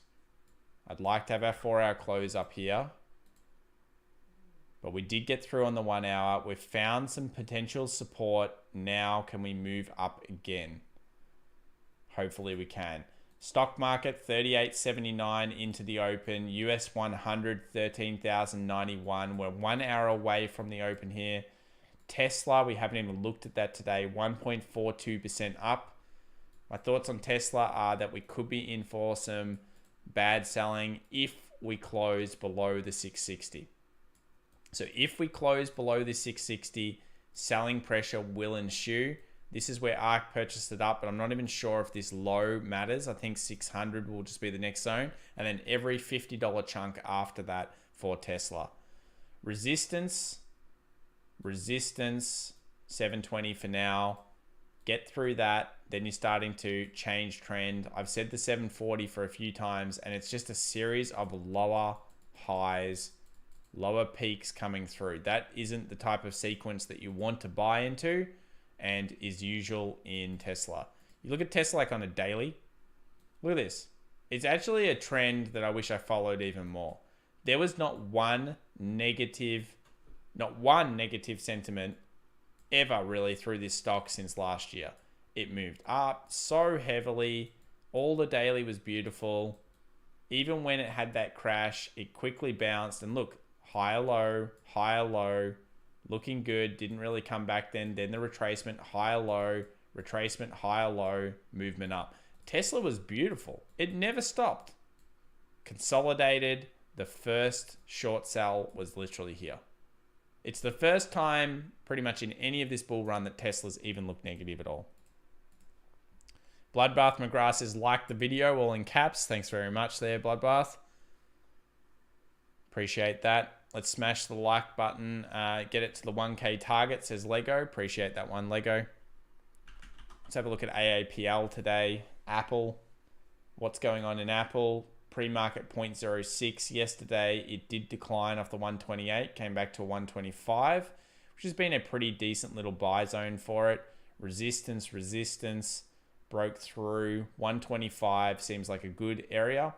I'd like to have our 4 hour close up here. But we did get through on the 1 hour. We've found some potential support. Now can we move up again? Hopefully we can. Stock market 38.79 into the open. US 100 13,091. We're 1 hour away from the open here. Tesla, we haven't even looked at that today. 1.42% up. My thoughts on Tesla are that we could be in for some bad selling if we close below the 660. So if we close below the 660, selling pressure will ensue. This is where ARK purchased it up, but I'm not even sure if this low matters. I think 600 will just be the next zone, and then every $50 chunk after that for Tesla. Resistance, 720 for now. Get through that, then you're starting to change trend. I've said the 740 for a few times, and it's just a series of lower highs, lower peaks coming through. That isn't the type of sequence that you want to buy into and is usual in Tesla. You look at Tesla like on a daily. Look at this. It's actually a trend that I wish I followed even more. There was not one negative sentiment ever really through this stock since last year. It moved up so heavily. All the daily was beautiful. Even when it had that crash, it quickly bounced. And look, higher low, looking good. Didn't really come back then. Then the retracement, higher low, movement up. Tesla was beautiful. It never stopped. Consolidated, the first short sell was literally here. It's the first time pretty much in any of this bull run that Tesla's even looked negative at all. Bloodbath McGrath says, like the video, all in caps. Thanks very much there, Bloodbath. Appreciate that. Let's smash the like button. Get it to the 1K target, says Lego. Appreciate that one, Lego. Let's have a look at AAPL today. Apple. What's going on in Apple? Pre-market 0.06. Yesterday, it did decline off the 128. Came back to 125, which has been a pretty decent little buy zone for it. Resistance. Broke through. 125 seems like a good area.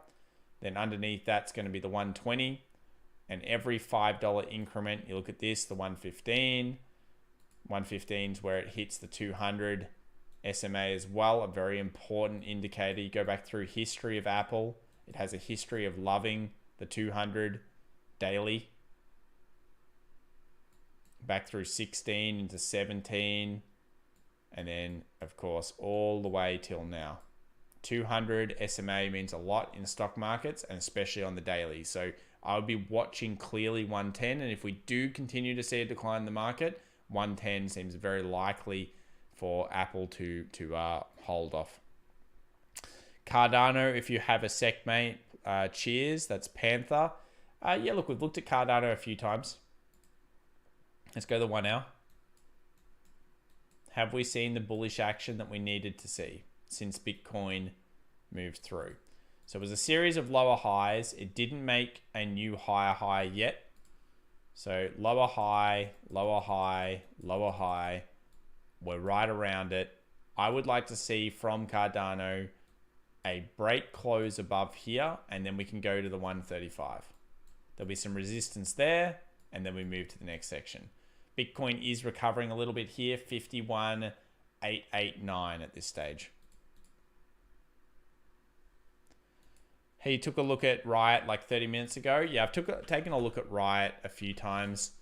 Then underneath that's going to be the 120. And every $5 increment, you look at this, the 115. 115 is where it hits the 200 SMA as well, a very important indicator. You go back through history of Apple. It has a history of loving the 200 daily. Back through 16 into 17. And then, of course, all the way till now. 200 SMA means a lot in stock markets, and especially on the daily. So I would be watching clearly 110. And if we do continue to see a decline in the market, 110 seems very likely for Apple to hold off. Cardano, if you have a sec, mate, cheers. That's Panther. Yeah, look, we've looked at Cardano a few times. Let's go the 1 hour. Have we seen the bullish action that we needed to see since Bitcoin moved through? So it was a series of lower highs. It didn't make a new higher high yet. So lower high, lower high, lower high. We're right around it. I would like to see from Cardano a break close above here, and then we can go to the 135. There'll be some resistance there, and then we move to the next section. Bitcoin is recovering a little bit here, 51,889 at this stage. He took a look at Riot like 30 minutes ago. Yeah, I've taken a look at Riot a few times.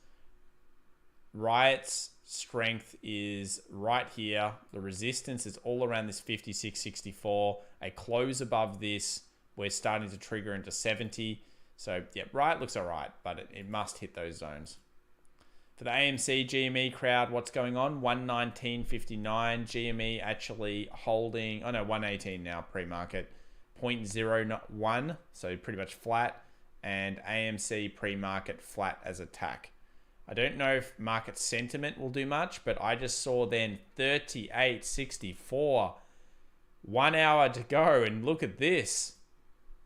Riot's strength is right here. The resistance is all around this 56.64. A close above this, we're starting to trigger into 70. So yeah, Riot looks all right, but it must hit those zones. For the AMC GME crowd, what's going on? 119.59. GME actually holding, 118 now pre-market. 0.01, so pretty much flat. And AMC pre-market flat as a tack. I don't know if market sentiment will do much, but I just saw then 38.64. 1 hour to go, and look at this.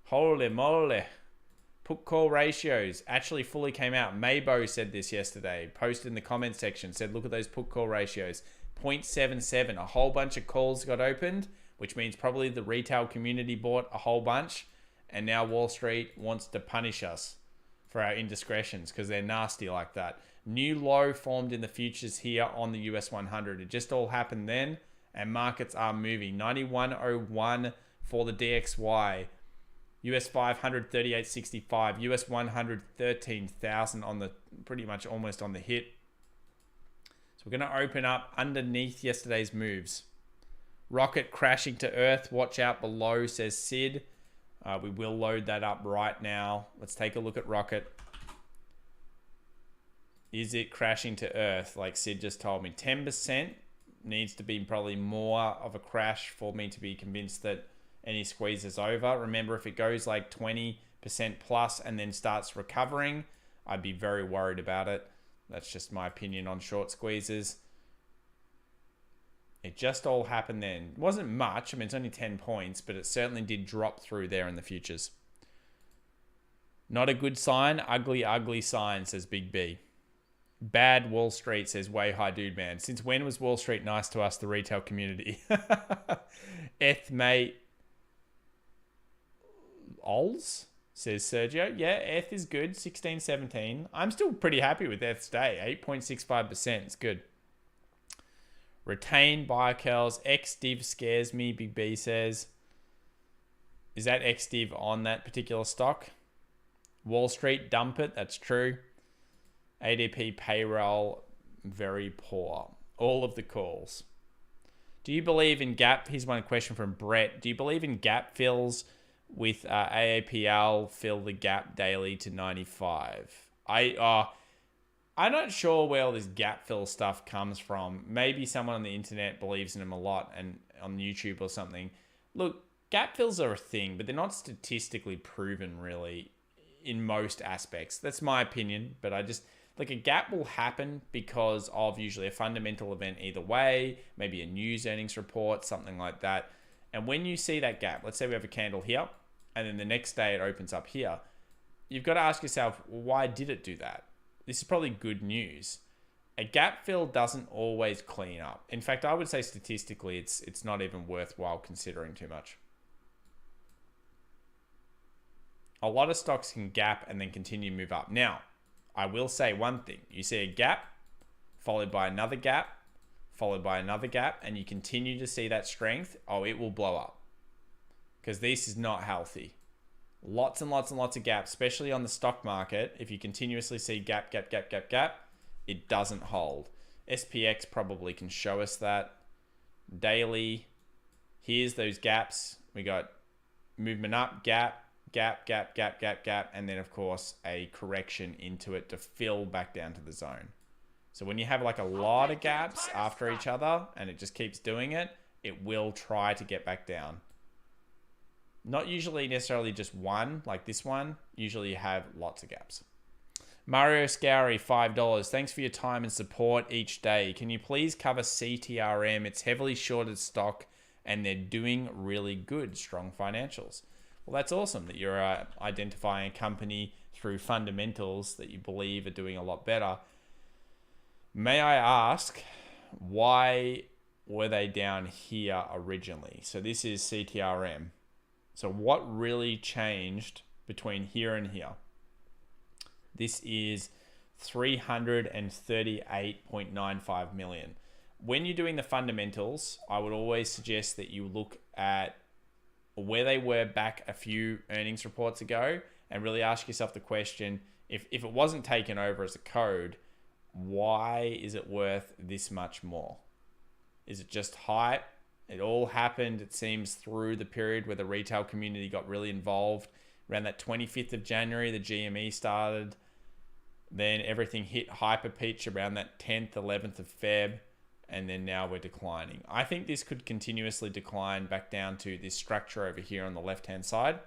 Holy moly. Put call ratios actually fully came out. Maybo said this yesterday. Posted in the comment section. Said, look at those put call ratios. 0.77. A whole bunch of calls got opened, which means probably the retail community bought a whole bunch. And now Wall Street wants to punish us for our indiscretions because they're nasty like that. New low formed in the futures here on the US 100. It just all happened then. And markets are moving. 91.01 for the DXY. US 500, 38.65. US 100, 13,000 on the, pretty much almost on the hit. So we're going to open up underneath yesterday's moves. Rocket crashing to earth. Watch out below, says Sid. We will load that up right now. Let's take a look at Rocket. Is it crashing to earth like Sid just told me? 10% needs to be probably more of a crash for me to be convinced that any squeeze is over. Remember, if it goes like 20% plus and then starts recovering, I'd be very worried about it. That's just my opinion on short squeezes. It just all happened then. It wasn't much. I mean, it's only 10 points, but it certainly did drop through there in the futures. Not a good sign. Ugly, ugly sign, says Big B. Bad Wall Street, says Way High Dude Man. Since when was Wall Street nice to us, the retail community? Eth, mate. Ols, says Sergio. Yeah, Eth is good. 16, 17. I'm still pretty happy with Eth's day. 8.65%. It's good. Retain Biokel's. XDiv scares me, Big B says. Is that XDiv on that particular stock? Wall Street, dump it. That's true. ADP payroll, very poor. All of the calls. Do you believe in gap? Here's one question from Brett. Do you believe in gap fills with AAPL fill the gap daily to 95. I'm not sure where all this gap fill stuff comes from. Maybe someone on the internet believes in them a lot and on YouTube or something. Look, gap fills are a thing, but they're not statistically proven really in most aspects. That's my opinion, but like a gap will happen because of usually a fundamental event either way, maybe a news earnings report, something like that. And when you see that gap, let's say we have a candle here, and then the next day it opens up here, you've got to ask yourself, why did it do that? This is probably good news. A gap fill doesn't always clean up. In fact, I would say statistically, it's not even worthwhile considering too much. A lot of stocks can gap and then continue to move up. Now, I will say one thing. You see a gap, followed by another gap, followed by another gap, and you continue to see that strength, it will blow up. Because this is not healthy. Lots and lots and lots of gaps, especially on the stock market. If you continuously see gap, gap, gap, gap, gap, it doesn't hold. SPX probably can show us that. Daily, here's those gaps. We got movement up, gap, gap, gap, gap, gap, gap, and then of course a correction into it to fill back down to the zone. So when you have like a lot of gaps after each other and it just keeps doing it, it will try to get back down. Not usually necessarily just one, like this one. Usually you have lots of gaps. Mario Scouri, $5. Thanks for your time and support each day. Can you please cover CTRM? It's heavily shorted stock and they're doing really good, strong financials. Well, that's awesome that you're identifying a company through fundamentals that you believe are doing a lot better. May I ask, why were they down here originally? So this is CTRM. So what really changed between here and here? This is 338.95 million. When you're doing the fundamentals, I would always suggest that you look at where they were back a few earnings reports ago and really ask yourself the question, if it wasn't taken over as a code, why is it worth this much more? Is it just hype? It all happened, it seems, through the period where the retail community got really involved. Around that 25th of January, the GME started. Then everything hit hyper pitch around that 10th, 11th of Feb. And then now we're declining. I think this could continuously decline back down to this structure over here on the left-hand side.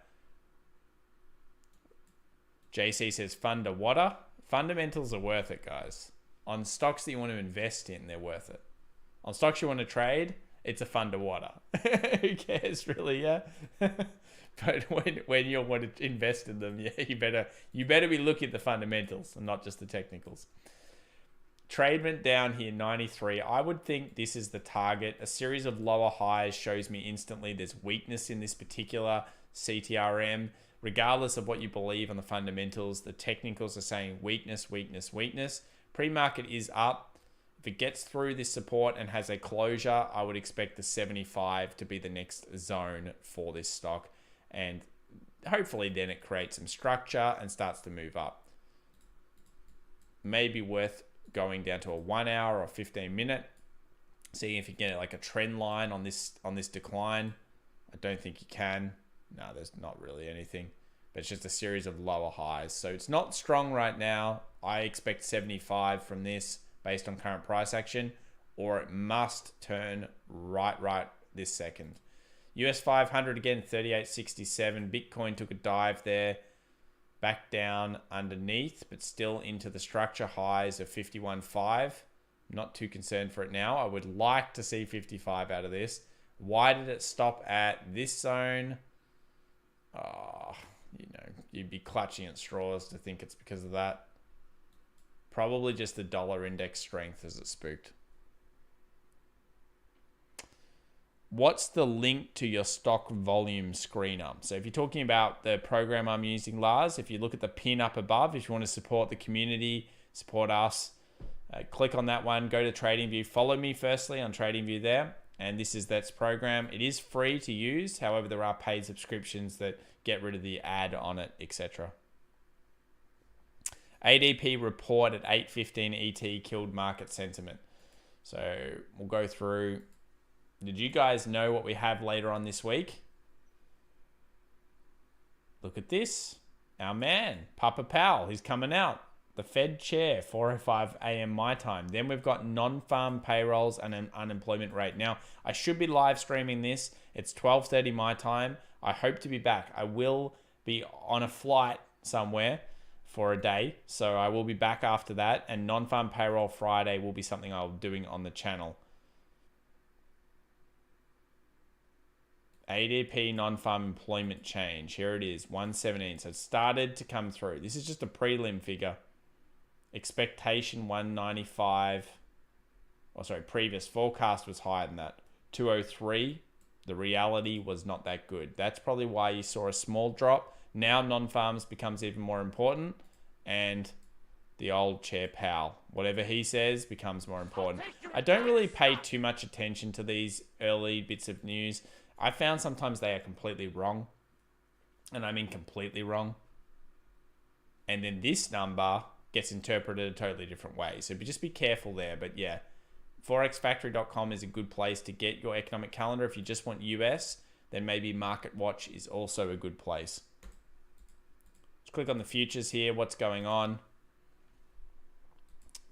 JC says fund to water. Fundamentals are worth it, guys. On stocks that you want to invest in, they're worth it. On stocks you want to trade, it's a fund to water. Who cares, really? Yeah. But when you want to invest in them, yeah, you better be looking at the fundamentals and not just the technicals. Trade went down here, 93. I would think this is the target. A series of lower highs shows me instantly there's weakness in this particular CTRM. Regardless of what you believe on the fundamentals, the technicals are saying weakness, weakness, weakness. Pre-market is up. If it gets through this support and has a closure, I would expect the 75 to be the next zone for this stock. And hopefully then it creates some structure and starts to move up. Maybe worth going down to a 1 hour or 15 minute, seeing if you get like a trend line on this decline. I don't think you can. No, there's not really anything, but it's just a series of lower highs. So it's not strong right now. I expect 75 from this based on current price action, or it must turn right this second. US 500 again, 38.67. Bitcoin took a dive there, back down underneath, but still into the structure highs of 51.5. Not too concerned for it now. I would like to see 55 out of this. Why did it stop at this zone? You'd be clutching at straws to think it's because of that. Probably just the dollar index strength as it spooked. What's the link to your stock volume screener? So if you're talking about the program I'm using, Lars, if you look at the pin up above, if you want to support the community, support us, click on that one, go to TradingView, follow me firstly on TradingView there. And that's program. It is free to use. However, there are paid subscriptions that get rid of the ad on it, etc. ADP report at 8:15 ET killed market sentiment. So we'll go through. Did you guys know what we have later on this week? look at this. Our man, Papa Powell, he's coming out. The Fed chair, 4:05 a.m. my time. Then we've got non-farm payrolls and an unemployment rate. Now, I should be live streaming this. It's 12:30 my time. I hope to be back. I will be on a flight somewhere for a day, so I will be back after that. And non-farm payroll Friday will be something I'll be doing on the channel. ADP non-farm employment change. Here it is, 117. So it started to come through. This is just a prelim figure. Expectation 195. Oh, sorry, previous forecast was higher than that. 203. The reality was not that good. That's probably why you saw a small drop. Now non-farms becomes even more important, and the old Chair Powell, whatever he says, becomes more important. I don't really pay too much attention to these early bits of news. I found sometimes they are completely wrong, and I mean completely wrong. And then this number gets interpreted a totally different way. So just be careful there. But yeah, forexfactory.com is a good place to get your economic calendar. If you just want US, then maybe Market Watch is also a good place. Let's click on the futures here. What's going on?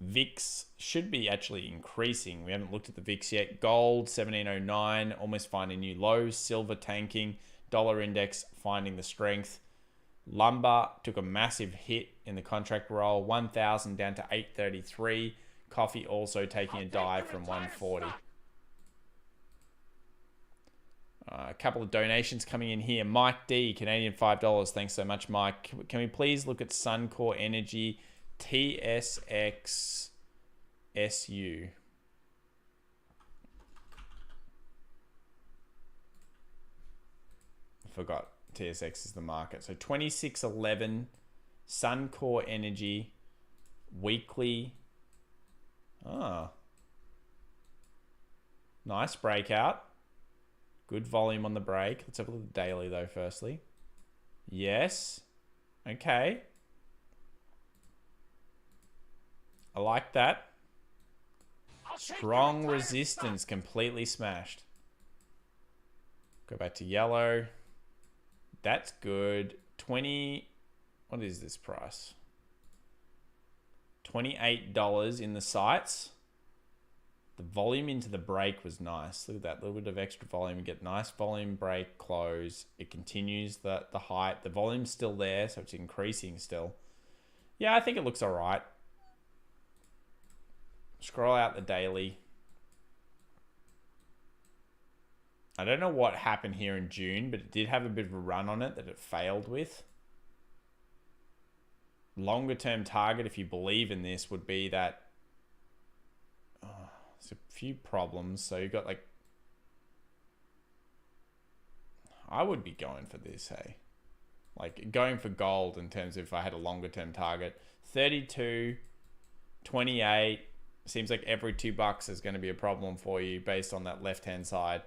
VIX should be actually increasing. We haven't looked at the VIX yet. Gold, 1709, almost finding new lows. Silver tanking. Dollar index finding the strength. Lumber took a massive hit in the contract roll. 1,000 down to 833. Coffee also taking a dive from 140. A couple of donations coming in here. Mike D, Canadian $5. Thanks so much, Mike. Can we please look at Suncor Energy TSX SU? I forgot. TSX is the market. So 2611, Suncor Energy, weekly. Nice breakout. Good volume on the break. Let's have a look at the daily though, firstly. Yes. Okay. I like that. Strong resistance, completely smashed. Go back to yellow. That's good. 20, what is this price? $28 in the sights. The volume into the break was nice. Look at that, little bit of extra volume. You get nice volume break, close. It continues the height. The volume's still there, so it's increasing still. Yeah, I think it looks all right. Scroll out the daily. I don't know what happened here in June, but it did have a bit of a run on it that it failed with. Longer term target, if you believe in this, would be that there's a few problems. So you've got like, I would be going for this, hey? Like going for gold in terms of if I had a longer term target. 32, 28. Seems like every $2 is going to be a problem for you based on that left-hand side.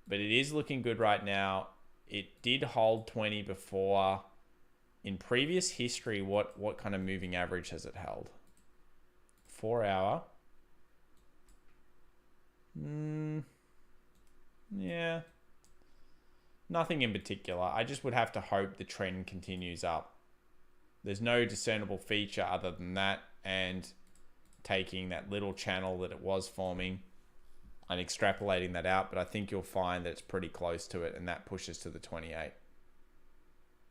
But it is looking good right now. It did hold 20 before. In previous history, what kind of moving average has it held? 4 hour. Yeah. Nothing in particular. I just would have to hope the trend continues up. There's no discernible feature other than that, and taking that little channel that it was forming and extrapolating that out, but I think you'll find that it's pretty close to it, and that pushes to the 28.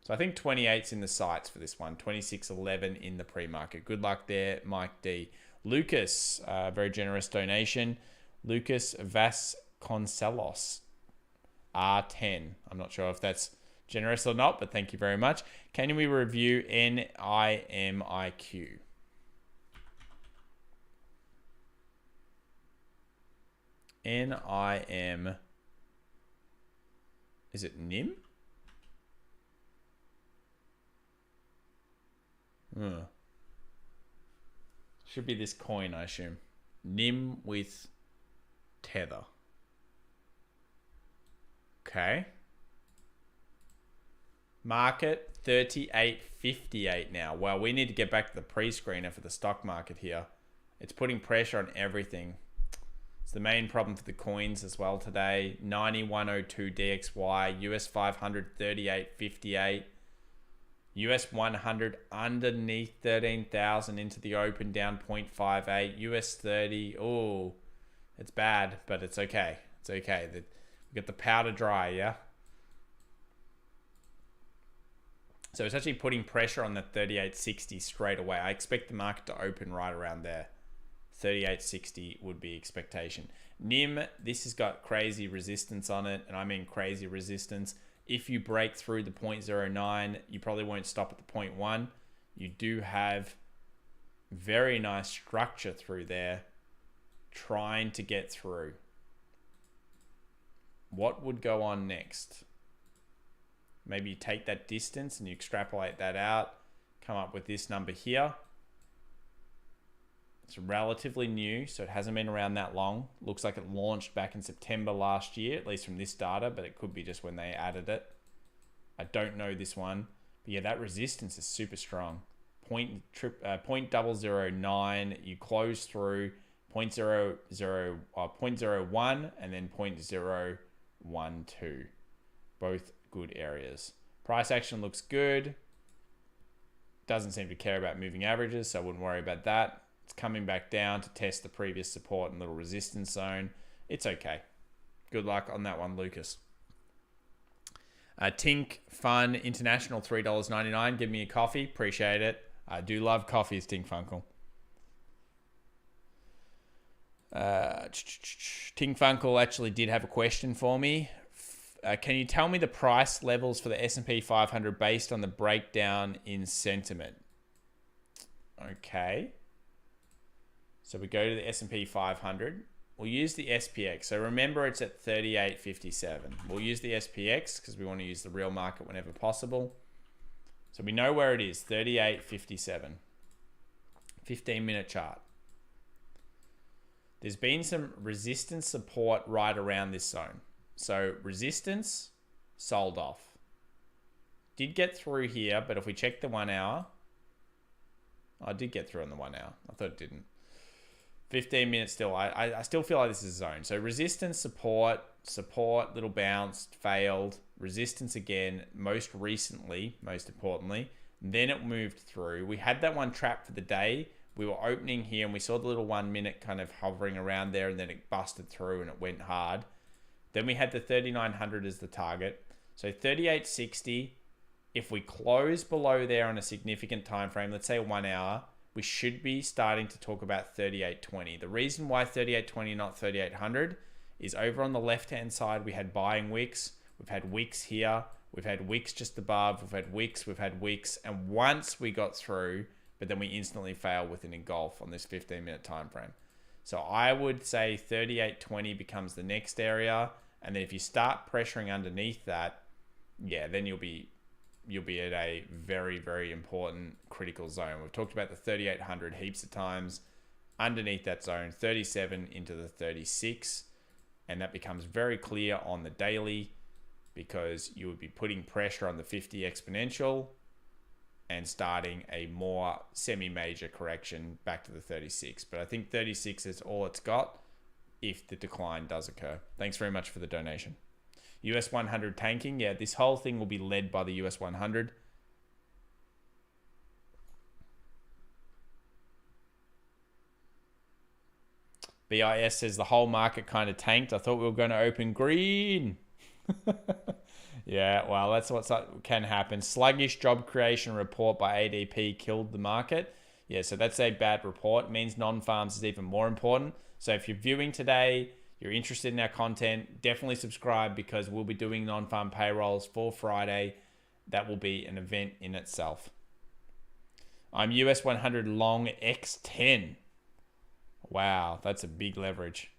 So I think 28's in the sights for this one. 26.11 in the pre-market. Good luck there, Mike D. Lucas, very generous donation. Lucas Vasconcelos, R10. I'm not sure if that's generous or not, but thank you very much. Can we review NIMIQ? NIM. Is it NIM? Should be this coin, I assume. NIM with Tether. Okay. Market 38.58 now. Well, we need to get back to the pre-screener for the stock market here. It's putting pressure on everything. It's the main problem for the coins as well today. 9102 DXY, US 500 38.58. US 100 underneath 13,000 into the open, down 0.58. US 30, oh, it's bad, but it's okay. It's okay. We got the powder dry, yeah? So it's actually putting pressure on the 38.60 straight away. I expect the market to open right around there. 38.60 would be expectation. NIM, this has got crazy resistance on it, and I mean crazy resistance. If you break through the 0.09, you probably won't stop at the 0.1. You do have very nice structure through there, trying to get through. What would go on next? Maybe you take that distance and you extrapolate that out, come up with this number here. It's relatively new, so it hasn't been around that long. Looks like it launched back in September last year, at least from this data, but it could be just when they added it. I don't know this one. But yeah, that resistance is super strong. 0.009, you close through 0.01 and then 0.012. Both good areas. Price action looks good. Doesn't seem to care about moving averages, so I wouldn't worry about that. It's coming back down to test the previous support and little resistance zone. It's okay. Good luck on that one, Lucas. Tink Fun International, $3.99. Give me a coffee. Appreciate it. I do love coffees, Tink Funkle. Tink Funkle actually did have a question for me. Can you tell me the price levels for the S&P 500 based on the breakdown in sentiment? Okay. So we go to the S&P 500. We'll use the SPX. So remember, it's at 38.57. We'll use the SPX because we want to use the real market whenever possible. So we know where it is, 38.57. 15-minute chart. There's been some resistance support right around this zone. So resistance, sold off. Did get through here, but if we check the 1 hour, I did get through on the 1 hour. I thought it didn't. 15 minutes still. I still feel like this is a zone. So resistance, support, little bounce, failed. Resistance again, most recently, most importantly. Then it moved through. We had that one trapped for the day. We were opening here and we saw the little 1 minute kind of hovering around there, and then it busted through and it went hard. Then we had the 3900 as the target. So 38.60. If we close below there on a significant time frame, let's say 1 hour, we should be starting to talk about 38.20. The reason why 38.20, not 3800, is over on the left-hand side, we had buying wicks. We've had wicks here. We've had wicks just above. We've had wicks. We've had wicks. And once we got through, but then we instantly fail with an engulf on this 15-minute time frame. So I would say 38.20 becomes the next area. And then if you start pressuring underneath that, yeah, then you'll be at a very, very important critical zone. We've talked about the 3800 heaps of times. Underneath that zone, 37 into the 36. And that becomes very clear on the daily because you would be putting pressure on the 50 exponential and starting a more semi-major correction back to the 36. But I think 36 is all it's got if the decline does occur. Thanks very much for the donation. US 100 tanking. Yeah, this whole thing will be led by the US 100. BIS says the whole market kind of tanked. I thought we were going to open green. Yeah, well, that's what can happen. Sluggish job creation report by ADP killed the market. Yeah, so that's a bad report. It means non-farms is even more important. So if you're viewing today, you're interested in our content, definitely subscribe because we'll be doing non-farm payrolls for Friday. That will be an event in itself. I'm US 100 long X10. Wow, that's a big leverage.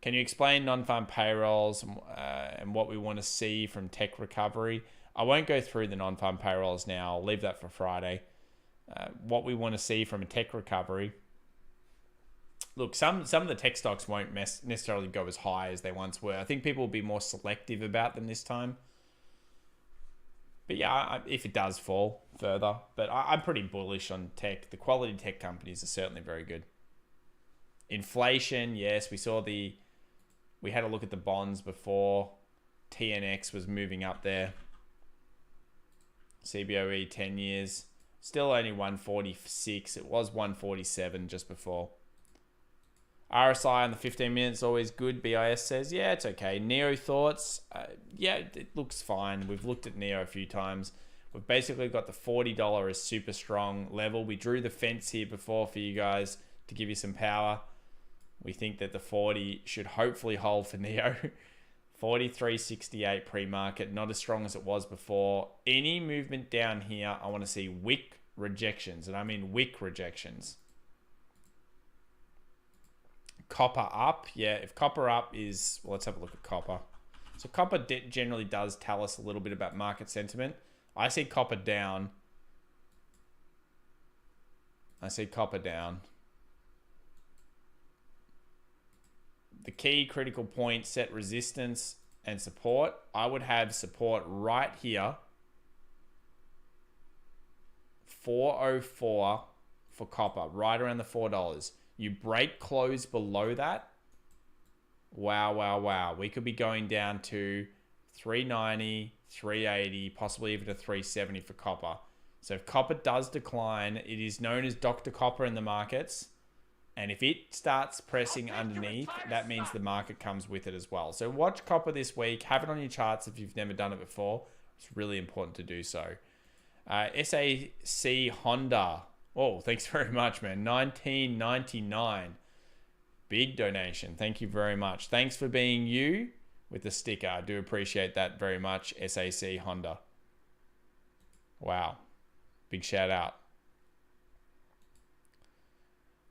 Can you explain non-farm payrolls and what we want to see from tech recovery? I won't go through the non-farm payrolls now. I'll leave that for Friday. What we want to see from a tech recovery. Look, some of the tech stocks won't necessarily go as high as they once were. I think people will be more selective about them this time. But yeah, if it does fall further. But I'm pretty bullish on tech. The quality tech companies are certainly very good. Inflation, yes, we had a look at the bonds before. TNX was moving up there. CBOE 10 years. Still only 146. It was 147 just before. RSI on the 15 minutes, always good. BIS says, yeah, it's okay. Neo thoughts, yeah, it looks fine. We've looked at Neo a few times. We've basically got the $40 as super strong level. We drew the fence here before for you guys to give you some power. We think that the 40 should hopefully hold for Neo. 43.68 pre-market, not as strong as it was before. Any movement down here, I want to see wick rejections, and I mean wick rejections. Copper up, yeah, if copper up is, well, let's have a look at copper. So copper generally does tell us a little bit about market sentiment. I see copper down. I see copper down. The key critical point, set resistance and support. I would have support right here. 404 for copper, right around the $4. You break close below that. Wow, wow, wow. We could be going down to 390, 380, possibly even to 370 for copper. So if copper does decline, it is known as Dr. Copper in the markets. And if it starts pressing underneath, that means the market comes with it as well. So watch copper this week. Have it on your charts if you've never done it before. It's really important to do so. SAC Honda. Oh, thanks very much, man. 1999. Big donation. Thank you very much. Thanks for being you with the sticker. I do appreciate that very much, SAC Honda. Wow. Big shout out.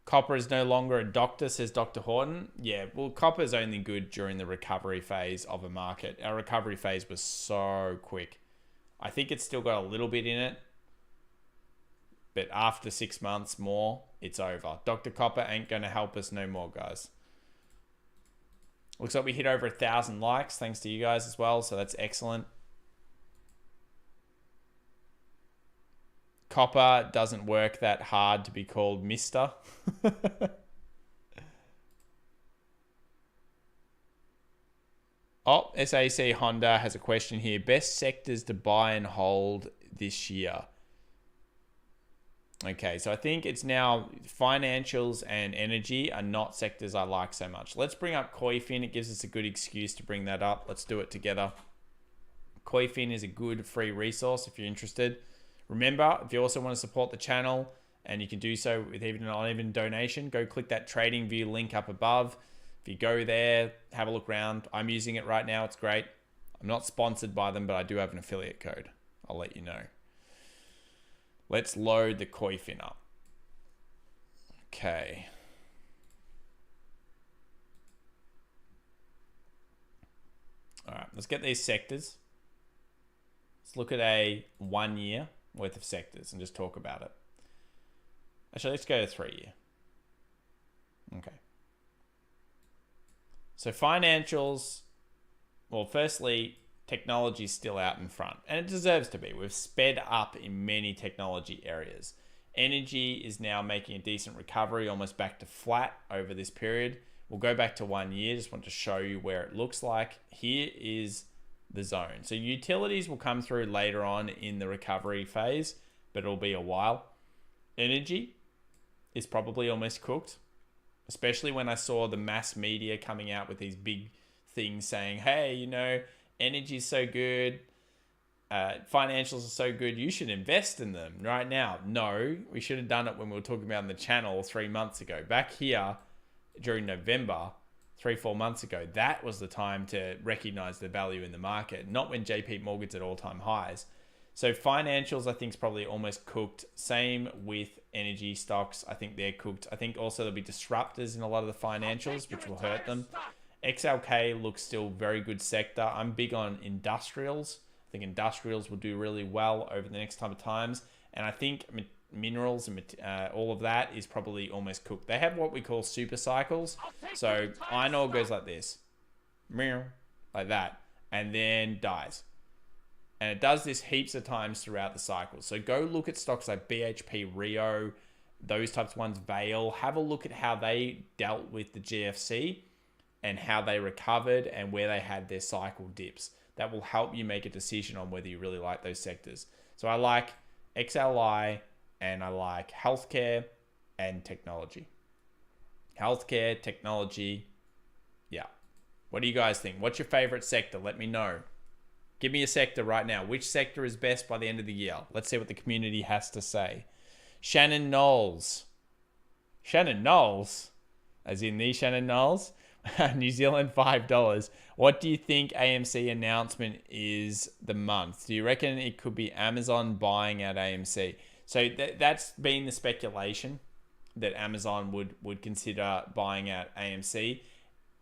Copper is no longer a doctor, says Dr. Horton. Yeah, well, copper is only good during the recovery phase of a market. Our recovery phase was so quick. I think it's still got a little bit in it. But after 6 months more, it's over. Dr. Copper ain't going to help us no more, guys. Looks like we hit over 1,000 likes, thanks to you guys as well. So that's excellent. Copper doesn't work that hard to be called Mr. Oh, SAC Honda has a question here. Best sectors to buy and hold this year. Okay, so I think it's now financials and energy are not sectors I like so much. Let's bring up Koifin. It gives us a good excuse to bring that up. Let's do it together. Koifin is a good free resource if you're interested. Remember, if you also want to support the channel, and you can do so with even an uneven donation, go click that trading view link up above. If you go there, have a look around. I'm using it right now. It's great. I'm not sponsored by them, but I do have an affiliate code. I'll let you know. Let's load the Koifin up. Okay. All right, let's get these sectors. Let's look at a 1 year worth of sectors and just talk about it. Actually, let's go to 3 year. Okay. So financials, well, firstly, technology is still out in front, and it deserves to be. We've sped up in many technology areas. Energy is now making a decent recovery, almost back to flat over this period. We'll go back to 1 year. Just want to show you where it looks like. Here is the zone. So utilities will come through later on in the recovery phase, but it'll be a while. Energy is probably almost cooked, especially when I saw the mass media coming out with these big things saying, hey, you know, energy is so good, financials are so good, you should invest in them right now. No, we should have done it when we were talking about on the channel 3 months ago. Back here during November, 3-4 months ago, that was the time to recognize the value in the market, not when JP Morgan's at all-time highs. So financials, I think, is probably almost cooked. Same with energy stocks. I think they're cooked. I think also there'll be disruptors in a lot of the financials, which will hurt them. XLK looks still very good sector. I'm big on industrials. I think industrials will do really well over the next time of times. And I think minerals and all of that is probably almost cooked. They have what we call super cycles. So iron ore goes like this, like that, and then dies. And it does this heaps of times throughout the cycle. So go look at stocks like BHP, Rio, those types of ones, Vale. Have a look at how they dealt with the GFC and how they recovered and where they had their cycle dips. that will help you make a decision on whether you really like those sectors. So I like XLI and I like healthcare and technology. Healthcare, technology. Yeah. What do you guys think? What's your favorite sector? Let me know. Give me a sector right now. Which sector is best by the end of the year? Let's see what the community has to say. Shannon Knowles. Shannon Knowles? As in the Shannon Knowles? New Zealand $5. What do you think AMC announcement is the month? Do you reckon it could be Amazon buying out AMC? So that's been the speculation that Amazon would consider buying out AMC.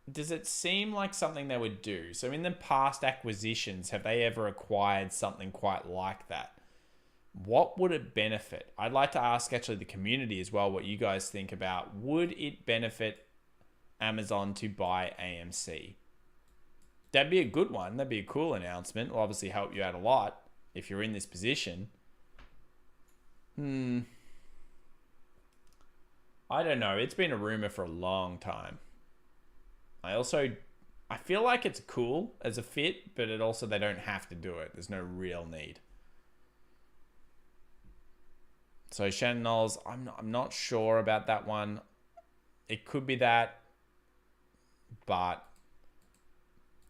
Does it seem like something they would do? So in the past acquisitions, have they ever acquired something quite like that? What would it benefit? I'd like to ask actually the community as well what you guys think about. Would it benefit Amazon to buy AMC? That'd be a good one. That'd be a cool announcement. It'll obviously help you out a lot if you're in this position. I don't know. It's been a rumor for a long time. I feel like it's cool as a fit, but it also, they don't have to do it. There's no real need. So Shannon Knowles, I'm not sure about that one. It could be that, but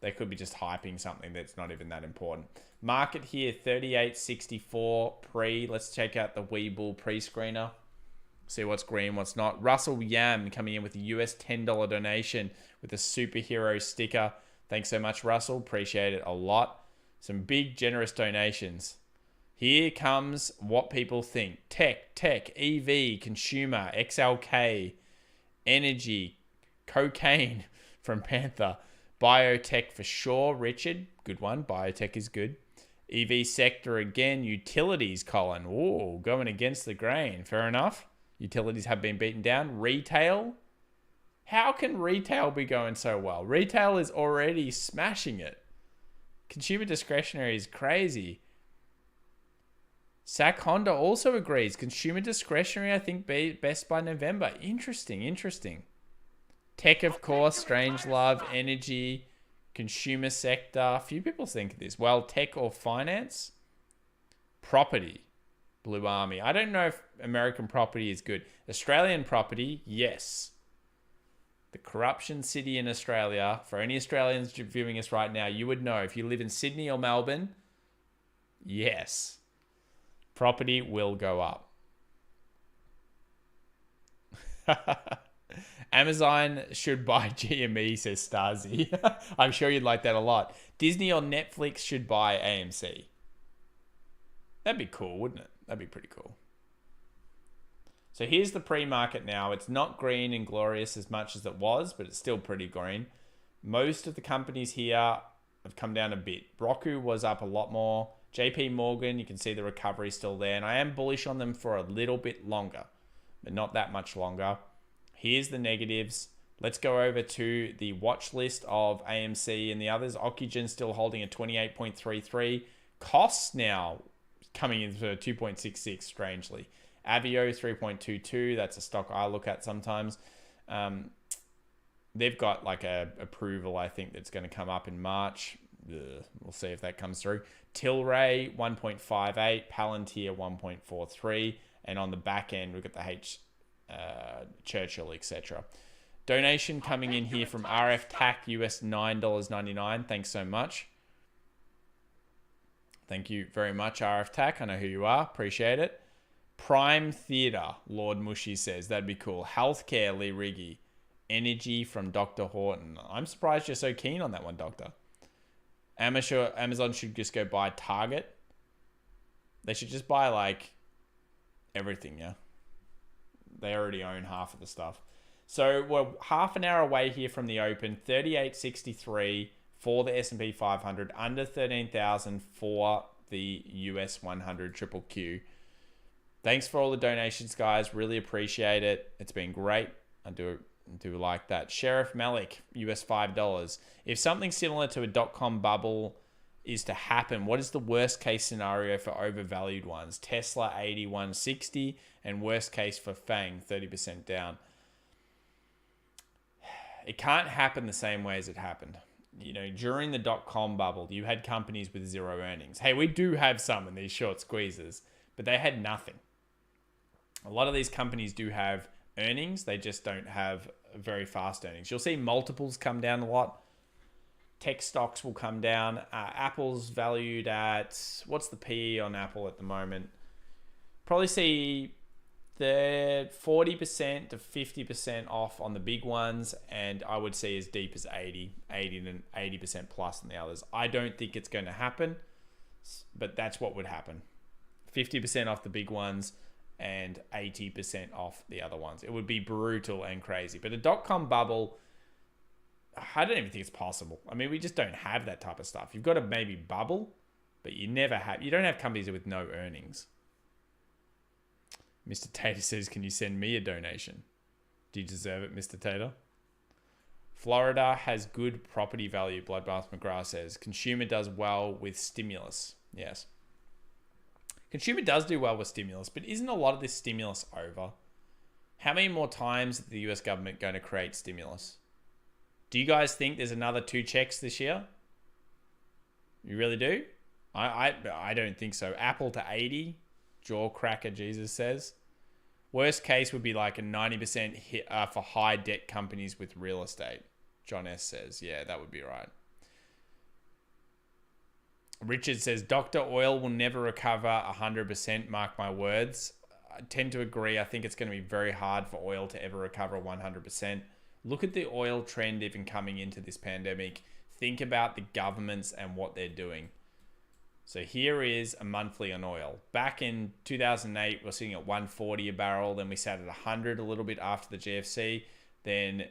they could be just hyping something that's not even that important. Market here, 38.64 pre. Let's check out the Webull pre-screener. See what's green, what's not. Russell Yam coming in with a US $10 donation with a superhero sticker. Thanks so much, Russell. Appreciate it a lot. Some big, generous donations. Here comes what people think. Tech, EV, consumer, XLK, energy, cocaine from Panther, biotech for sure. Richard, good one. Biotech is good. EV sector again. Utilities, Colin. Ooh, going against the grain. Fair enough. Utilities have been beaten down. Retail. How can retail be going so well? Retail is already smashing it. Consumer discretionary is crazy. SAC Honda also agrees. Consumer discretionary, I think, best by November. Interesting. Tech, of course, Strangelove, energy, consumer sector. A few people think of this. Well, tech or finance. Property. Blue Army. I don't know if American property is good. Australian property, yes. The corruption city in Australia. For any Australians viewing us right now, you would know. If you live in Sydney or Melbourne, yes. Property will go up. Amazon should buy GME, says Stasi. I'm sure you'd like that a lot. Disney or Netflix should buy AMC. That'd be cool, wouldn't it? That'd be pretty cool. So here's the pre-market now. It's not green and glorious as much as it was, but it's still pretty green. Most of the companies here have come down a bit. Roku was up a lot more. JP Morgan, you can see the recovery still there. And I am bullish on them for a little bit longer, but not that much longer. Here's the negatives. Let's go over to the watch list of AMC and the others. Oxygen still holding at 28.33. Costs now coming in for 2.66, strangely. Avio 3.22. That's a stock I look at sometimes. They've got like a approval, I think, that's going to come up in March. We'll see if that comes through. Tilray 1.58, Palantir 1.43, and on the back end we've got the Churchill, etc. Donation coming in here from RF TAC, US $9.99. Thanks so much. Thank you very much, RF TAC. I know who you are. Appreciate it. Prime Theatre, Lord Mushy says. That'd be cool. Healthcare, Lee Riggy. Energy from Dr. Horton. I'm surprised you're so keen on that one, Doctor. Amazon should just go buy Target. They should just buy like everything, yeah? They already own half of the stuff. So we're half an hour away here from the open. 38.63 for the S&P 500. Under 13,000 for the US 100 triple Q. Thanks for all the donations, guys. Really appreciate it. It's been great. I do like that. Sheriff Malik, US $5. If something similar to a dot-com bubble is to happen, what is the worst case scenario for overvalued ones? Tesla 81.60 and worst case for FANG 30% down. It can't happen the same way as it happened. during the dot-com bubble, you had companies with zero earnings. Hey, we do have some in these short squeezes, but they had nothing. A lot of these companies do have earnings. They just don't have very fast earnings. You'll see multiples come down a lot. Tech stocks will come down. Apple's valued at, what's the PE on Apple at the moment? Probably see the 40% to 50% off on the big ones, and I would see as deep as 80% plus on the others. I don't think it's going to happen, but that's what would happen. 50% off the big ones and 80% off the other ones. It would be brutal and crazy. But a dot-com bubble, I don't even think it's possible. I mean, we just don't have that type of stuff. You've got to maybe bubble, but you don't have companies with no earnings. Mr. Tater says, can you send me a donation? Do you deserve it, Mr. Tater? Florida has good property value, Bloodbath McGrath says. Consumer does well with stimulus. Yes. Consumer does do well with stimulus, but isn't a lot of this stimulus over? How many more times is the US government going to create stimulus? Do you guys think there's another 2 checks this year? You really do? I don't think so. Apple to 80, jaw cracker, Jesus says. Worst case would be like a 90% hit for high debt companies with real estate. John S says, yeah, that would be right. Richard says, Dr. Oil will never recover 100%, mark my words. I tend to agree. I think it's going to be very hard for oil to ever recover 100%. Look at the oil trend even coming into this pandemic. Think about the governments and what they're doing. So here is a monthly on oil. Back in 2008, we're sitting at 140 a barrel. Then we sat at 100 a little bit after the GFC. Then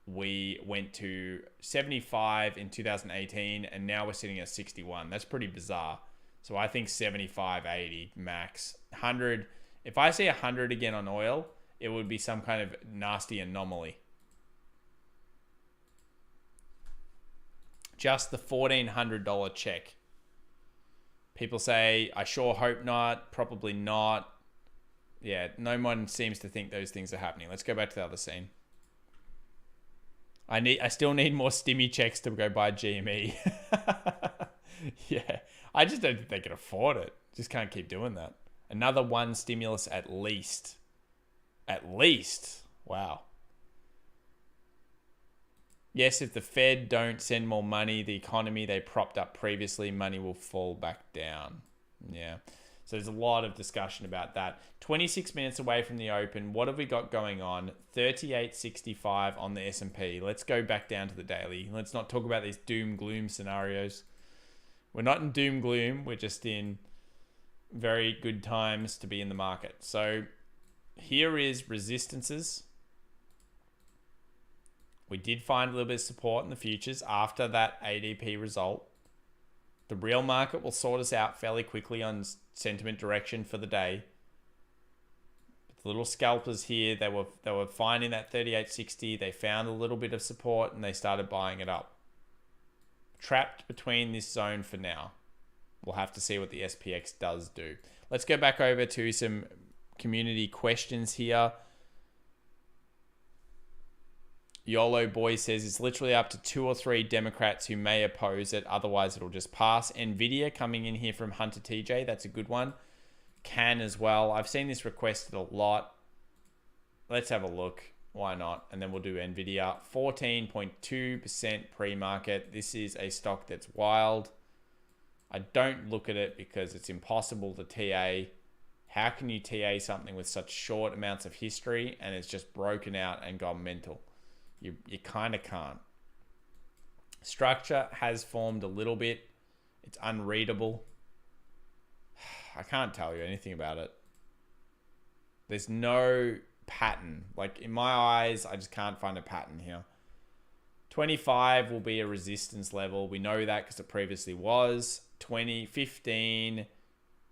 we went to 75 in 2018, and now we're sitting at 61. That's pretty bizarre. So I think 75, 80 max. 100. If I see 100 again on oil, it would be some kind of nasty anomaly. Just the $1,400 check. People say, I sure hope not, probably not. Yeah, no one seems to think those things are happening. Let's go back to the other scene. I still need more stimmy checks to go buy GME. Yeah, I just don't think they can afford it. Just can't keep doing that. Another one stimulus at least. At least. Wow. Yes, if the Fed don't send more money, the economy they propped up previously, money will fall back down. Yeah. So there's a lot of discussion about that. 26 minutes away from the open. What have we got going on? 38.65 on the S&P. Let's go back down to the daily. Let's not talk about these doom gloom scenarios. We're not in doom gloom. We're just in very good times to be in the market. So here is resistances. We did find a little bit of support in the futures after that ADP result. The real market will sort us out fairly quickly on sentiment direction for the day. But the little scalpers here, they were finding that 38.60. They found a little bit of support and they started buying it up. Trapped between this zone for now. We'll have to see what the SPX does do. Let's go back over to some community questions here. YOLO Boy says it's literally up to 2 or 3 Democrats who may oppose it. Otherwise, it'll just pass. NVIDIA coming in here from Hunter TJ. That's a good one. Can as well. I've seen this requested a lot. Let's have a look. Why not? And then we'll do NVIDIA. 14.2% pre-market. This is a stock that's wild. I don't look at it because it's impossible to TA. How can you TA something with such short amounts of history and it's just broken out and gone mental? You kind of can't. Structure has formed a little bit. It's unreadable. I can't tell you anything about it. There's no pattern. Like in my eyes, I just can't find a pattern here. 25 will be a resistance level. We know that because it previously was. 20, 15.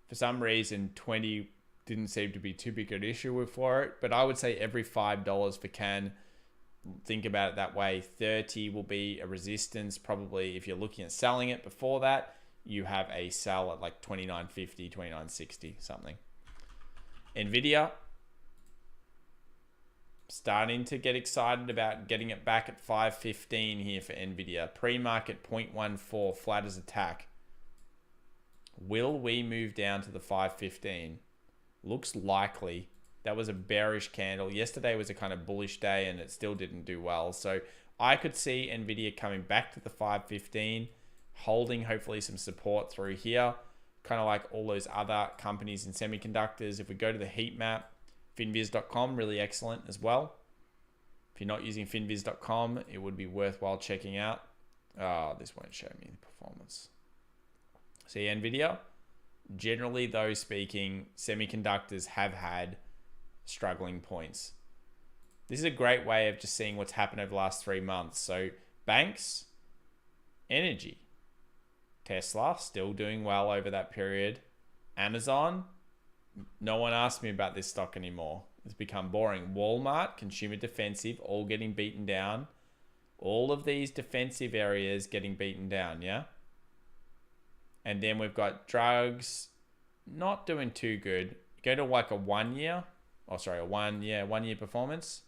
For some reason, 20 didn't seem to be too big an issue for it. But I would say every $5 for can. Think about it that way. 30 will be a resistance. Probably if you're looking at selling it before that, you have a sell at like 29.50, 29.60, something. NVIDIA. Starting to get excited about getting it back at 515 here for Nvidia. Pre-market 0.14, flat as a tack. Will we move down to the 515? Looks likely. That was a bearish candle. Yesterday was a kind of bullish day and it still didn't do well. So I could see Nvidia coming back to the 515, holding hopefully some support through here, kind of like all those other companies in semiconductors. If we go to the heat map, finviz.com, really excellent as well. If you're not using finviz.com, it would be worthwhile checking out. Oh, this won't show me the performance. See, Nvidia, generally though speaking, semiconductors have had struggling points. This is a great way of just seeing what's happened over the last 3 months. So banks, energy, Tesla still doing well over that period. Amazon, no one asked me about this stock anymore. It's become boring. Walmart, consumer defensive, all getting beaten down. All of these defensive areas getting beaten down, yeah? And then we've got drugs, not doing too good. Go to like a 1 year. Oh, sorry, a 1 year performance.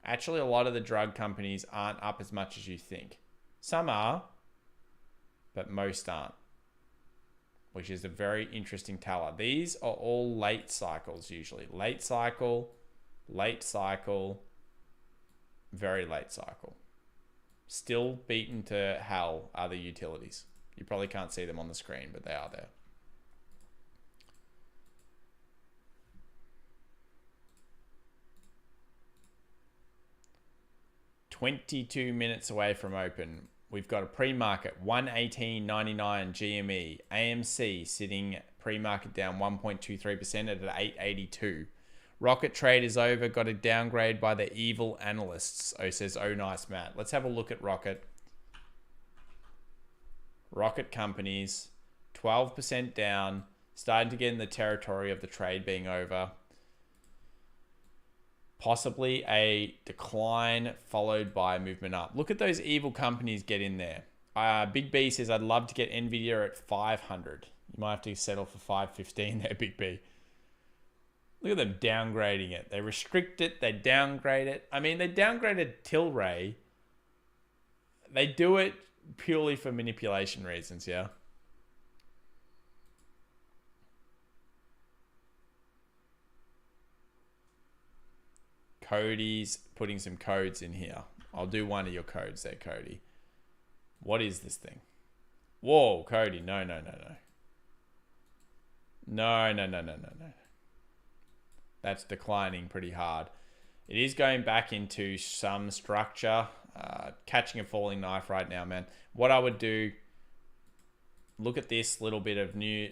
Actually, a lot of the drug companies aren't up as much as you think. Some are, but most aren't, which is a very interesting teller. These are all late cycles usually. Late cycle, very late cycle. Still beaten to hell are the utilities. You probably can't see them on the screen, but they are there. $22 minutes away from open. We've got a pre-market 118.99 GME. AMC sitting pre-market down 1.23% at 882. Rocket trade is over. Got a downgrade by the evil analysts. Oh, says, oh, nice, Matt. Let's have a look at Rocket. Rocket companies, 12% down. Starting to get in the territory of the trade being over. Possibly a decline followed by a movement up. Look at those evil companies get in there. Big B says, I'd love to get Nvidia at 500. You might have to settle for 515 there, Big B. Look at them downgrading it. They restrict it. They downgrade it. I mean, they downgraded Tilray. They do it purely for manipulation reasons, yeah? Cody's putting some codes in here. I'll do one of your codes there, Cody. What is this thing? Whoa, Cody. No. No. That's declining pretty hard. It is going back into some structure. Catching a falling knife right now, man. What I would do, look at this little bit of new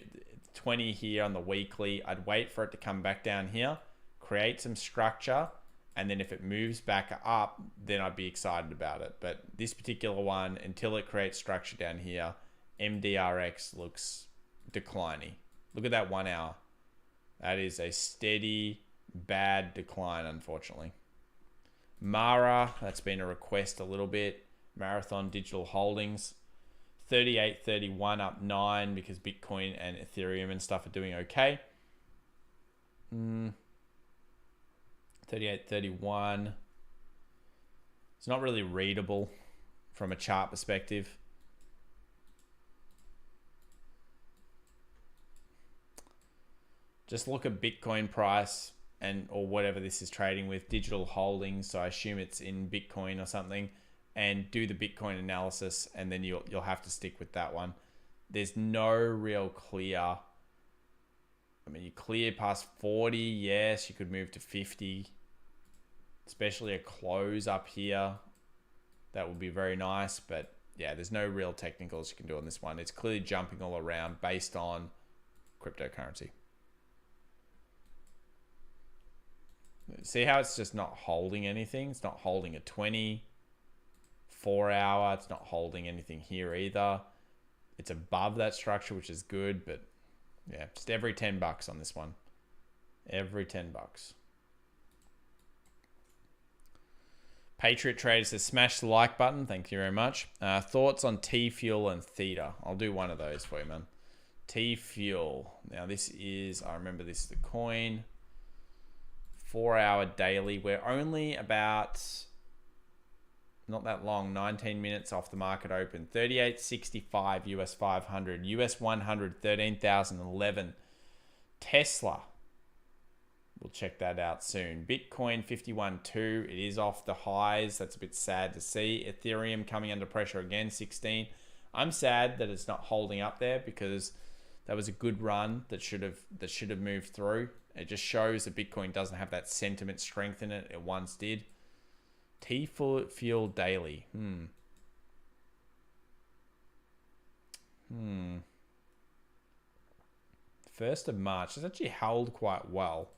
20 here on the weekly. I'd wait for it to come back down here, create some structure, and then if it moves back up, then I'd be excited about it. But this particular one, until it creates structure down here, MDRX looks declining. Look at that 1 hour. That is a steady, bad decline, unfortunately. Mara, that's been a request a little bit. Marathon Digital Holdings, 38.31 up 9 because Bitcoin and Ethereum and stuff are doing okay. 38.31. It's not really readable from a chart perspective. Just look at Bitcoin price and or whatever this is trading with, digital holdings. So I assume it's in Bitcoin or something, and do the Bitcoin analysis, and then you'll have to stick with that one. There's no real clear. I mean, you clear past 40, yes, you could move to 50, especially a close up here. That would be very nice, but yeah, there's no real technicals you can do on this one. It's clearly jumping all around based on cryptocurrency. See how it's just not holding anything? It's not holding a 24 hour. It's not holding anything here either. It's above that structure, which is good, but yeah, just every $10 on this one. Every $10. Patriot Trader says, smash the like button. Thank you very much. Thoughts on T-Fuel and Theta? I'll do one of those for you, man. T-Fuel. Now this is, I remember this is the coin. 4-hour daily. We're only about, not that long, 19 minutes off the market open. 38.65 US 500, US 100, 13,011. Tesla, we'll check that out soon. Bitcoin 51.2, it is off the highs. That's a bit sad to see. Ethereum coming under pressure again, 16. I'm sad that it's not holding up there because that was a good run that should have moved through. It just shows that Bitcoin doesn't have that sentiment strength in it. It once did. T-Fuel Daily. 1st of March. It's actually held quite well.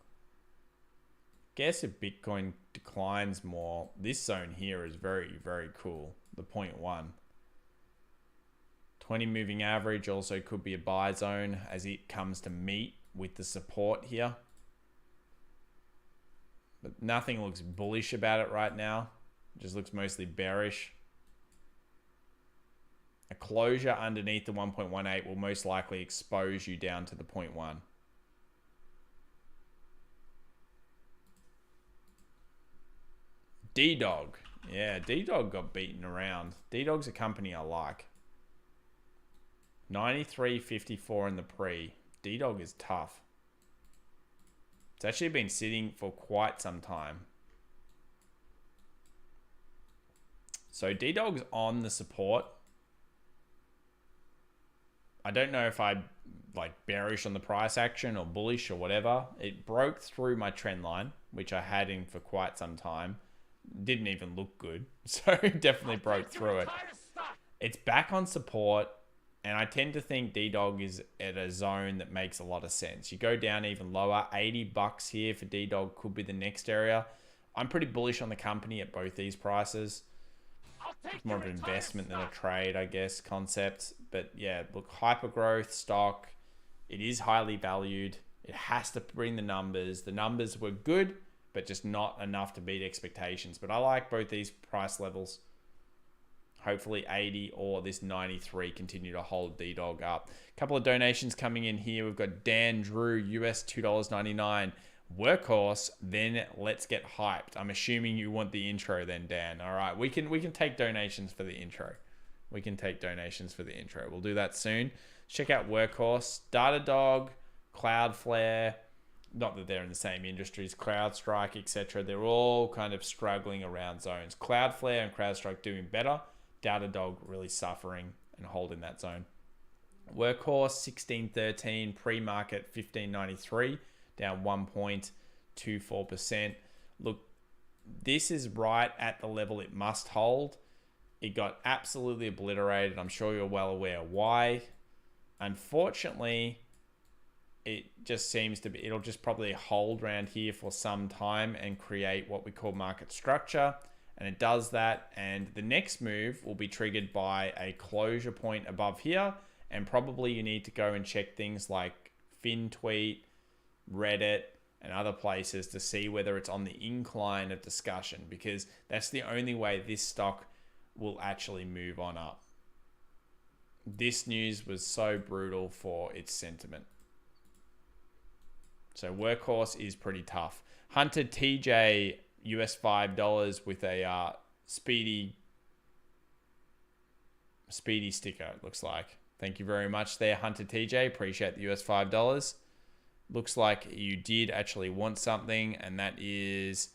Guess if Bitcoin declines more, this zone here is very, very cool. The 0.1. 20 moving average also could be a buy zone as it comes to meet with the support here. But nothing looks bullish about it right now. It just looks mostly bearish. A closure underneath the 1.18 will most likely expose you down to the 0.1. D-Dog. Yeah, D-Dog got beaten around. D-Dog's a company I like. 93.54 in the pre. D-Dog is tough. It's actually been sitting for quite some time. So D-Dog's on the support. I don't know if I like bearish on the price action or bullish or whatever. It broke through my trend line, which I had in for quite some time. Didn't even look good. So definitely broke through it. It's back on support. And I tend to think D-Dog is at a zone that makes a lot of sense. You go down even lower, $80 here for D-Dog could be the next area. I'm pretty bullish on the company at both these prices. It's more of an investment than a trade, I guess, concept. But yeah, look, hyper growth stock. It is highly valued. It has to bring the numbers. The numbers were good, but just not enough to beat expectations. But I like both these price levels. Hopefully 80 or this 93 continue to hold D-Dog up. A couple of donations coming in here. We've got Dan Drew, US $2.99. Workhorse, then let's get hyped. I'm assuming you want the intro then, Dan. All right, we can take donations for the intro. We can take donations for the intro. We'll do that soon. Check out Workhorse, Datadog, Cloudflare. Not that they're in the same industries, CrowdStrike, etc. They're all kind of struggling around zones. Cloudflare and CrowdStrike doing better. Datadog really suffering and holding that zone. Workhorse 1613, pre-market 1593, down 1.24%. Look, this is right at the level it must hold. It got absolutely obliterated. I'm sure you're well aware why. Unfortunately, it just seems to be, it'll just probably hold around here for some time and create what we call market structure. And it does that, and the next move will be triggered by a closure point above here, and probably you need to go and check things like FinTweet, Reddit, and other places to see whether it's on the incline of discussion, because that's the only way this stock will actually move on up. This news was so brutal for its sentiment. So Workhorse is pretty tough. Hunter TJ, US $5 with a speedy sticker, it looks like. Thank you very much there, Hunter TJ. Appreciate the US $5. Looks like you did actually want something, and that is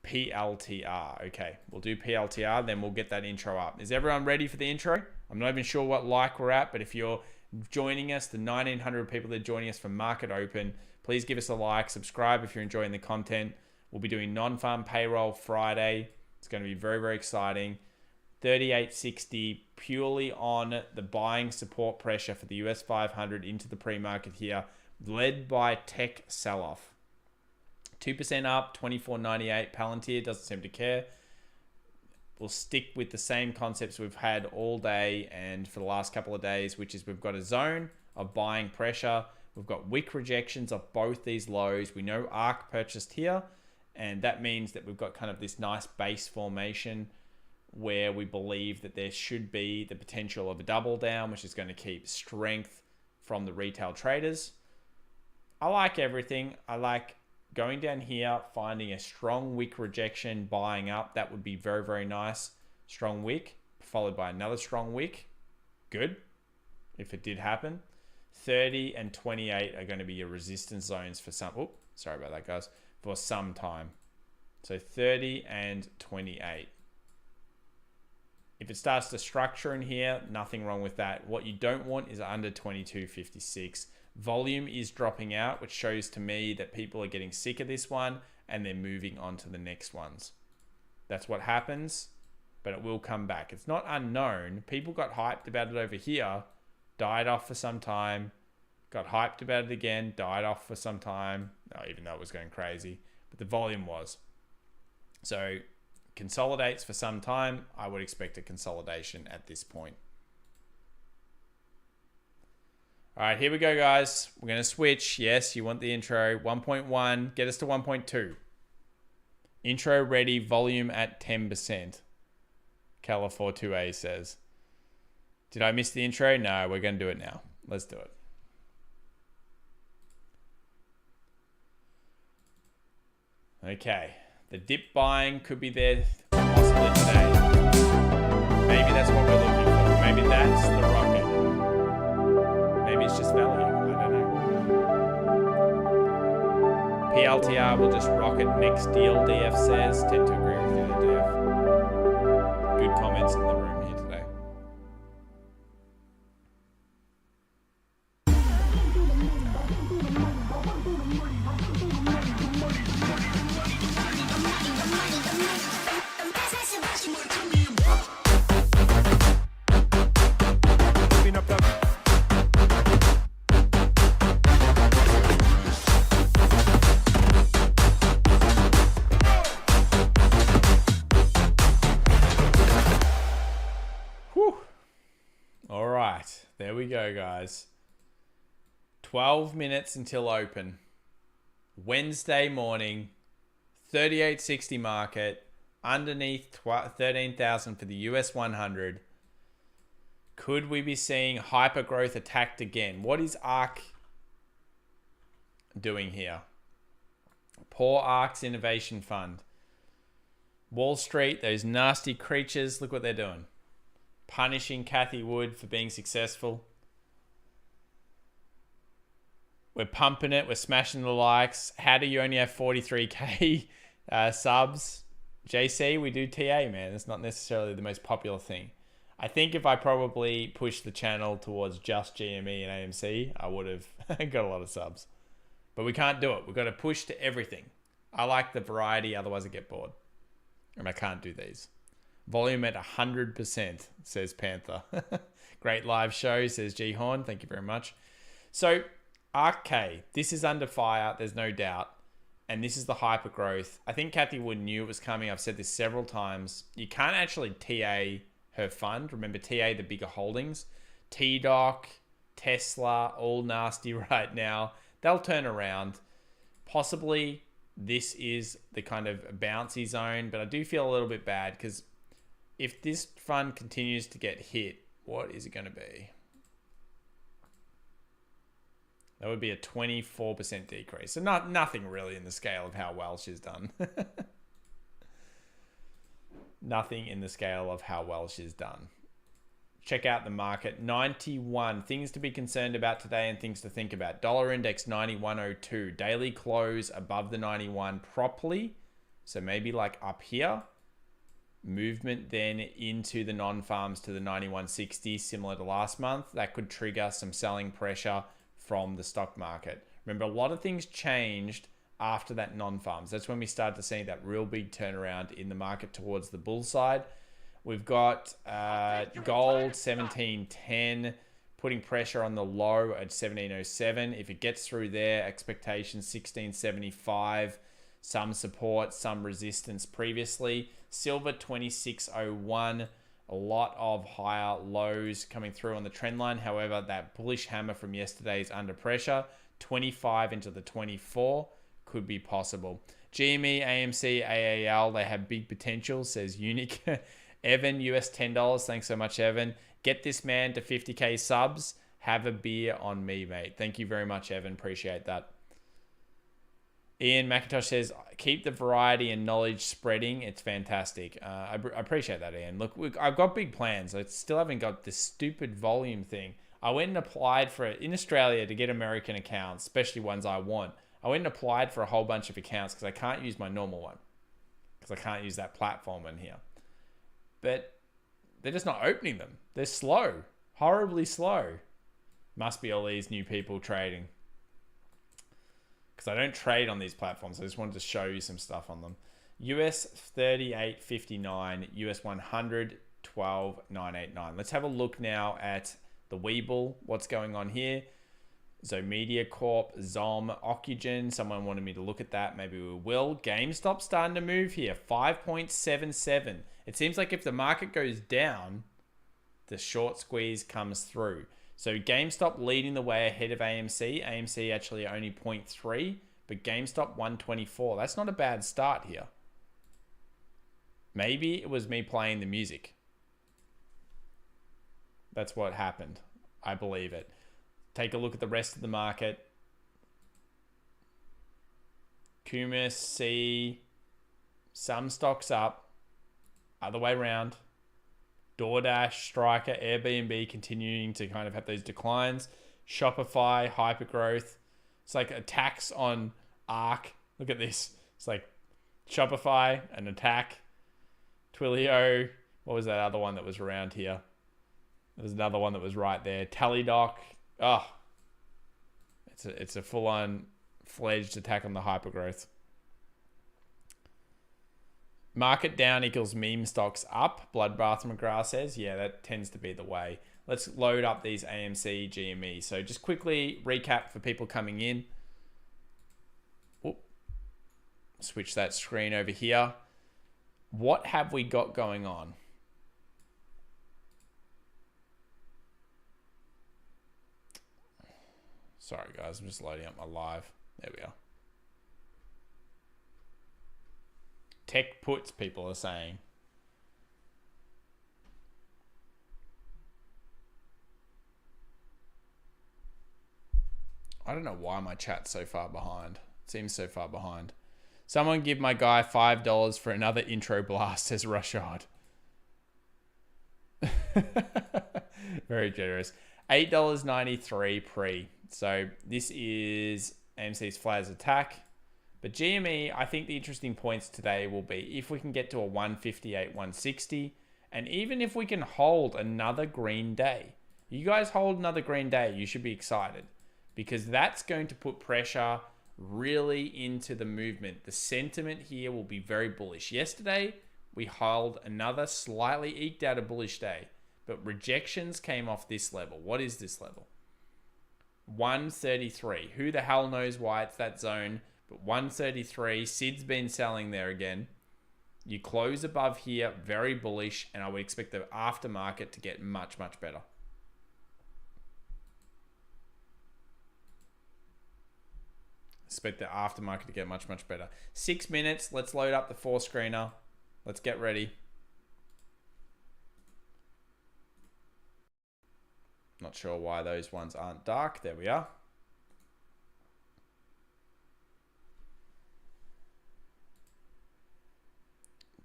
PLTR. Okay, we'll do PLTR, then we'll get that intro up. Is everyone ready for the intro? I'm not even sure what like we're at, but if you're joining us, the 1,900 people that are joining us from Market Open, please give us a like, subscribe if you're enjoying the content. We'll be doing non-farm payroll Friday. It's going to be very, very exciting. 38.60 purely on the buying support pressure for the US 500 into the pre-market here, led by tech sell-off. 2% up, 24.98. Palantir doesn't seem to care. We'll stick with the same concepts we've had all day and for the last couple of days, which is we've got a zone of buying pressure. We've got wick rejections of both these lows. We know ARK purchased here. And that means that we've got kind of this nice base formation where we believe that there should be the potential of a double down, which is going to keep strength from the retail traders. I like everything. I like going down here, finding a strong wick rejection, buying up, that would be very, very nice. Strong wick, followed by another strong wick. Good, if it did happen. 30 and 28 are going to be your resistance zones for some, oh, sorry about that, guys, for some time. So 30 and 28. If it starts to structure in here, nothing wrong with that. What you don't want is under 22.56. Volume is dropping out, which shows to me that people are getting sick of this one and they're moving on to the next ones. That's what happens, but it will come back. It's not unknown. People got hyped about it over here, died off for some time, got hyped about it again, died off for some time, even though it was going crazy, but the volume was. So consolidates for some time. I would expect a consolidation at this point. All right, here we go, guys. We're going to switch. Yes, you want the intro. 1.1, get us to 1.2. Intro ready, volume at 10%. Califor2A says. Did I miss the intro? No, we're going to do it now. Let's do it. Okay. The dip buying could be there possibly today. Maybe that's what we're looking for. Maybe that's the rocket. Maybe it's just value. I don't know. PLTR will just rocket next deal, DF says. Tend to agree with you there, DF. Good comments in the room here today. There we go, guys. 12 minutes until open. Wednesday morning, 38.60 market, underneath 13,000 for the US 100. Could we be seeing hyper growth attacked again? What is ARK doing here? Poor ARK's Innovation Fund. Wall Street, those nasty creatures, look what they're doing. Punishing Cathie Wood for being successful. We're pumping it. We're smashing the likes. How do you only have 43k subs? JC, we do TA, man. It's not necessarily the most popular thing. I think if I probably pushed the channel towards just GME and AMC, I would have got a lot of subs. But we can't do it. We've got to push to everything. I like the variety, otherwise I get bored. And I can't do these. Volume at 100%, says Panther. Great live show, says G Horn. Thank you very much. So, ARK, this is under fire, there's no doubt. And this is the hyper growth. I think Cathie Wood knew it was coming. I've said this several times. You can't actually TA her fund. Remember, TA the bigger holdings. TDOC, Tesla, all nasty right now. They'll turn around. Possibly this is the kind of bouncy zone, but I do feel a little bit bad because if this fund continues to get hit, what is it going to be? That would be a 24% decrease. So nothing really in the scale of how well she's done. Nothing in the scale of how well she's done. Check out the market. 91. Things to be concerned about today and things to think about. Dollar index 91.02. Daily close above the 91 properly. So maybe like up here. Movement then into the non-farms to the 91.60, similar to last month. That could trigger some selling pressure from the stock market. Remember, a lot of things changed after that non-farms. That's when we started to see that real big turnaround in the market towards the bull side. We've got gold 1710 putting pressure on the low at 1707. If it gets through there, expectations 1675. Some support, some resistance previously. Silver 2601, a lot of higher lows coming through on the trend line. However, that bullish hammer from yesterday is under pressure. 25 into the 24 could be possible. GME, AMC, AAL, they have big potential, says Unique. Evan, US $10. Thanks so much, Evan. Get this man to 50k subs. Have a beer on me, mate. Thank you very much, Evan. Appreciate that. Ian McIntosh says, keep the variety and knowledge spreading. It's fantastic. I appreciate that, Ian. Look, I've got big plans. I still haven't got this stupid volume thing. I went and applied for it in Australia to get American accounts, especially ones I want. I went and applied for a whole bunch of accounts because I can't use my normal one. Because I can't use that platform in here. But they're just not opening them. They're slow. Horribly slow. Must be all these new people trading. Because I don't trade on these platforms. I just wanted to show you some stuff on them. US 38.59, US 100 12.989. Let's have a look now at the Weeble. What's going on here? Zomedia Corp, Zom, Ocugen. Someone wanted me to look at that. Maybe we will. GameStop starting to move here. 5.77. It seems like if the market goes down, the short squeeze comes through. So GameStop leading the way ahead of AMC. AMC actually only 0.3, but GameStop 124. That's not a bad start here. Maybe it was me playing the music. That's what happened. I believe it. Take a look at the rest of the market. Kumis, C, some stocks up, other way around. DoorDash, Striker, Airbnb continuing to kind of have those declines. Shopify, hypergrowth. It's like a tax on ARK. Look at this. It's like Shopify, an attack. Twilio. What was that other one that was around here? There's another one that was right there. Tally.doc. Oh, it's a full-on fledged attack on the hypergrowth. Market down equals meme stocks up. Bloodbath McGrath says, yeah, that tends to be the way. Let's load up these AMC, GME. So just quickly recap for people coming in. Oop. Switch that screen over here. What have we got going on? Sorry, guys. I'm just loading up my live. There we are. Tech puts, people are saying. I don't know why my chat's so far behind. It seems so far behind. Someone give my guy $5 for another intro blast, says Rashad. Very generous. $8.93 pre. So this is AMC's flat as attack. But GME, I think the interesting points today will be if we can get to a 158, 160, and even if we can hold another green day. You guys hold another green day, you should be excited because that's going to put pressure really into the movement. The sentiment here will be very bullish. Yesterday, we held another slightly eked out a bullish day, but rejections came off this level. What is this level? 133. Who the hell knows why it's that zone? But 133, Sid's been selling there again. You close above here, very bullish, and I would expect the aftermarket to get much, much better. Expect the aftermarket to get much, much better. 6 minutes, let's load up the 4-screener. Let's get ready. Not sure why those ones aren't dark. There we are.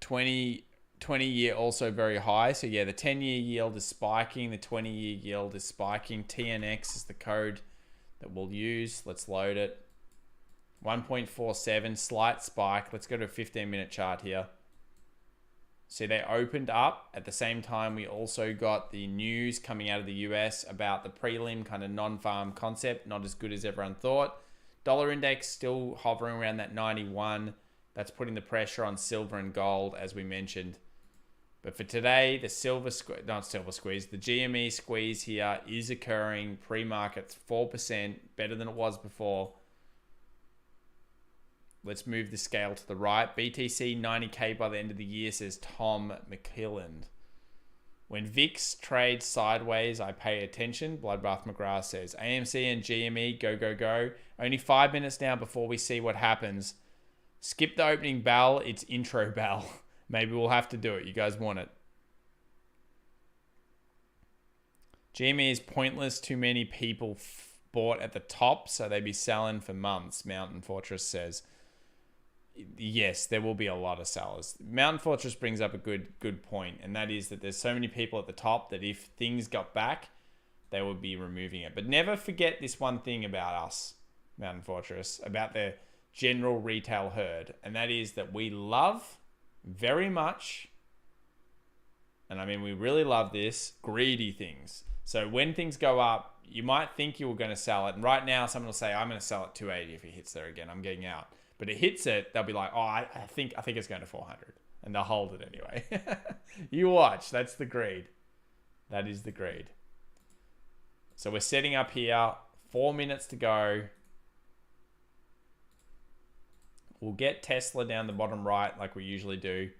$20-year also very high. So yeah, the 10-year yield is spiking. The 20-year yield is spiking. TNX is the code that we'll use. Let's load it. 1.47, slight spike. Let's go to a 15-minute chart here. See, they opened up. At the same time, we also got the news coming out of the US about the prelim kind of non-farm concept. Not as good as everyone thought. Dollar index still hovering around that 91. That's putting the pressure on silver and gold, as we mentioned. But for today, the the GME squeeze here is occurring. Pre-market's 4%, better than it was before. Let's move the scale to the right. BTC 90K by the end of the year, says Tom McKilland. When VIX trades sideways, I pay attention. Bloodbath McGrath says AMC and GME, go, go, go. Only 5 minutes now before we see what happens. Skip the opening bell. It's intro bell. Maybe we'll have to do it. You guys want it. GME is pointless. Too many people bought at the top, so they'd be selling for months, Mountain Fortress says. yes, there will be a lot of sellers. Mountain Fortress brings up a good point, and that is that there's so many people at the top that if things got back, they would be removing it. But never forget this one thing about us, Mountain Fortress, about the general retail herd, and that is that we love very much, and I mean we really love this, greedy things. So when things go up, you might think you were going to sell it, and right now someone will say, I'm going to sell it 280 if it hits there again, I'm getting out. But it hits it, they'll be like, oh, I think it's going to 400, and they'll hold it anyway. You watch, that's the greed. That is the greed. So we're setting up here, 4 minutes to go. We'll get Tesla down the bottom right like we usually do.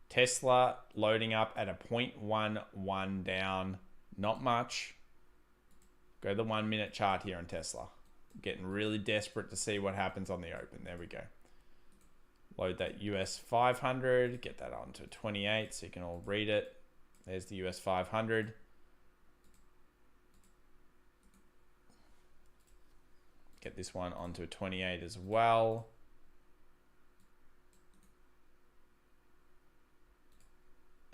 Tesla loading up at a 0.11 down. Not much. Go to the 1 minute chart here on Tesla. Getting really desperate to see what happens on the open. There we go. Load that US 500. Get that onto 28 so you can all read it. There's the US 500. Get this one onto a 28 as well.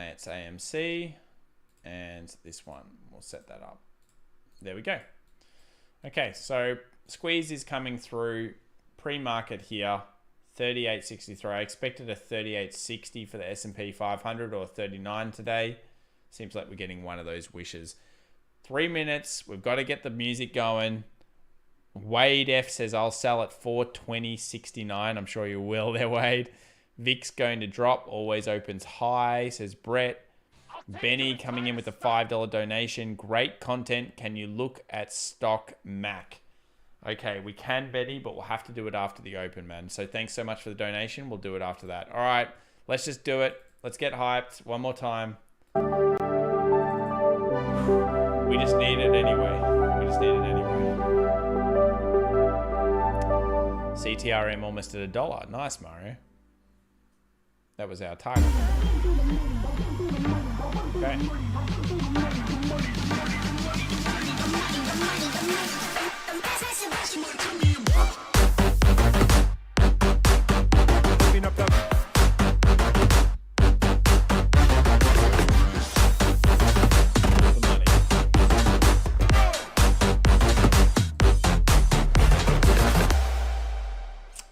It's AMC, and this one, we'll set that up. There we go. Okay, so squeeze is coming through pre-market here, 38.63. I expected a 38.60 for the S&P 500 or 39 today. Seems like we're getting one of those wishes. 3 minutes, we've got to get the music going. Wade F says, I'll sell at 420.69. I'm sure you will there, Wade. Vic's going to drop, always opens high, says Brett. Benny coming in with a $5 donation. Great content. Can you look at stock Mac? Okay, we can, Betty, but we'll have to do it after the open, man. So thanks so much for the donation. We'll do it after that. All right, let's just do it. Let's get hyped one more time. We just need it anyway. We just need it anyway. CTRM almost at $1. Nice, Mario. That was our target. Okay.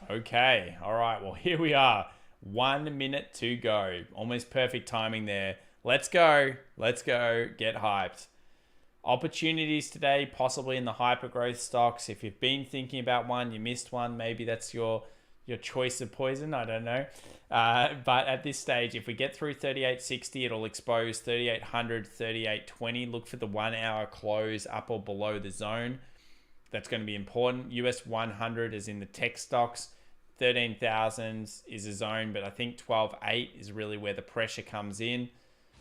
Okay. All right. Well, here we are. 1 minute to go. Almost perfect timing there. Let's go. Let's go. Get hyped. Opportunities today, possibly in the hyper growth stocks. If you've been thinking about one, you missed one, maybe that's your choice of poison. I don't know. But at this stage, if we get through 38.60, it'll expose 3800, 3820. Look for the 1 hour close up or below the zone. That's going to be important. US 100 is in the tech stocks. 13,000 is a zone, but I think 12.8 is really where the pressure comes in.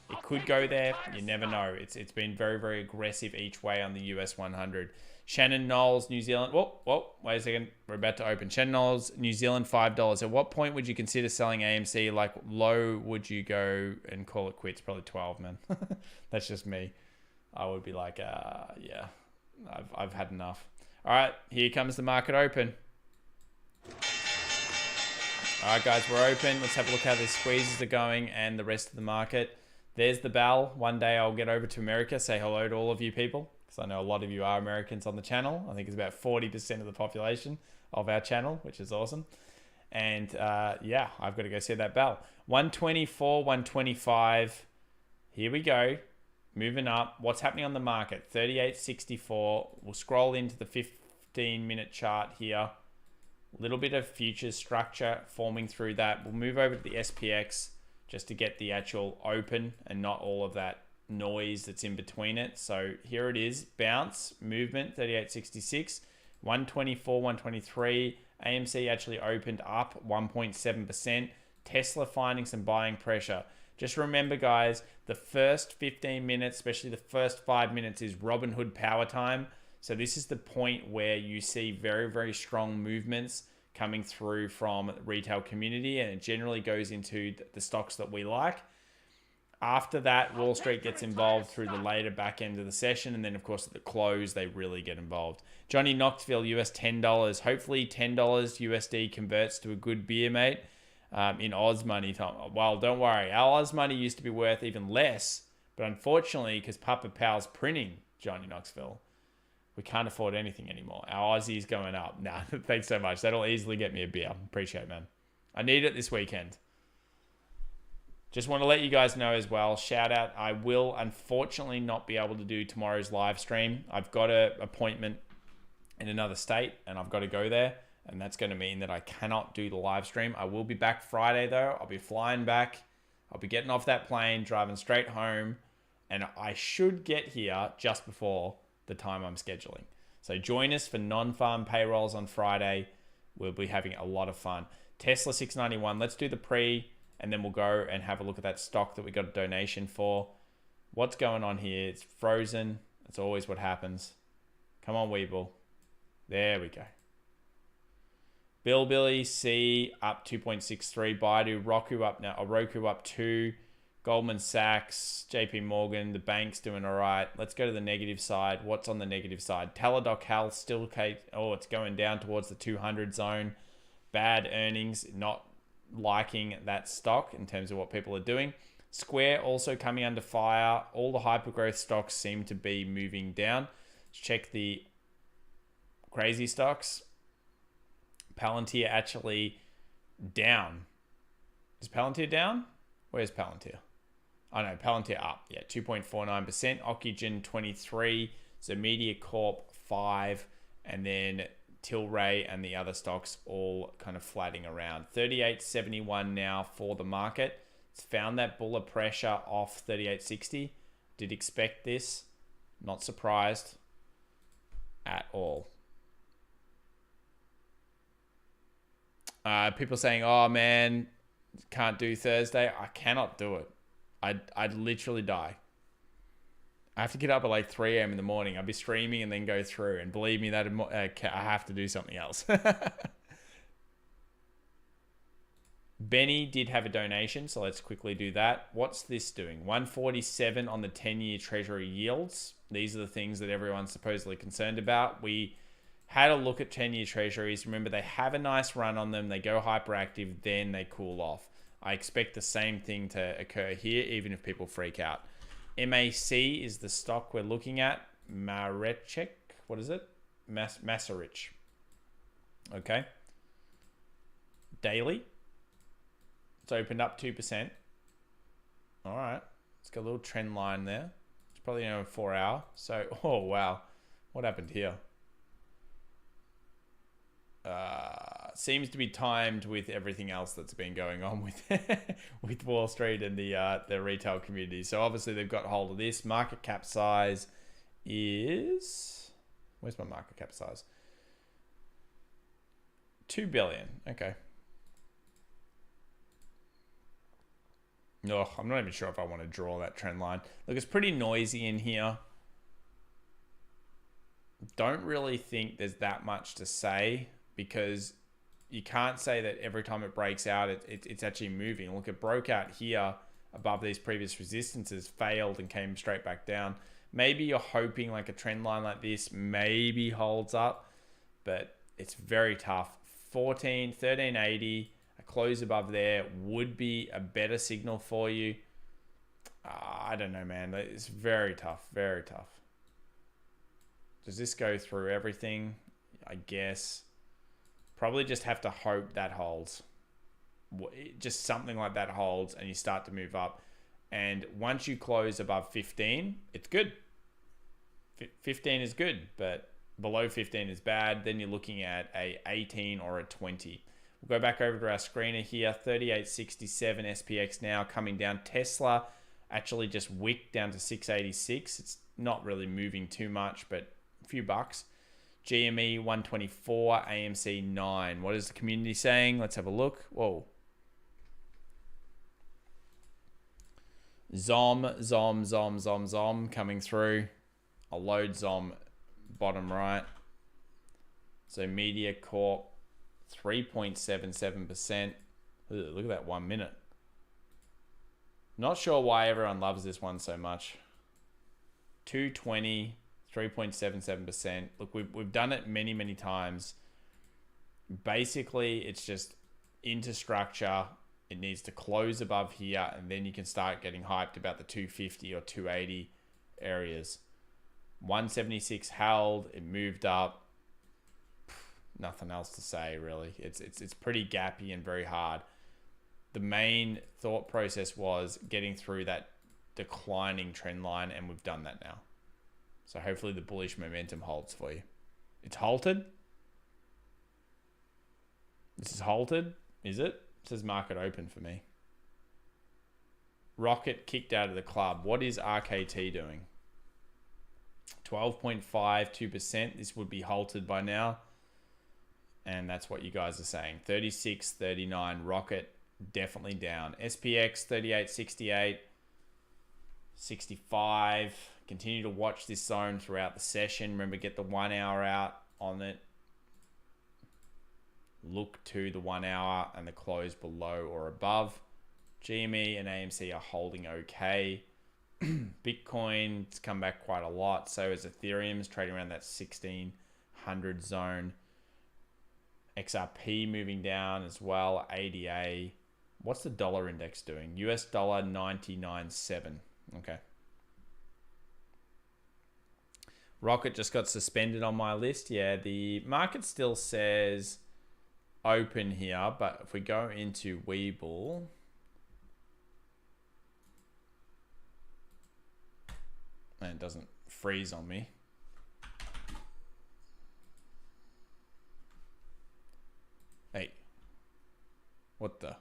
It could go there. You never know. It's been very, very aggressive each way on the US 100. Shannon Knowles, New Zealand. Whoa, wait a second. We're about to open. Shannon Knowles, New Zealand, $5. At what point would you consider selling AMC? Like low would you go and call it quits? Probably 12, man. That's just me. I would be like, yeah, I've had enough. All right, here comes the market open. All right, guys, we're open. Let's have a look how the squeezes are going and the rest of the market. There's the bell. One day I'll get over to America, say hello to all of you people, because I know a lot of you are Americans on the channel. I think it's about 40% of the population of our channel, which is awesome. And yeah, I've got to go see that bell. 124, 125. Here we go. Moving up. What's happening on the market? 38.64. We'll scroll into the 15-minute chart here. A little bit of futures structure forming through that. We'll move over to the SPX just to get the actual open and not all of that noise that's in between it. So here it is. Bounce, movement, 38.66, 124, 123. AMC actually opened up 1.7%. Tesla finding some buying pressure. Just remember, guys, the first 15 minutes, especially the first 5 minutes, is Robinhood power time. So this is the point where you see very, very strong movements coming through from the retail community, and it generally goes into the stocks that we like. After that, Wall Street gets involved through the later back end of the session. And then, of course, at the close, they really get involved. Johnny Knoxville, US $10. Hopefully $10 USD converts to a good beer, mate, in Oz money. Well, don't worry. Our Oz money used to be worth even less. But unfortunately, because Papa Powell's printing, Johnny Knoxville, we can't afford anything anymore. Our Aussie's going up. Nah, thanks so much. That'll easily get me a beer. Appreciate it, man. I need it this weekend. Just want to let you guys know as well, shout out, I will unfortunately not be able to do tomorrow's live stream. I've got an appointment in another state and I've got to go there. And that's going to mean that I cannot do the live stream. I will be back Friday though. I'll be flying back. I'll be getting off that plane, driving straight home. And I should get here just before the time I'm scheduling. So join us for non-farm payrolls on Friday. We'll be having a lot of fun. Tesla 691. Let's do the pre. And then we'll go and have a look at that stock that we got a donation for. What's going on here? It's frozen. That's always what happens. Come on, Weeble. There we go. Billy C up 2.63. Baidu, Roku up now. Roku up 2. Goldman Sachs, JP Morgan, the bank's doing all right. Let's go to the negative side. What's on the negative side? Teladoc Health still, it's going down towards the 200 zone. Bad earnings, not liking that stock in terms of what people are doing. Square also coming under fire. All the hypergrowth stocks seem to be moving down. Let's check the crazy stocks. Palantir actually down. Is Palantir down? Where's Palantir? Oh no, Palantir up. Yeah, 2.49%. Oxygen 23. So Media Corp 5. And then Tilray and the other stocks all kind of flatting around. 38.71 now for the market. It's found that buller pressure off 38.60. Did expect this. Not surprised at all. People saying, oh man, can't do Thursday. I cannot do it. I'd literally die. I have to get up at like 3 a.m. in the morning. I'll be streaming and then go through. And believe me, that I have to do something else. Benny did have a donation, so let's quickly do that. What's this doing? 147 on the 10-year Treasury yields. These are the things that everyone's supposedly concerned about. We had a look at 10-year Treasuries. Remember, they have a nice run on them. They go hyperactive, then they cool off. I expect the same thing to occur here, even if people freak out. MAC is the stock we're looking at. Marechek, what is it? Macerich. Okay. Daily. It's opened up 2%. All right. It's got a little trend line there. It's probably 4 hour. So, oh, wow. What happened here? Seems to be timed with everything else that's been going on with with Wall Street and the retail community. So obviously they've got hold of this. Market cap size is... Where's my market cap size? 2 billion. Okay. No, I'm not even sure if I want to draw that trend line. Look, it's pretty noisy in here. Don't really think there's that much to say because you can't say that every time it breaks out, it's actually moving. Look, it broke out here above these previous resistances, failed and came straight back down. Maybe you're hoping like a trend line like this maybe holds up, but it's very tough. 1380, a close above there would be a better signal for you. I don't know, man. It's very tough, very tough. Does this go through everything? I guess. Probably just have to hope that holds. Just something like that holds and you start to move up. And once you close above 15, it's good. 15 is good, but below 15 is bad. Then you're looking at a 18 or a 20. We'll go back over to our screener here. 3867 SPX now coming down. Tesla actually just wicked down to 686. It's not really moving too much, but a few bucks. GME 124, AMC 9. What is the community saying? Let's have a look. Whoa. Zom coming through. I'll load Zom bottom right. So Media Corp 3.77%. Look at that 1 minute. Not sure why everyone loves this one so much. 220, 3.77%. Look, we've done it many, many times. Basically, it's just into structure. It needs to close above here, and then you can start getting hyped about the 250 or 280 areas. 176 held. It moved up. Nothing else to say, really. It's pretty gappy and very hard. The main thought process was getting through that declining trend line, and we've done that now. So hopefully the bullish momentum holds for you. It's halted. This is halted, is it? It says market open for me. Rocket kicked out of the club. What is RKT doing? 12.52%. This would be halted by now. And that's what you guys are saying. 36.39 Rocket definitely down. SPX 38.68, 65. Continue to watch this zone throughout the session. Remember, get the 1 hour out on it. Look to the 1 hour and the close below or above. GME and AMC are holding okay. Bitcoin's come back quite a lot. So is Ethereum's trading around that 1600 zone. XRP moving down as well. ADA. What's the dollar index doing? US dollar 99.7. Okay. Rocket just got suspended on my list. Yeah, the market still says open here, but if we go into Webull, and it doesn't freeze on me. Hey, what the?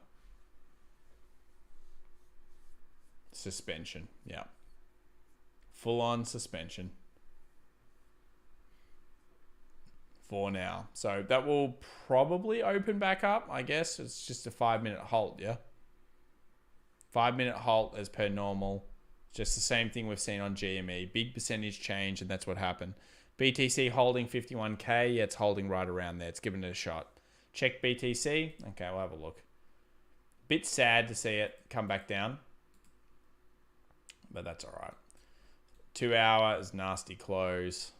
Suspension, yeah. Full on suspension. For now. So that will probably open back up, I guess. It's just a 5-minute halt, yeah? 5-minute halt as per normal. Just the same thing we've seen on GME. Big percentage change, and that's what happened. BTC holding 51K. Yeah, it's holding right around there. It's giving it a shot. Check BTC. Okay, we'll have a look. Bit sad to see it come back down. But that's all right. 2 hour is nasty close.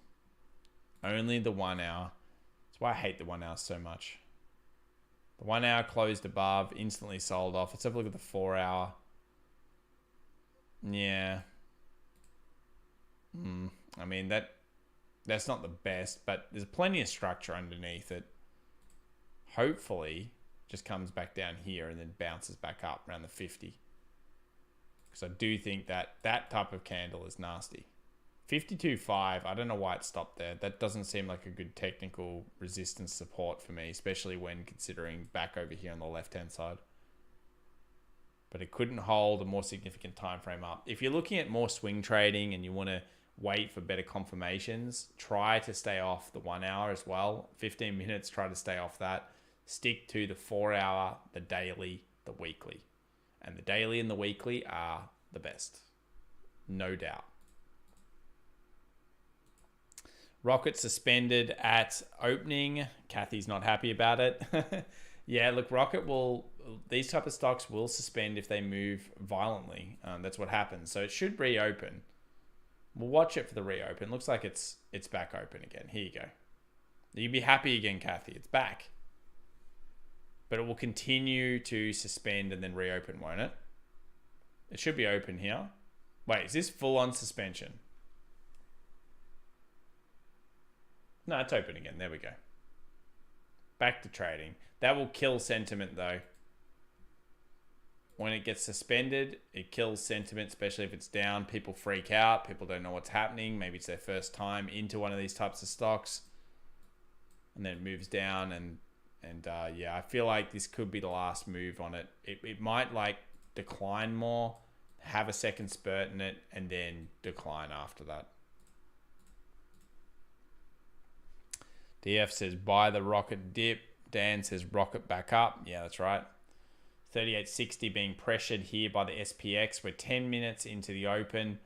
Only the 1 hour. That's why I hate the 1 hour so much. The 1 hour closed above, instantly sold off. Let's have a look at the 4 hour. Yeah. I mean, that's not the best, but there's plenty of structure underneath it. Hopefully, just comes back down here and then bounces back up around the 50. Because I do think that that type of candle is nasty. 52.5, I don't know why it stopped there. That doesn't seem like a good technical resistance support for me, especially when considering back over here on the left-hand side. But it couldn't hold a more significant time frame up. If you're looking at more swing trading and you want to wait for better confirmations, try to stay off the 1 hour as well. 15 minutes, try to stay off that. Stick to the 4 hour, the daily, the weekly. And the daily and the weekly are the best. No doubt. Rocket suspended at opening. Kathy's not happy about it. Yeah, look, Rocket will... These type of stocks will suspend if they move violently. That's what happens. So it should reopen. We'll watch it for the reopen. Looks like it's back open again. Here you go. You'll be happy again, Kathy. It's back. But it will continue to suspend and then reopen, won't it? It should be open here. Wait, is this full-on suspension? No, it's open again. There we go. Back to trading. That will kill sentiment, though. When it gets suspended, it kills sentiment, especially if it's down. People freak out. People don't know what's happening. Maybe it's their first time into one of these types of stocks. And then it moves down. And yeah, I feel like this could be the last move on it. It might like decline more, have a second spurt in it, and then decline after that. DF says buy the rocket dip. Dan says rocket back up. Yeah, that's right. 38.60 being pressured here by the SPX. We're 10 minutes into the open.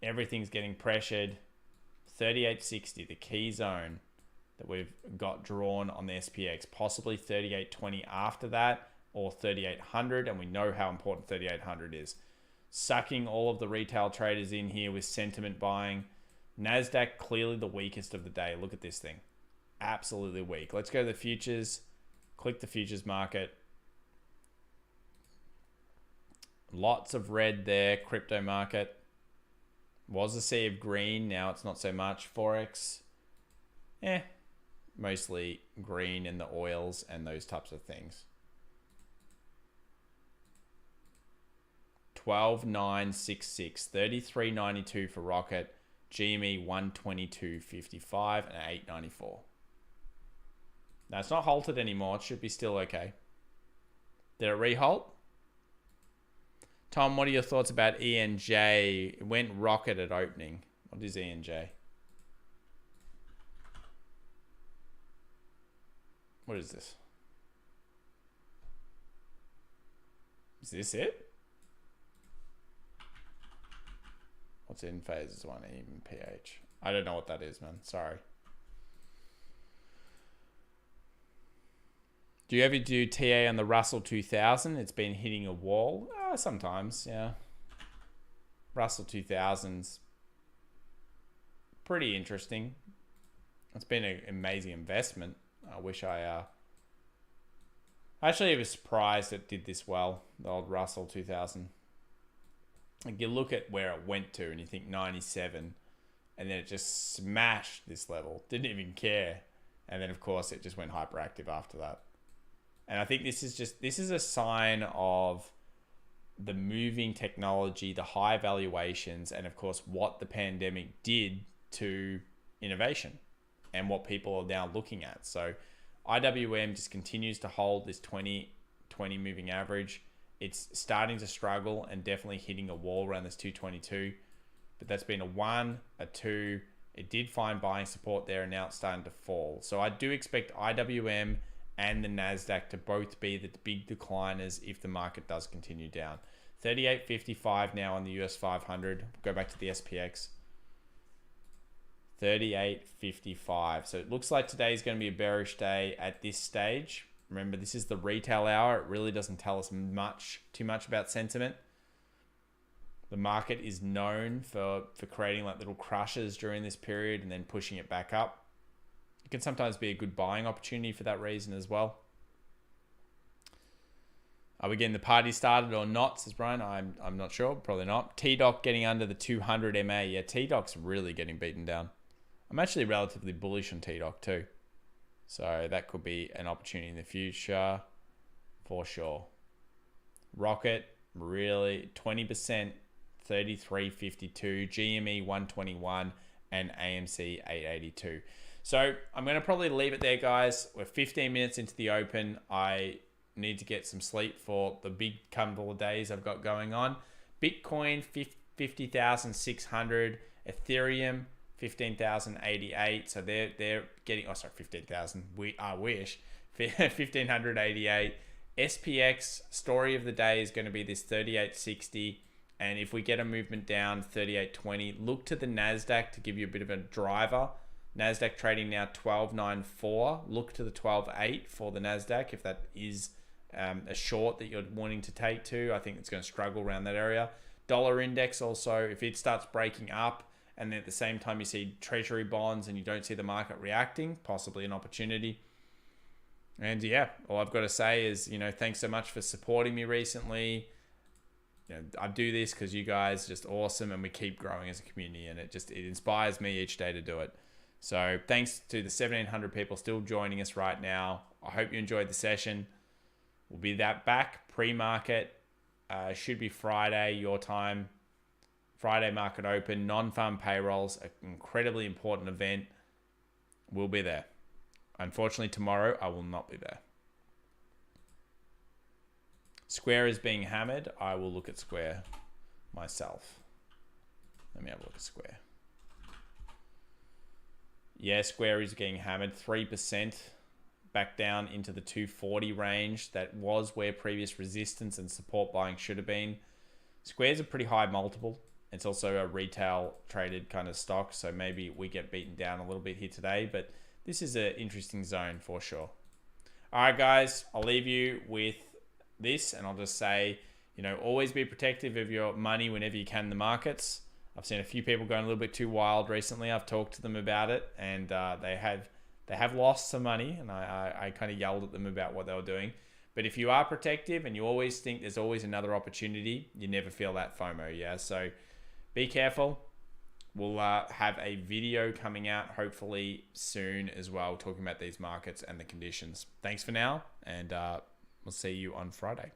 Everything's getting pressured. 38.60, the key zone that we've got drawn on the SPX. Possibly 38.20 after that, or 3800, and we know how important 3800 is. sucking all of the retail traders in here with sentiment buying. Nasdaq clearly the weakest of the day. Look at this thing. Absolutely weak. Let's go to the futures. Click the futures market. Lots of red there. Crypto market. Was a sea of green. Now it's not so much. Forex. Mostly green in the oils and those types of things. 12,966. 33.92 for Rocket. GME 122.55 and 8.94. Now it's not halted anymore. It should be still okay. Did it re-halt? Tom, what are your thoughts about ENJ? It went rocket at opening. What is ENJ? What is this? Is this it? What's in phases 1, even pH? I don't know what that is, man. Sorry. Do you ever do TA on the Russell 2000? It's been hitting a wall. Sometimes, yeah. Russell 2000's pretty interesting. It's been an amazing investment. I wish actually was surprised it did this well, the old Russell 2000. Like you look at where it went to and you think 97 and then it just smashed this level. Didn't even care. And then of course it just went hyperactive after that. And I think this is a sign of the moving technology, the high valuations, and of course what the pandemic did to innovation and what people are now looking at. So IWM just continues to hold this 20 moving average. It's starting to struggle and definitely hitting a wall around this 222. But that's been a 1, a 2. It did find buying support there and now it's starting to fall. So I do expect IWM and the Nasdaq to both be the big decliners if the market does continue down. 38.55 now on the US 500. Go back to the SPX. 38.55. So it looks like today is going to be a bearish day at this stage. Remember, this is the retail hour. It really doesn't tell us too much about sentiment. The market is known for creating like little crushes during this period and then pushing it back up. It can sometimes be a good buying opportunity for that reason as well. Are we getting the party started or not, says Brian? I'm not sure. Probably not. T-Doc getting under the 200 MA. Yeah, T-Doc's really getting beaten down. I'm actually relatively bullish on T-Doc too. So that could be an opportunity in the future for sure. Rocket, really 20%, 33.52, GME 121, and AMC 882. So I'm going to probably leave it there, guys. We're 15 minutes into the open. I need to get some sleep for the big couple of days I've got going on. Bitcoin, 50,600. Ethereum, 15,088. So they're getting, 15,000. I wish. 1,588. SPX, story of the day is going to be this 3860. And if we get a movement down, 3820, look to the Nasdaq to give you a bit of a driver. Nasdaq trading now 12.94. Look to the 12.8 for the Nasdaq if that is a short that you're wanting to take to. I think it's going to struggle around that area. Dollar index also, if it starts breaking up and then at the same time you see treasury bonds and you don't see the market reacting, possibly an opportunity. And yeah, all I've got to say is, thanks so much for supporting me recently. I do this because you guys are just awesome and we keep growing as a community and it inspires me each day to do it. So thanks to the 1,700 people still joining us right now. I hope you enjoyed the session. We'll be back pre-market. Should be Friday, your time. Friday market open, non-farm payrolls, an incredibly important event. We'll be there. Unfortunately, tomorrow I will not be there. Square is being hammered. I will look at Square myself. Let me have a look at Square. Yeah, Square is getting hammered. 3% back down into the 240 range. That was where previous resistance and support buying should have been. Square's a pretty high multiple. It's also a retail traded kind of stock. So maybe we get beaten down a little bit here today. But this is an interesting zone for sure. All right, guys. I'll leave you with this. And I'll just say, always be protective of your money whenever you can in the markets. I've seen a few people going a little bit too wild recently. I've talked to them about it, and they have lost some money, and I kind of yelled at them about what they were doing. But if you are protective and you always think there's always another opportunity, you never feel that FOMO, yeah? So be careful. We'll have a video coming out hopefully soon as well, talking about these markets and the conditions. Thanks for now, and we'll see you on Friday.